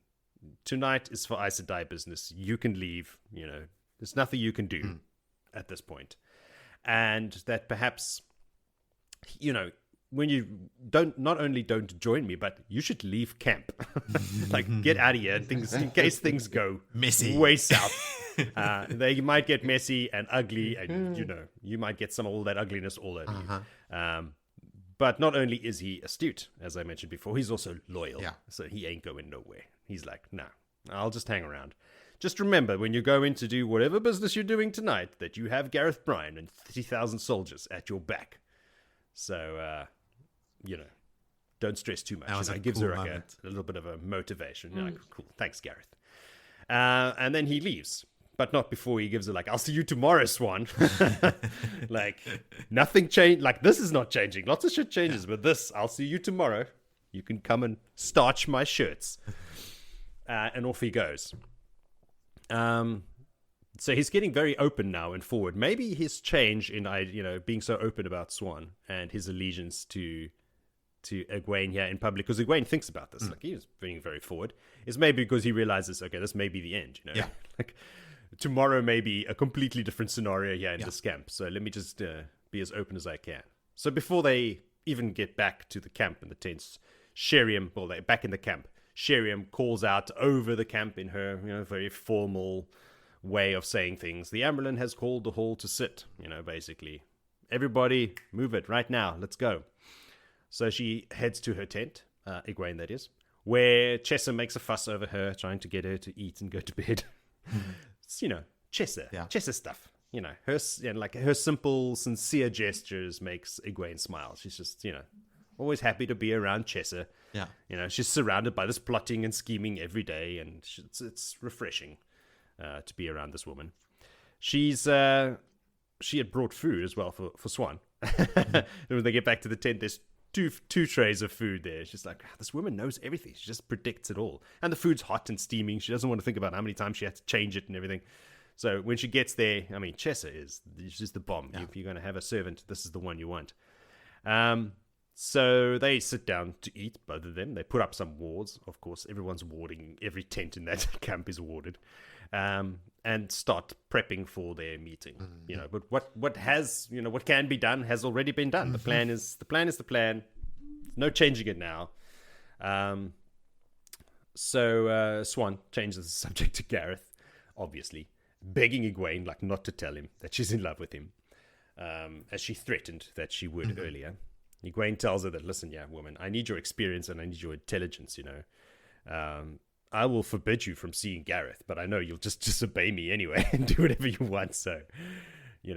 tonight is for Aes Sedai business. You can leave, there's nothing you can do at this point. And that perhaps, when you not only don't join me, but you should leave camp. Like, get out of here in case things go messy way south. They might get messy and ugly, and you might get some of all that ugliness all over you. But not only is he astute, as I mentioned before, he's also loyal. Yeah. So he ain't going nowhere. He's like, no, I'll just hang around. Just remember, when you go in to do whatever business you're doing tonight, that you have Gareth Bryan and 30,000 soldiers at your back. So, don't stress too much. It gives her like a little bit of a motivation. Like, cool, thanks, Gareth. And then he leaves, but not before he gives her like, I'll see you tomorrow, Swan. Like, nothing changed. Like, this is not changing. Lots of shit changes, but this, I'll see you tomorrow. You can come and starch my shirts. And off he goes. So he's getting very open now and forward. Maybe his change in, being so open about Swan and his allegiance to Egwene here in public, because Egwene thinks about this, like he's being very forward, is maybe because he realizes, okay, this may be the end, like tomorrow may be a completely different scenario here in this camp. So let me just be as open as I can. So before they even get back to the camp and the tents, Sheriam, well, they're back in the camp. Sheriam calls out over the camp in her, very formal way of saying things. The Amyrlin has called the hall to sit, basically. Everybody, move it right now. Let's go. So she heads to her tent, Egwene that is, where Chessa makes a fuss over her, trying to get her to eat and go to bed. It's, Chessa stuff. Her simple, sincere gestures makes Egwene smile. She's just, always happy to be around Chessa. Yeah. She's surrounded by this plotting and scheming every day, and it's refreshing to be around this woman. She had brought food as well for Swan. And when they get back to the tent, there's two trays of food there. She's like, this woman knows everything. She just predicts it all. And the food's hot and steaming. She doesn't want to think about how many times she had to change it and everything. So when she gets there, Chessa is just the bomb. Yeah. If you're going to have a servant, this is the one you want. So they sit down to eat, both of them. They put up some wards. Of course, everyone's warding. Every tent in that camp is warded. And start prepping for their meeting. But what can be done has already been done. The plan is the plan. No changing it now. So Swan changes the subject to Gareth, obviously, begging Egwene like not to tell him that she's in love with him, as she threatened that she would earlier. Egwene tells her that, listen, woman, I need your experience and I need your intelligence, I will forbid you from seeing Gareth, but I know you'll just disobey me anyway and do whatever you want. So, you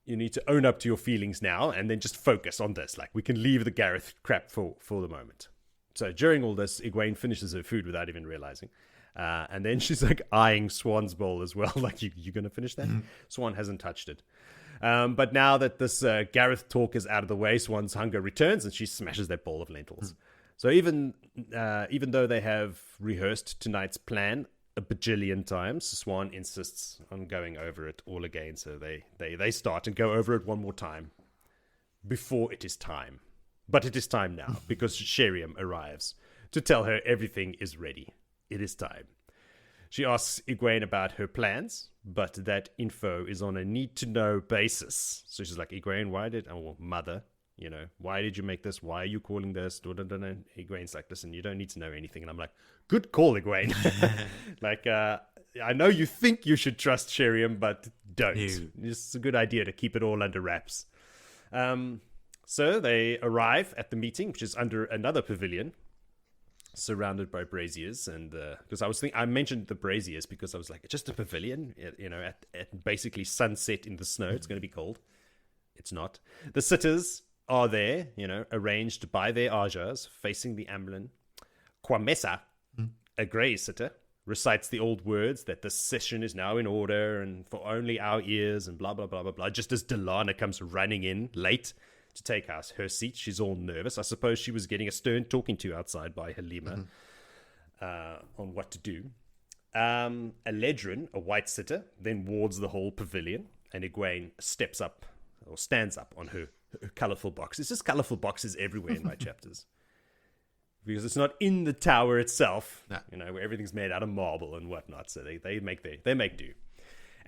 need to own up to your feelings now and then just focus on this. Like, we can leave the Gareth crap for the moment. So during all this, Egwene finishes her food without even realizing. And then she's like eyeing Swan's bowl as well. Like, you going to finish that? Swan hasn't touched it. But now that this Gareth talk is out of the way, Swan's hunger returns and she smashes that bowl of lentils. So even though they have rehearsed tonight's plan a bajillion times, Swan insists on going over it all again. So they start and go over it one more time before it is time. But it is time now because Sheriam arrives to tell her everything is ready. It is time. She asks Egwene about her plans, but that info is on a need-to-know basis. So she's like, Egwene, mother, why did you make this? Why are you calling this? Egwene's like, listen, you don't need to know anything. And I'm like, good call, Egwene. Like, I know you think you should trust Sheriam, but don't. It's a good idea to keep it all under wraps. So they arrive at the meeting, which is under another pavilion, surrounded by braziers. And because I mentioned the braziers because I was like, it's just a pavilion, at basically sunset in the snow. It's going to be cold. It's not. The sitters are there, arranged by their Ajahs, facing the Amyrlin. Kwamesa, a grey sitter, recites the old words that the session is now in order and for only our ears and blah, blah, blah, blah, blah. Just as Delana comes running in late to take her seat. She's all nervous. I suppose she was getting a stern talking to outside by Halima on what to do. Eledrin, a white sitter, then wards the whole pavilion, and Egwene stands up on her colourful box. It's just colourful boxes everywhere in my chapters. Because it's not in the tower itself, where everything's made out of marble and whatnot. So they make do.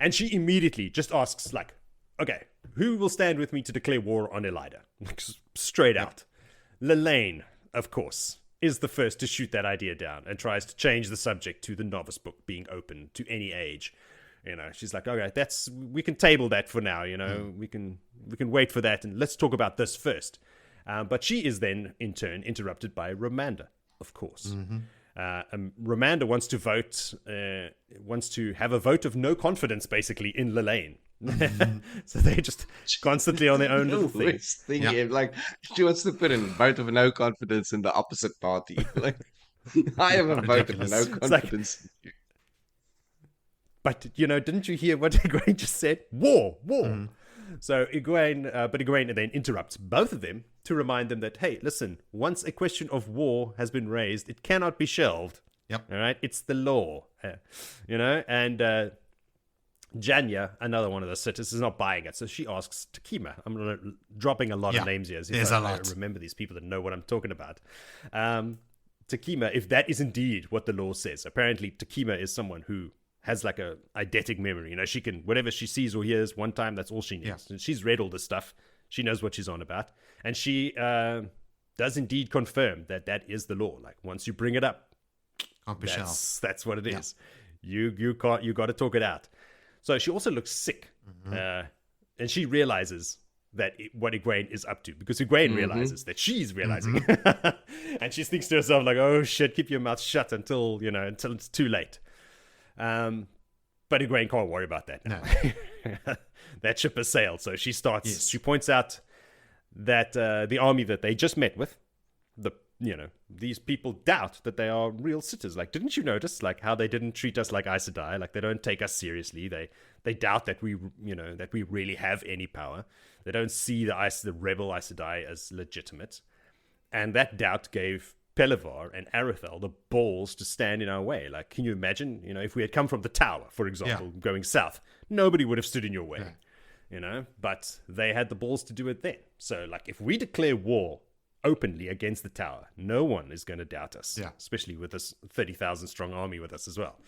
And she immediately just asks, like, okay, who will stand with me to declare war on Elida? Straight out. Lelaine, of course, is the first to shoot that idea down and tries to change the subject to the novice book being open to any age. She's like, okay, we can table that for now. We can wait for that and let's talk about this first. But she is then in turn interrupted by Romanda, of course. Romanda wants to have a vote of no confidence, basically, in Lelaine. So they're just constantly on their own little thing. Like, she wants to put in a vote of no confidence in the opposite party. Like, I have a vote of no confidence. Like, but didn't you hear what Egwene just said? War. So Egwene then interrupts both of them to remind them that, hey, listen, once a question of war has been raised, it cannot be shelved. Yep. All right, it's the law. And Janya, another one of the sitters, is not buying it. So she asks Takima. I'm dropping a lot of names here. There's a lot. I remember these people that know what I'm talking about. Takima, if that is indeed what the law says. Apparently, Takima is someone who has like a eidetic memory. She can, whatever she sees or hears one time, that's all she needs. Yeah. She's read all this stuff. She knows what she's on about. And she does indeed confirm that is the law. Like, once you bring it up, that's what it is. You got to talk it out. So she also looks sick, and she realizes that what Egwene is up to, because Egwene realizes that she's realizing, and she thinks to herself like, "Oh shit, keep your mouth shut until it's too late." But Egwene can't worry about that. No. That ship has sailed. So she starts. Yes. She points out that the army that they just met with, these people doubt that they are real sitters. Like, didn't you notice, like, how they didn't treat us like Aes Sedai? Like, they don't take us seriously. They doubt that we really have any power. They don't see the rebel Aes Sedai as legitimate. And that doubt gave Pelivar and Arathel the balls to stand in our way. Like, can you imagine, if we had come from the tower, for example, going south, nobody would have stood in your way, but they had the balls to do it then. So, like, if we declare war openly against the tower, no one is going to doubt us, especially with this 30,000 strong army with us as well.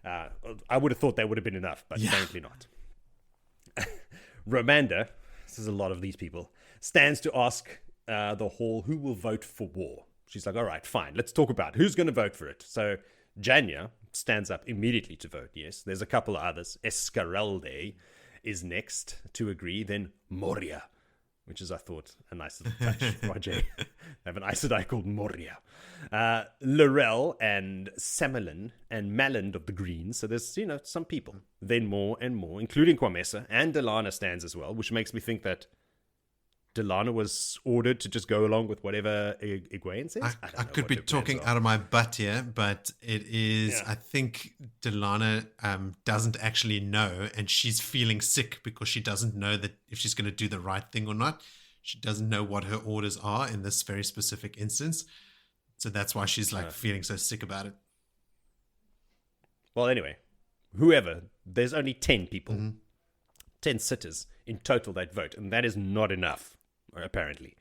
I would have thought that would have been enough, but apparently not. Romanda, this is a lot of these people, stands to ask the hall who will vote for war. She's like, all right, fine. Let's talk about who's going to vote for it. So Janya stands up immediately to vote. Yes, there's a couple of others. Escaralde is next to agree. Then Moria, which is, I thought, a nice little touch. YJ have an Aes Sedai called Moria. Lorel and Sammerlin and Malland of the Greens. So there's, some people. Then more and more, including Kwamesa, and Delana stands as well, which makes me think that Delana was ordered to just go along with whatever Egwene says. I could be talking out of my butt here, but it is, I think Delana doesn't actually know, and she's feeling sick because she doesn't know that if she's going to do the right thing or not. She doesn't know what her orders are in this very specific instance. So that's why she's feeling so sick about it. Well, anyway, there's only 10 people, 10 sitters in total that vote, and that is not enough, apparently.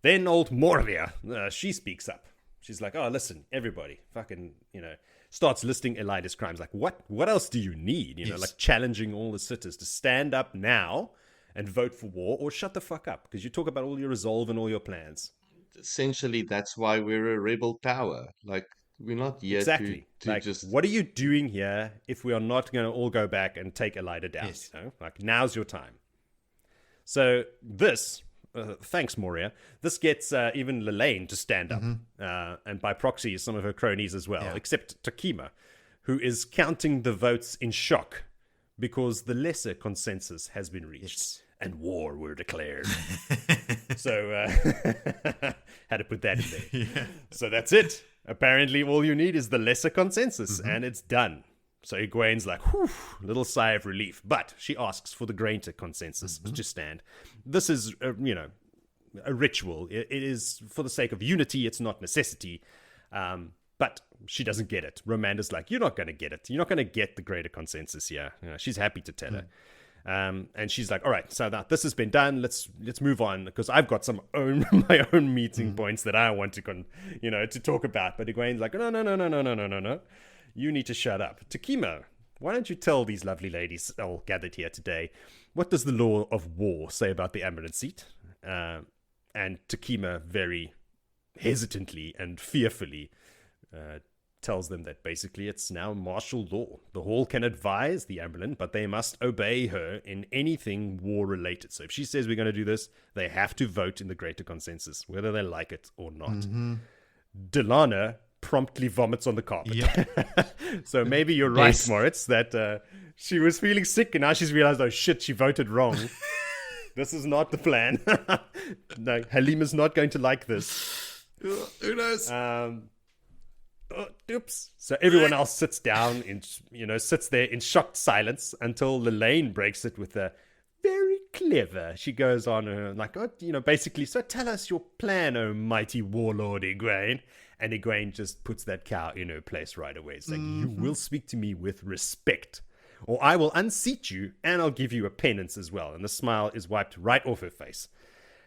Then old Moria, she speaks up. She's like, oh, listen, everybody, fucking, starts listing Elida's crimes. Like, what else do you need? Like challenging all the sitters to stand up now and vote for war, or shut the fuck up, because you talk about all your resolve and all your plans. Essentially, that's why we're a rebel power. Like, we're not here exactly. to just... What are you doing here if we are not going to all go back and take Elida down? Yes. Like, now's your time. So this, thanks Moria, this gets even Lelaine to stand up. And by proxy, some of her cronies as well, except Takima, who is counting the votes in shock because the lesser consensus has been reached. Yes. And war were declared. So, had to put that in there. Yeah. So that's it. Apparently, all you need is the lesser consensus, and it's done. So Egwene's like, whew, little sigh of relief. But she asks for the greater consensus to stand. This is, a ritual. It is for the sake of unity. It's not necessity. But she doesn't get it. Romanda's like, you're not going to get it. You're not going to get the greater consensus here. She's happy to tell her. And she's like, all right, so now this has been done. Let's move on, because I've got my own meeting points that I want to talk about. But Egwene's like, no. You need to shut up. Takima, why don't you tell these lovely ladies all gathered here today, what does the law of war say about the Amyrlin Seat? And Takima very hesitantly and fearfully tells them that basically it's now martial law. The Hall can advise the Amyrlin, but they must obey her in anything war-related. So if she says we're going to do this, they have to vote in the greater consensus, whether they like it or not. Delana promptly vomits on the carpet. Yep. So maybe you're right, Moritz, that she was feeling sick and now she's realized, oh shit, she voted wrong. This is not the plan. No, Halima's not going to like this. Who knows? Oops. So everyone else sits down sits there in shocked silence until Lelaine breaks it with a very clever. She goes on basically, so tell us your plan, oh mighty warlord Egwene. And Egwene just puts that cow in her place right away. It's like, you will speak to me with respect, or I will unseat you and I'll give you a penance as well. And the smile is wiped right off her face.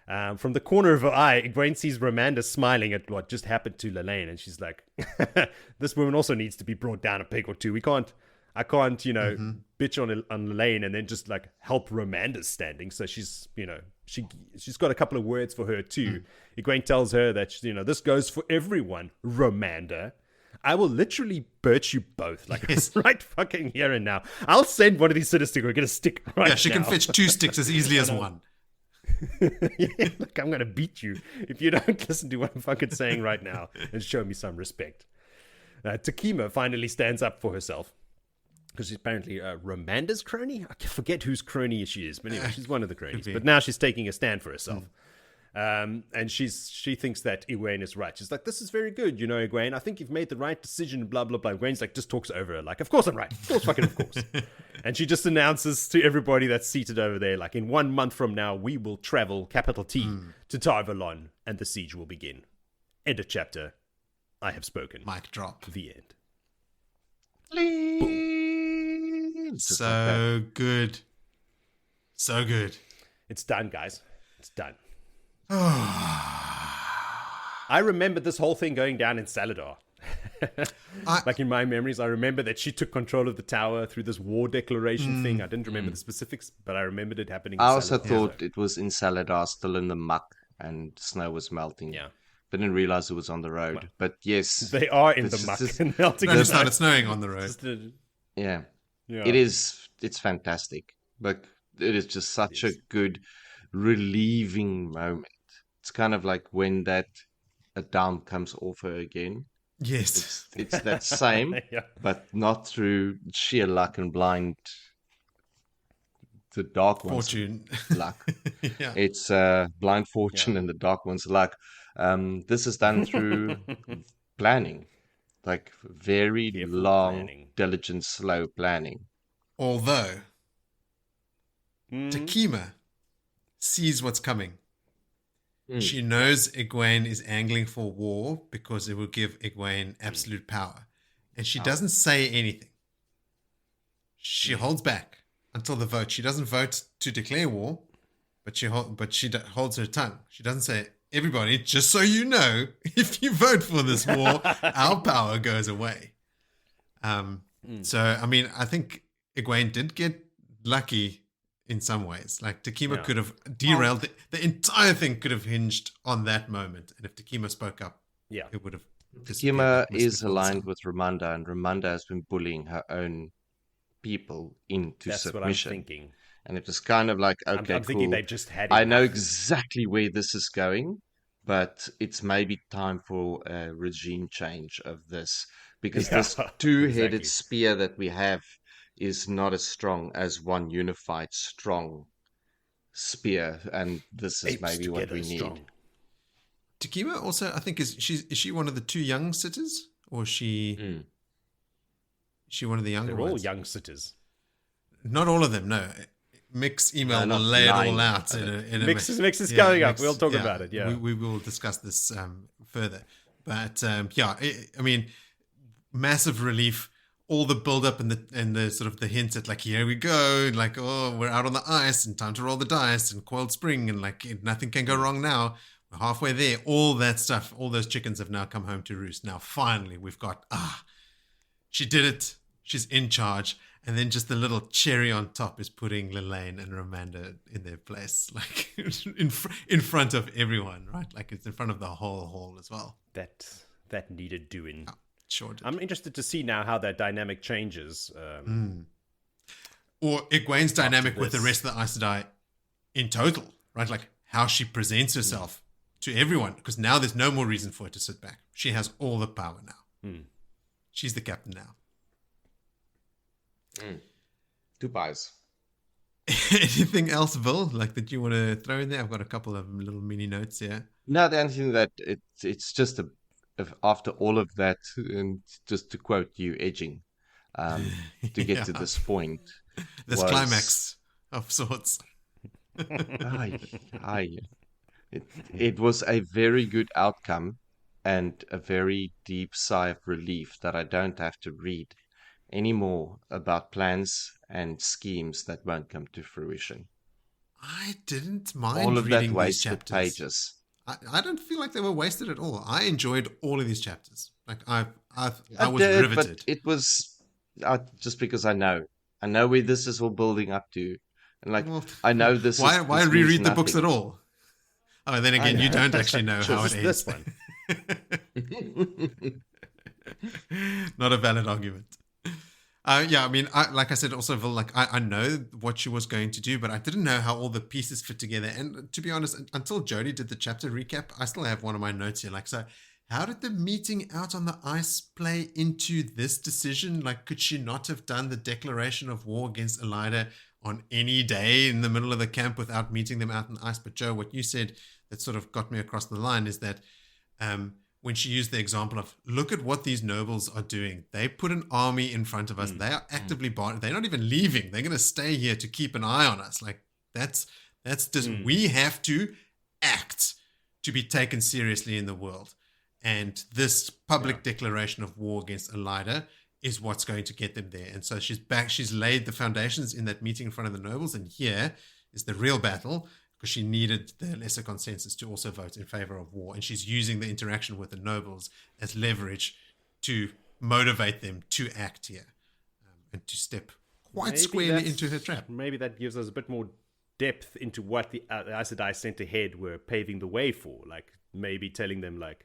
From the corner of her eye, Egwene sees Romanda smiling at what just happened to Lelaine, and she's like, this woman also needs to be brought down a peg or two. I can't, bitch on Lelaine and then just like help Romanda's standing. So she's, she's got a couple of words for her too. Egwene tells her that, this goes for everyone, Romanda. I will literally birch you both, like right fucking here and now. I'll send one of these sitters to go get a stick right now. Yeah, she can fetch 2 sticks as easily as one. Look, I'm going to beat you if you don't listen to what I'm fucking saying right now and show me some respect. Takima finally stands up for herself because she's apparently Romanda's crony. I forget whose crony she is, but anyway, she's one of the cronies. But now she's taking a stand for herself. And she thinks that Egwene is right. She's like, this is very good, Egwene. I think you've made the right decision, blah, blah, blah. Egwene's like, just talks over her, like, of course I'm right. Of course. And she just announces to everybody that's seated over there, like, in 1 month from now, we will travel, capital T, to Tarvalon, and the siege will begin. End of chapter. I have spoken. Mic drop. The end. So good. So good. It's done, guys. It's done. I remember this whole thing going down in Saladar. Like in my memories, I remember that she took control of the tower through this war declaration thing. I didn't remember the specifics, but I remembered it happening in I also Saladar. thought it was in Saladar, still in the muck, and snow was melting. Yeah. Didn't realize it was on the road. But yes. They are in the muck and melting. It started snowing on the road. Yeah. Yeah. It's fantastic. But it is just such a good, relieving moment. It's kind of like when a down comes off her again. Yes. It's that same, but not through sheer luck and blind the dark one's fortune luck. It's blind fortune and the dark one's luck. This is done through planning, like very Careful long, planning. diligent, slow planning. Although Takima sees what's coming. She knows Egwene is angling for war because it will give Egwene absolute power. And she doesn't say anything. She holds back until the vote. She doesn't vote to declare war, but she holds her tongue. She doesn't say, everybody, just so you know, if you vote for this war, our power goes away. So, I mean, I think Egwene did get lucky in some ways. Like, Takima could have derailed the entire thing could have hinged on that moment. And if Takima spoke up, it would have Takima is aligned with Ramonda, and Ramonda has been bullying her own people into That's submission. what I'm thinking. And it was kind of like, okay, I'm thinking they just had I know exactly where this is going, but it's maybe time for a regime change of this, because this two-headed spear that we have is not as strong as one unified, strong spear, and this is maybe what we need. Takima also, I think, is she one of the two young sitters, or is she one of the younger ones? They're all young sitters. Not all of them, no. Mick's email will lay it all out. Mix is going up. We'll talk about it. Yeah, we will discuss this further. But I mean, massive relief. All the build up and the sort of the hints at like, here we go, like, oh, we're out on the ice and time to roll the dice and coiled spring and like nothing can go wrong now. We're halfway there. All that stuff, all those chickens have now come home to roost. Now finally we've got she did it. She's in charge. And then just the little cherry on top is putting Lelaine and Ramonda in their place, like in front of everyone, right? Like it's in front of the whole hall as well. That needed doing. Oh, sure did. I'm interested to see now how that dynamic changes. Or Egwene's dynamic with the rest of the Aes Sedai in total, right? Like how she presents herself to everyone, because now there's no more reason for her to sit back. She has all the power now. She's the captain now. Two pies. Anything else, Bill, like that you want to throw in there? I've got a couple of little mini notes here. No, the only thing that it's just after all of that, and just to quote you, edging to get to this point. This climax of sorts. It was a very good outcome and a very deep sigh of relief that I don't have to read any more about plans and schemes that won't come to fruition. I didn't mind all of reading that wasted these chapters. Pages. I don't feel like they were wasted at all. I enjoyed all of these chapters. Like I was riveted. But it was just because I know where this is all building up to, and like I know this. Why reread the books at all? Oh, then again, you don't actually know how it ends. This one. Not a valid argument. I mean, like I said, also, like I know what she was going to do, but I didn't know how all the pieces fit together. And to be honest, until Jody did the chapter recap, I still have one of my notes here. Like, so how did the meeting out on the ice play into this decision? Like, could she not have done the declaration of war against Elaida on any day in the middle of the camp without meeting them out on the ice? But Joe, what you said that sort of got me across the line is that when she used the example of, look at what these nobles are doing. They put an army in front of us. They are actively they're not even leaving. They're going to stay here to keep an eye on us. Like that's just, we have to act to be taken seriously in the world. And this public declaration of war against Elaida is what's going to get them there. And so she's laid the foundations in that meeting in front of the nobles. And here is the real battle, because she needed the lesser consensus to also vote in favor of war. And she's using the interaction with the nobles as leverage to motivate them to act here and to step quite squarely into her trap. Maybe that gives us a bit more depth into what the Aes Sedai sent ahead were paving the way for. Like, maybe telling them like,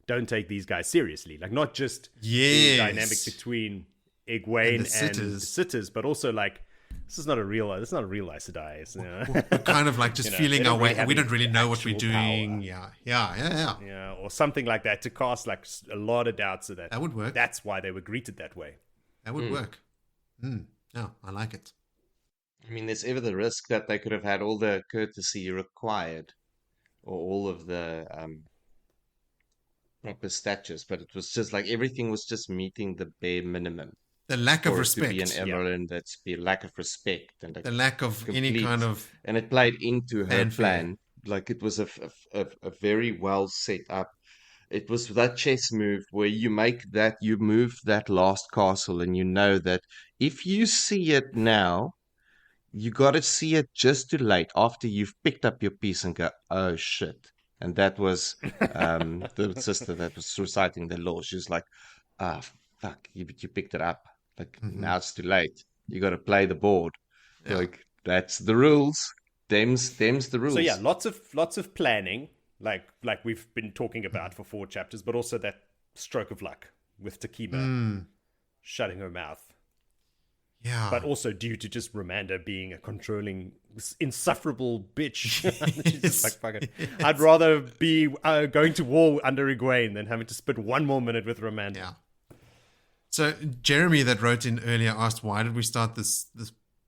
don't take these guys seriously. Like not just Yes. the dynamic between Egwene and the sitters, but also like, this is not a real Aes Sedai. It's, We're kind of like just feeling our way. We don't really know what we're doing. Power. Yeah. Or something like that to cast like a lot of doubts so that would work. That's why they were greeted that way. That would work. No, I like it. I mean, there's ever the risk that they could have had all the courtesy required or all of the proper statures, but it was just like everything was just meeting the bare minimum. The lack of respect. To be an Amyrlin, that's the lack of respect and the lack of any kind of. And it played into her fanfare. plan. Like it was a very well set up. It was that chess move where you move that last castle, and you know that if you see it now, you got to see it just too late after you've picked up your piece and go, oh shit. And that was the sister that was reciting the law. She was like, fuck, you picked it up. Like, now it's too late. You got to play the board. Yeah. Like, that's the rules. Them's the rules. So yeah, lots of planning, like we've been talking about for 4 chapters, but also that stroke of luck with Takima shutting her mouth. Yeah. But also due to just Romanda being a controlling, insufferable bitch. She's just like, fuck it. Yes. I'd rather be going to war under Egwene than having to spend 1 more minute with Romanda. Yeah. So Jeremy that wrote in earlier asked, why did we start this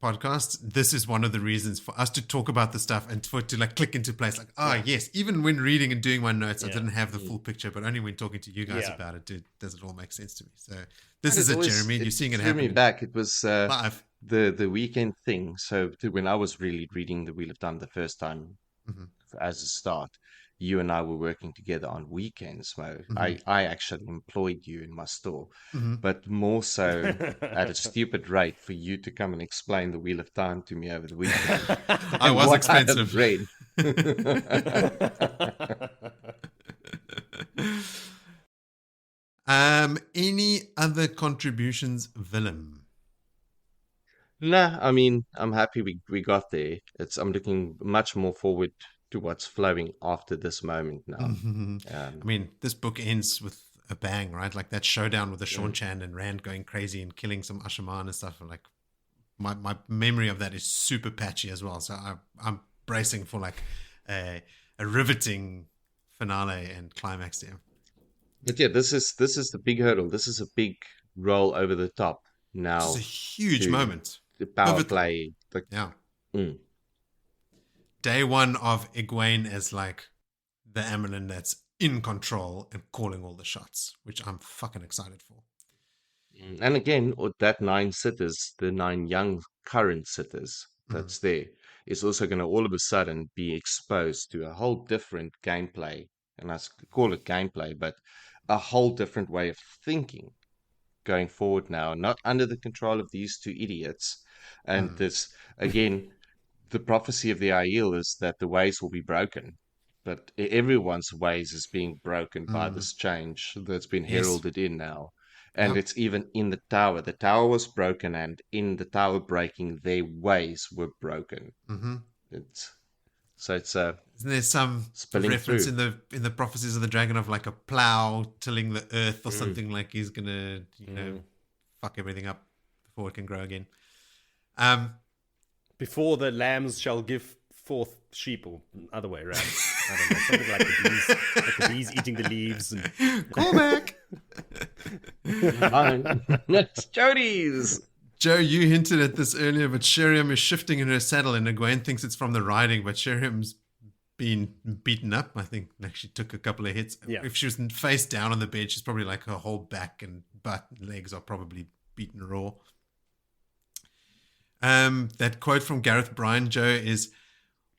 podcast? This is one of the reasons for us to talk about the stuff and for it to like click into place. Like, yes, even when reading and doing my notes, I didn't have the full picture, but only when talking to you guys about it does it all make sense to me. So this is it, Jeremy. You're seeing it happen. Me back. It was live. The weekend thing. So when I was really reading the Wheel of Time the first time as a start, you and I were working together on weekends. I actually employed you in my store, but more so at a stupid rate for you to come and explain the Wheel of Time to me over the weekend. I was expensive. Any other contributions, Willem? Nah, I mean, I'm happy we got there. I'm looking much more forward to what's flowing after this moment now. I mean, this book ends with a bang, right? Like that showdown with the Sean Chan and Rand going crazy and killing some Ashaman and stuff. And like my memory of that is super patchy as well. So I'm bracing for like a riveting finale and climax there. But yeah, this is the big hurdle. This is a big roll over the top now. It's a huge moment. The power play. Day one of Egwene as like the Amyrlin that's in control and calling all the shots, which I'm fucking excited for. And again, that 9 sitters, the 9 young current sitters that's there, is also going to all of a sudden be exposed to a whole different gameplay. And I call it gameplay, but a whole different way of thinking going forward now, not under the control of these 2 idiots. And this, again, the prophecy of the Aiel is that the ways will be broken, but everyone's ways is being broken by this change that's been heralded in now. And it's even in the tower. The tower was broken, and in the tower breaking, their ways were broken. Isn't there some reference in the prophecies of the dragon of like a plow tilling the earth or something, like he's gonna fuck everything up before it can grow again? Before the lambs shall give forth sheep, or other way around. I don't know, something like the bees eating the leaves. And... Call back. That's Jody's. Joe, you hinted at this earlier, but Sheriam is shifting in her saddle, and Egwene thinks it's from the riding, but Sheriam's been beaten up. I think she took a couple of hits. Yeah. If she was face down on the bed, she's probably like her whole back and butt and legs are probably beaten raw. That quote from Gareth Bryan, Joe, is,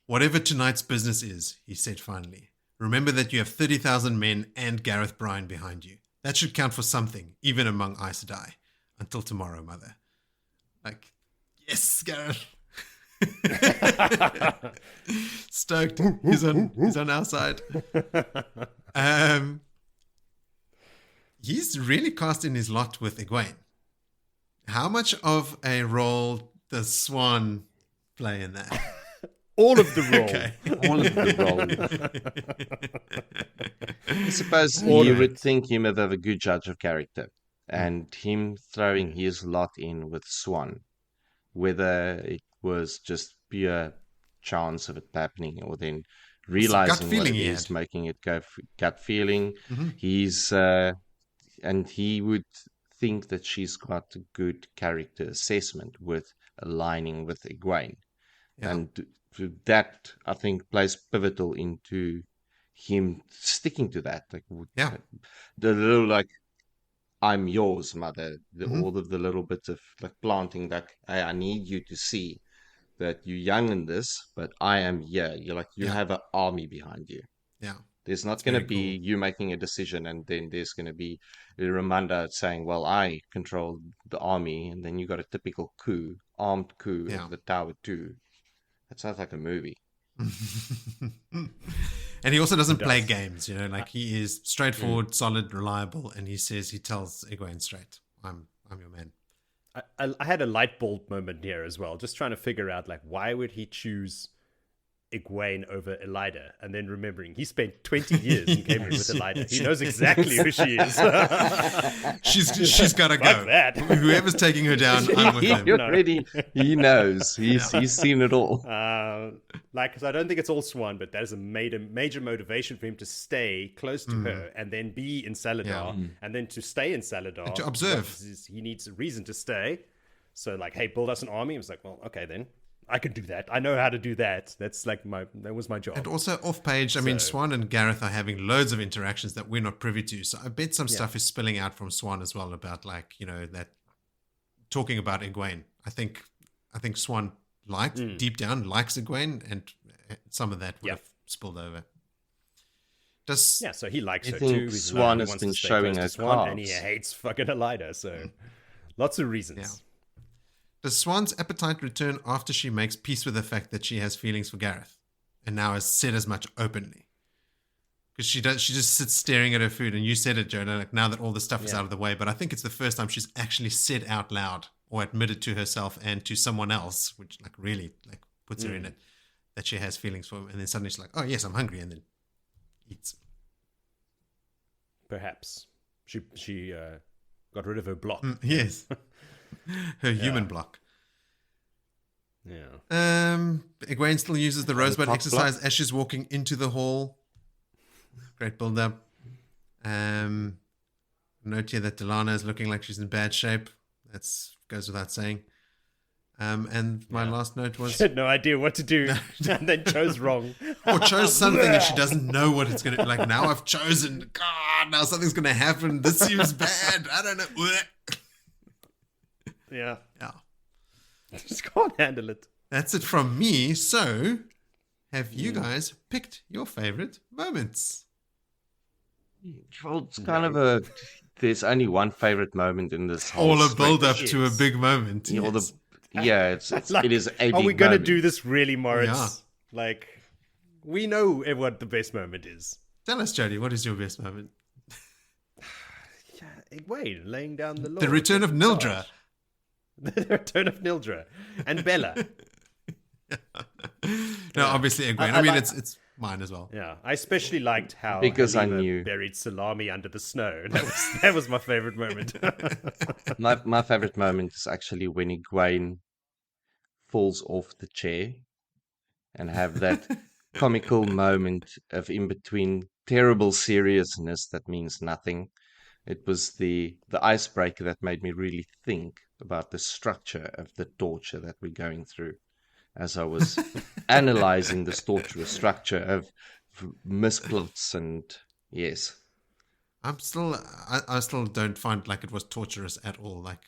"Whatever tonight's business is," he said finally, "remember that you have 30,000 men and Gareth Bryan behind you. That should count for something, even among Aes Sedai. Until tomorrow, mother." Like, yes, Gareth. Stoked. He's on our side. He's really cast in his lot with Egwene. How much of a role does Swan play in that? all of the role. Okay. All of the role. I suppose you would think him of a good judge of character, and him throwing his lot in with Swan, whether it was just pure chance of it happening, or then realizing what it is, making it go gut feeling. He's and he would think that she's got a good character assessment with aligning with Egwene, and that I think plays pivotal into him sticking to that. Like, the little like, I'm yours, mother. All of the little bits of like planting that, hey, I need you to see that you're young in this, but I am here. You're like, you have an army behind you. Yeah. There's not going to be you making a decision and then there's going to be Ramonda saying, well, I control the army, and then you got a typical armed coup of the Tower 2. That sounds like a movie. And he also doesn't play games, like he is straightforward, solid, reliable, and he tells Egwene straight, I'm your man. I had a light bulb moment here as well, just trying to figure out, like, why would he choose Egwene over Elida, and then remembering he spent 20 years in Cameron with Elida. He knows exactly who she is. she's got to go. That. Whoever's taking her down, I'm with him. He knows. He's seen it all. Because I don't think it's all Swan, but that is a major motivation for him to stay close to her and then be in Saladar, and then to stay in Saladar. And to observe. He needs a reason to stay. So, like, hey, build us an army. I was like, well, okay, then. I can do that. I know how to do that. That was my job. And also off page, I mean, Swan and Gareth are having loads of interactions that we're not privy to. So I bet some stuff is spilling out from Swan as well about, like, that talking about Egwene. I think Swan deep down likes Egwene, and some of that would have spilled over. So he likes her too. Swan has been showing her Swan, and he hates fucking Elida. So lots of reasons. Yeah. Does Swan's appetite return after she makes peace with the fact that she has feelings for Gareth, and now has said as much openly? Because she just sits staring at her food, and you said it, Jonah, like, now that all the stuff is out of the way. But I think it's the first time she's actually said out loud or admitted to herself and to someone else, which like really like puts her in it, that she has feelings for him. And then suddenly she's like, oh yes, I'm hungry, and then eats. Perhaps she got rid of her block. Yes. Her human block. Yeah. Egwene still uses the rosebud exercise as she's walking into the hall. Great build up. Note here that Delana is looking like she's in bad shape. That goes without saying. And my last note was... She had no idea what to do and then chose wrong. Or chose something and she doesn't know what it's going to... Like, now I've chosen. God, now something's going to happen. This seems bad. I don't know. Yeah. I just can't handle it. That's it from me. So, have you guys picked your favorite moments? Well, it's kind of there's only one favorite moment in this whole all a build up to a big moment. It is a big Are we going to moment. do this really, Moritz? Yeah. Like, we know what the best moment is. Tell us, Jody, what is your best moment? Wait, laying down the law. The return of Nildra. The return of Nildra and Bella. Obviously Egwene. I mean, it's mine as well. Yeah, I especially liked how because Halima I knew buried Salami under the snow. That was my favorite moment. my favorite moment is actually when Egwene falls off the chair and have that comical moment of in between terrible seriousness that means nothing. It was the icebreaker that made me really think about the structure of the torture that we're going through. As I was analyzing this torturous structure of misplots and yes. I still don't find like it was torturous at all. Like,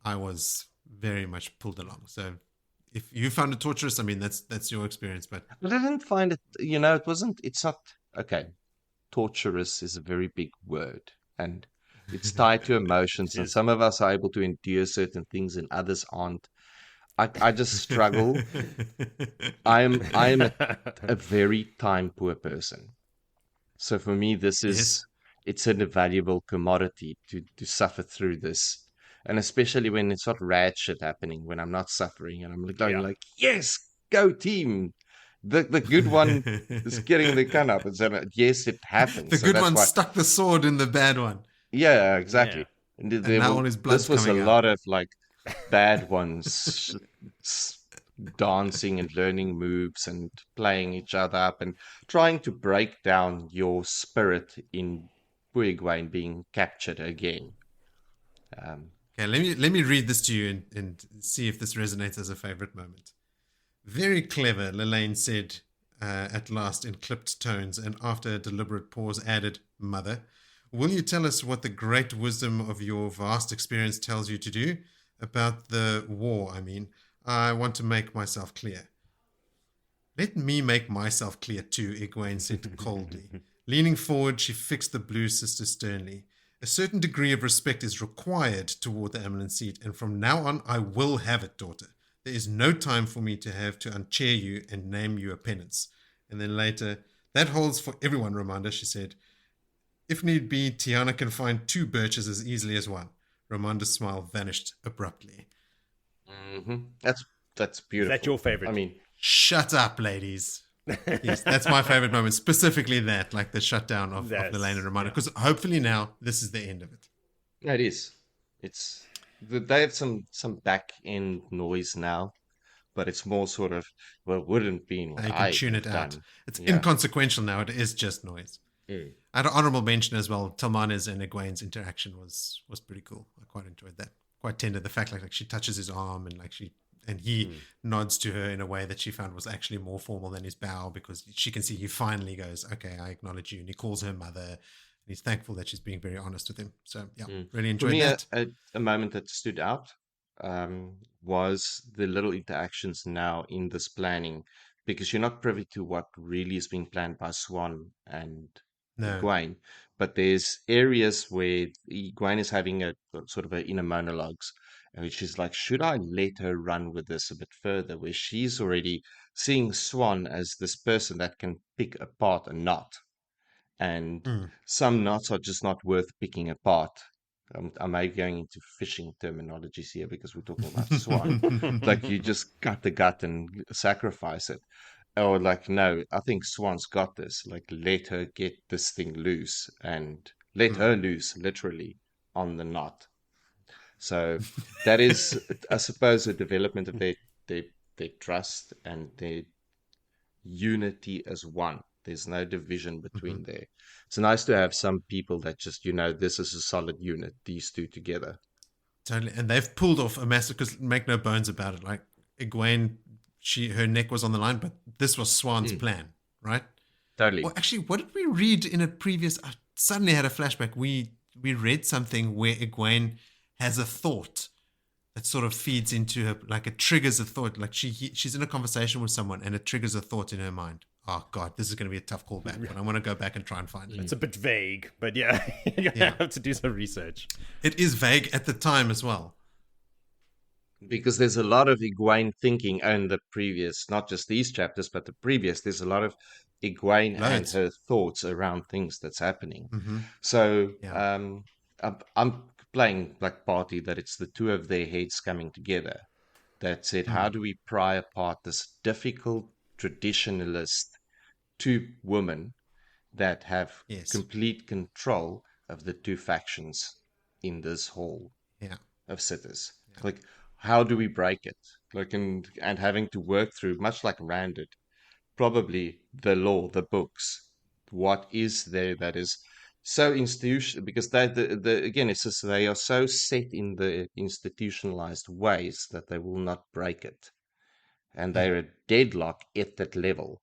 I was very much pulled along. So if you found it torturous, I mean, that's your experience. But I didn't find it, it's not, okay, torturous is a very big word. And it's tied to emotions, and some of us are able to endure certain things and others aren't. I just struggle. I'm a very time poor person. So for me, it's an invaluable commodity to suffer through this. And especially when it's not rad shit happening, when I'm not suffering and I'm going like, yes, go team. The good one is getting the gun up, and so yes, it happens. The So good that's one why. stuck the sword in the bad one. Yeah, exactly. And And now all his blood's this was a coming out. lot of like bad ones dancing and learning moves and playing each other up and trying to break down your spirit in Egwene being captured again. Okay, let me read this to you and see if this resonates as a favorite moment. Very clever, Lelaine said at last in clipped tones, and after a deliberate pause added, Mother, will you tell us what the great wisdom of your vast experience tells you to do? About the war, I mean. I want to make myself clear. Let me make myself clear too, Egwene said coldly. Leaning forward, she fixed the blue sister sternly. A certain degree of respect is required toward the Amyrlin Seat, and from now on I will have it, daughter. There is no time for me to have to unchair you and name you a penance. And then later, that holds for everyone, Romanda, she said. If need be, Tiana can find 2 birches as easily as one. Romanda's smile vanished abruptly. Mm-hmm. That's beautiful. Is that your favorite? I mean, shut up, ladies. Yes, that's my favorite moment. Specifically that, like the shutdown of Lelaine and Romanda. Because hopefully now this is the end of it. Yeah, it is. They have some back end noise now, but it's more sort of wouldn't be what you can I tune it done. out. It's inconsequential now. It is just noise. I had an honorable mention as well. Talmana's and Egwene's interaction was pretty cool. I quite enjoyed that. Quite tender. The fact like she touches his arm and he nods to her in a way that she found was actually more formal than his bow, because she can see he finally goes, okay, I acknowledge you. And he calls her mother. And he's thankful that she's being very honest with him. So, really enjoyed that. A moment that stood out was the little interactions now in this planning, because you're not privy to what really is being planned by Swan and Egwene. But there's areas where Egwene is having a sort of a inner monologues, and she's like, should I let her run with this a bit further, where she's already seeing Swan as this person that can pick apart a knot, and some knots are just not worth picking apart. I may be going into fishing terminologies here because we're talking about Swan. Like you just cut the gut and sacrifice it. Or like, no, I think Swan's got this. Like, let her get this thing loose and let her loose, literally, on the knot. So that is, I suppose, a development of their trust and their unity as one. There's no division between there. It's nice to have some people that just, this is a solid unit, these two together. Totally. And they've pulled off a massive, because make no bones about it. Like Egwene, her neck was on the line, but this was Swan's plan, right? Totally. Well, actually, what did we read in a previous? I suddenly had a flashback. We read something where Egwene has a thought that sort of feeds into her, like it triggers a thought. Like she's in a conversation with someone and it triggers a thought in her mind. Oh God, this is going to be a tough callback, but I want to go back and try and find it. It's a bit vague, but you're going to have to do some research. It is vague at the time as well. Because there's a lot of Egwene thinking in the previous, not just these chapters, but the previous. There's a lot of Egwene and her thoughts around things that's happening. So I'm playing like party that it's the two of their heads coming together. That said, how do we pry apart this difficult traditionalist two women that have complete control of the two factions in this hall of sitters? Like, how do we break it? Like, and having to work through, much like Rand did, probably the law, the books. What is there that is so institutional? Because again, it's just they are so set in the institutionalized ways that they will not break it, and they're a deadlock at that level.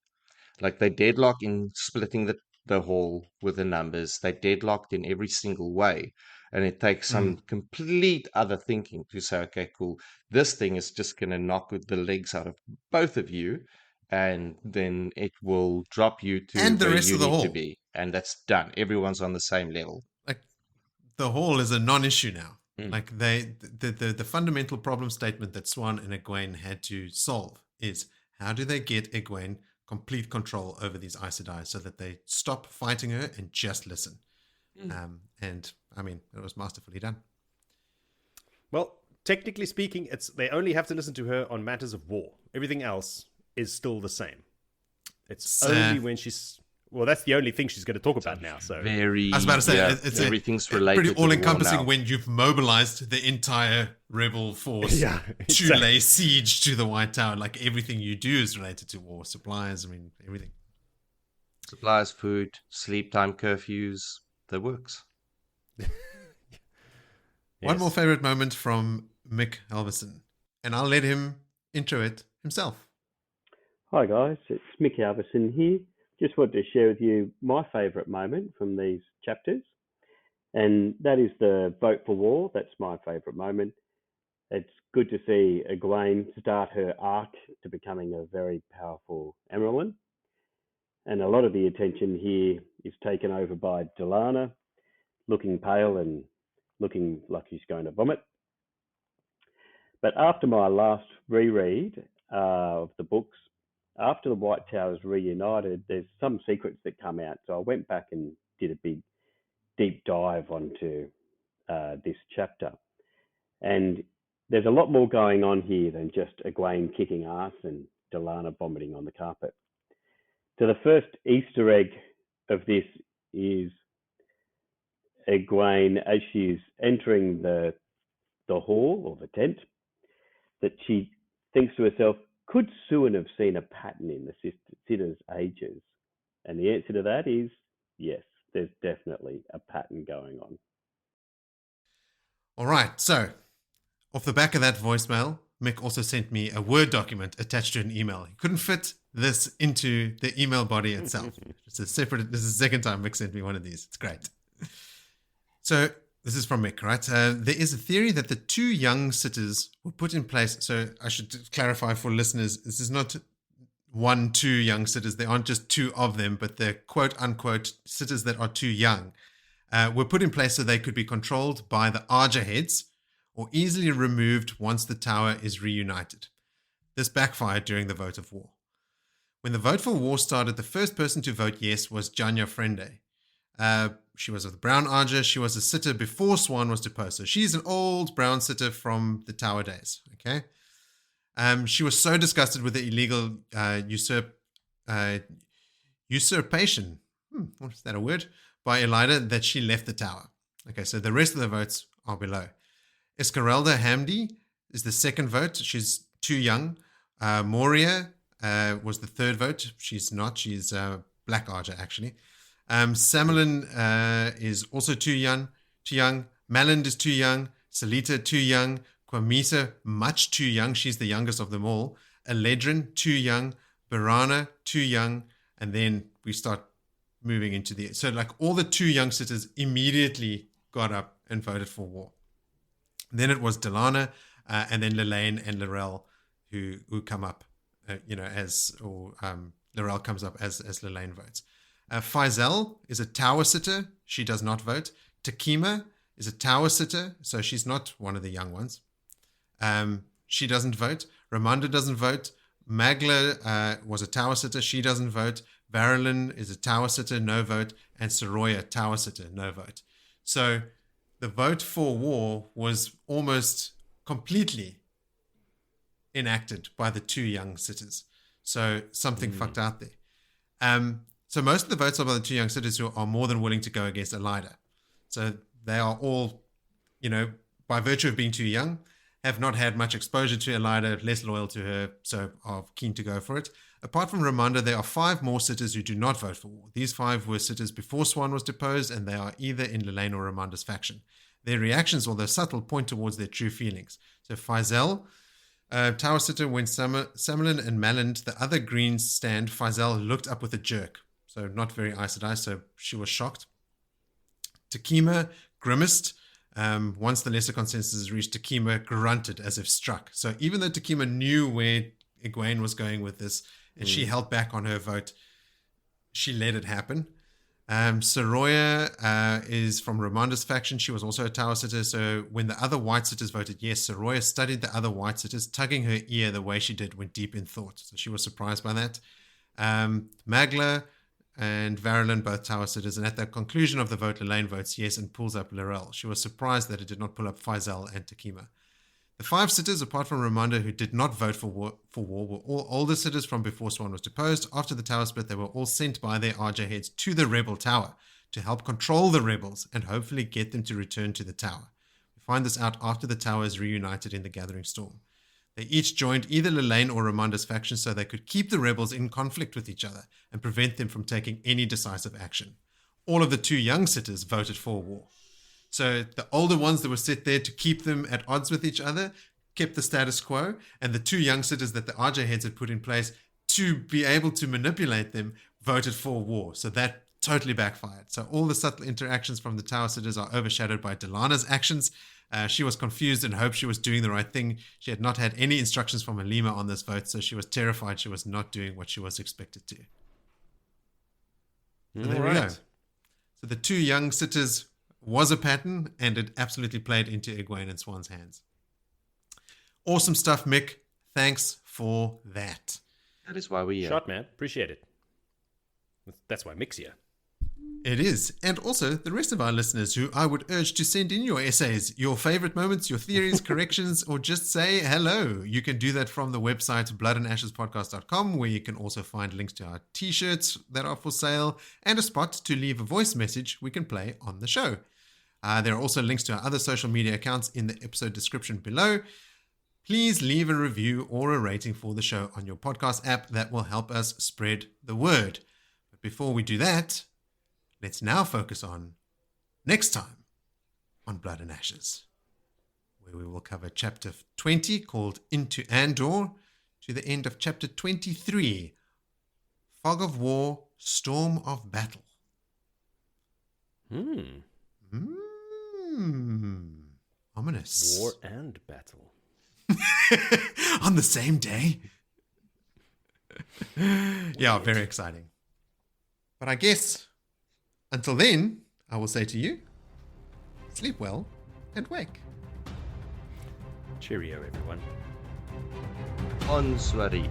Like they deadlock in splitting the hall with the numbers. They deadlocked in every single way. And it takes some complete other thinking to say, okay, cool, this thing is just going to knock the legs out of both of you, and then it will drop you to and the where rest you of the need hall. to be. And that's done. Everyone's on the same level. Like the hall is a non-issue now. Like the fundamental problem statement that Swan and Egwene had to solve is, how do they get Egwene complete control over these Aes Sedai so that they stop fighting her and just listen? And I mean, it was masterfully done. Well, technically speaking, they only have to listen to her on matters of war. Everything else is still the same. It's only when she's... Well, that's the only thing she's going to talk about now. So very... I was about to say, everything's related pretty all-encompassing to when you've mobilized the entire rebel force exactly. to lay siege to the White Tower. Like, everything you do is related to war. Supplies, I mean, everything. Supplies, food, sleep time curfews, that works. One more favorite moment from Mick Halverson, and I'll let him intro it himself. Hi guys, it's Mick Halverson here. Just wanted to share with you my favourite moment from these chapters, and that is the vote for war. That's my favourite moment. It's good to see Egwene start her arc to becoming a very powerful Amyrlin, and a lot of the attention here is taken over by Delana, looking pale and looking like she's going to vomit. But after my last reread of the books, after the White Tower is reunited, there's some secrets that come out. So I went back and did a big deep dive onto this chapter. And there's a lot more going on here than just Egwene kicking ass and Delana vomiting on the carpet. So the first Easter egg of this is Egwene, as she's entering the hall or the tent, that she thinks to herself, could Suan have seen a pattern in the sitters' ages? And the answer to that is yes, there's definitely a pattern going on. All right, so off the back of that voicemail, Mick also sent me a Word document attached to an email. He couldn't fit this into the email body itself. This is the second time Mick sent me one of these. It's great. So this is from Mick, right? There is a theory that the two young sitters were put in place. So I should clarify for listeners, this is not two young sitters. There aren't just two of them, but they're quote unquote sitters that are too young. Were put in place so they could be controlled by the Arger heads or easily removed once the tower is reunited. This backfired during the vote of war. When the vote for war started, the first person to vote yes was Janya Frende. She was of the Brown Arger. She was a sitter before Swan was deposed. So she's an old brown sitter from the Tower days. Okay. She was so disgusted with the illegal usurpation. What is that a word? By Elida that she left the tower. Okay. So the rest of the votes are below. Esmeralda Hamdi is the second vote. She's too young. Moria was the third vote. She's not. She's Black Arger actually. Samolin is also too young. Malland is too young. Salita too young. Kwamisa much too young. She's the youngest of them all. Eledrin too young. Barana too young. And then we start moving into so like all the too young sitters immediately got up and voted for war. Then it was Delana and then Lelaine and Lorel who come up, Lorel comes up as Lelaine votes. Faisal is a tower sitter. She does not vote. Takima is a tower sitter, so she's not one of the young ones. She doesn't vote. Ramonda doesn't vote. Magla was a tower sitter. She doesn't vote. Varilyn is a tower sitter, no vote. And Soroya, tower sitter, no vote. So the vote for war was almost completely enacted by the two young sitters. So something fucked out there. So most of the votes are by the two young sitters who are more than willing to go against Elida. So they are all, by virtue of being too young, have not had much exposure to Elida, less loyal to her, so are keen to go for it. Apart from Ramonda, there are 5 more sitters who do not vote for war. These 5 were sitters before Swan was deposed, and they are either in Lelaine or Ramonda's faction. Their reactions, although subtle, point towards their true feelings. So Faisal, tower sitter, when Samolin and Malland, the other Greens, stand, Faisal looked up with a jerk. So not very Aes Sedai, so she was shocked. Takima grimaced. Once the lesser consensus is reached, Takima grunted as if struck. So even though Takima knew where Egwene was going with this, and she held back on her vote, she let it happen. Soroya is from Ramonda's faction. She was also a tower sitter. So when the other white sitters voted yes, Soroya studied the other white sitters, tugging her ear the way she did when deep in thought. So she was surprised by that. Magla and Varilyn, both tower sitters, and at the conclusion of the vote, Lelaine votes yes and pulls up Lorel. She was surprised that it did not pull up Faisal and Takima. The 5 sitters, apart from Ramonda, who did not vote for war, were all older sitters from before Swan was deposed. After the tower split, they were all sent by their RJ heads to the rebel tower to help control the rebels and hopefully get them to return to the tower. We find this out after the tower is reunited in the Gathering Storm. They each joined either Lelaine or Ramonda's faction so they could keep the rebels in conflict with each other and prevent them from taking any decisive action. All of the 2 young sitters voted for war. So the older ones that were set there to keep them at odds with each other kept the status quo, and the 2 young sitters that the RJ heads had put in place to be able to manipulate them voted for war. So that totally backfired. So all the subtle interactions from the tower sitters are overshadowed by Delana's actions. She was confused and hoped she was doing the right thing. She had not had any instructions from Alima on this vote, so she was terrified she was not doing what she was expected to. So there we go. So the 2 young sitters was a pattern, and it absolutely played into Egwene and Swan's hands. Awesome stuff, Mick. Thanks for that. That is why we... Shot, man. Appreciate it. That's why Mick's here. It is. And also the rest of our listeners, who I would urge to send in your essays, your favorite moments, your theories, corrections, or just say hello. You can do that from the website bloodandashespodcast.com, where you can also find links to our t-shirts that are for sale and a spot to leave a voice message we can play on the show. There are also links to our other social media accounts in the episode description below. Please leave a review or a rating for the show on your podcast app. That will help us spread the word. But before we do that, let's now focus on next time on Blood and Ashes, where we will cover chapter 20 called Into Andor to the end of chapter 23, Fog of War, Storm of Battle. Ominous. War and battle. On the same day. Yeah, very exciting. But I guess until then, I will say to you, sleep well and wake. Cheerio, everyone. On Sweaty.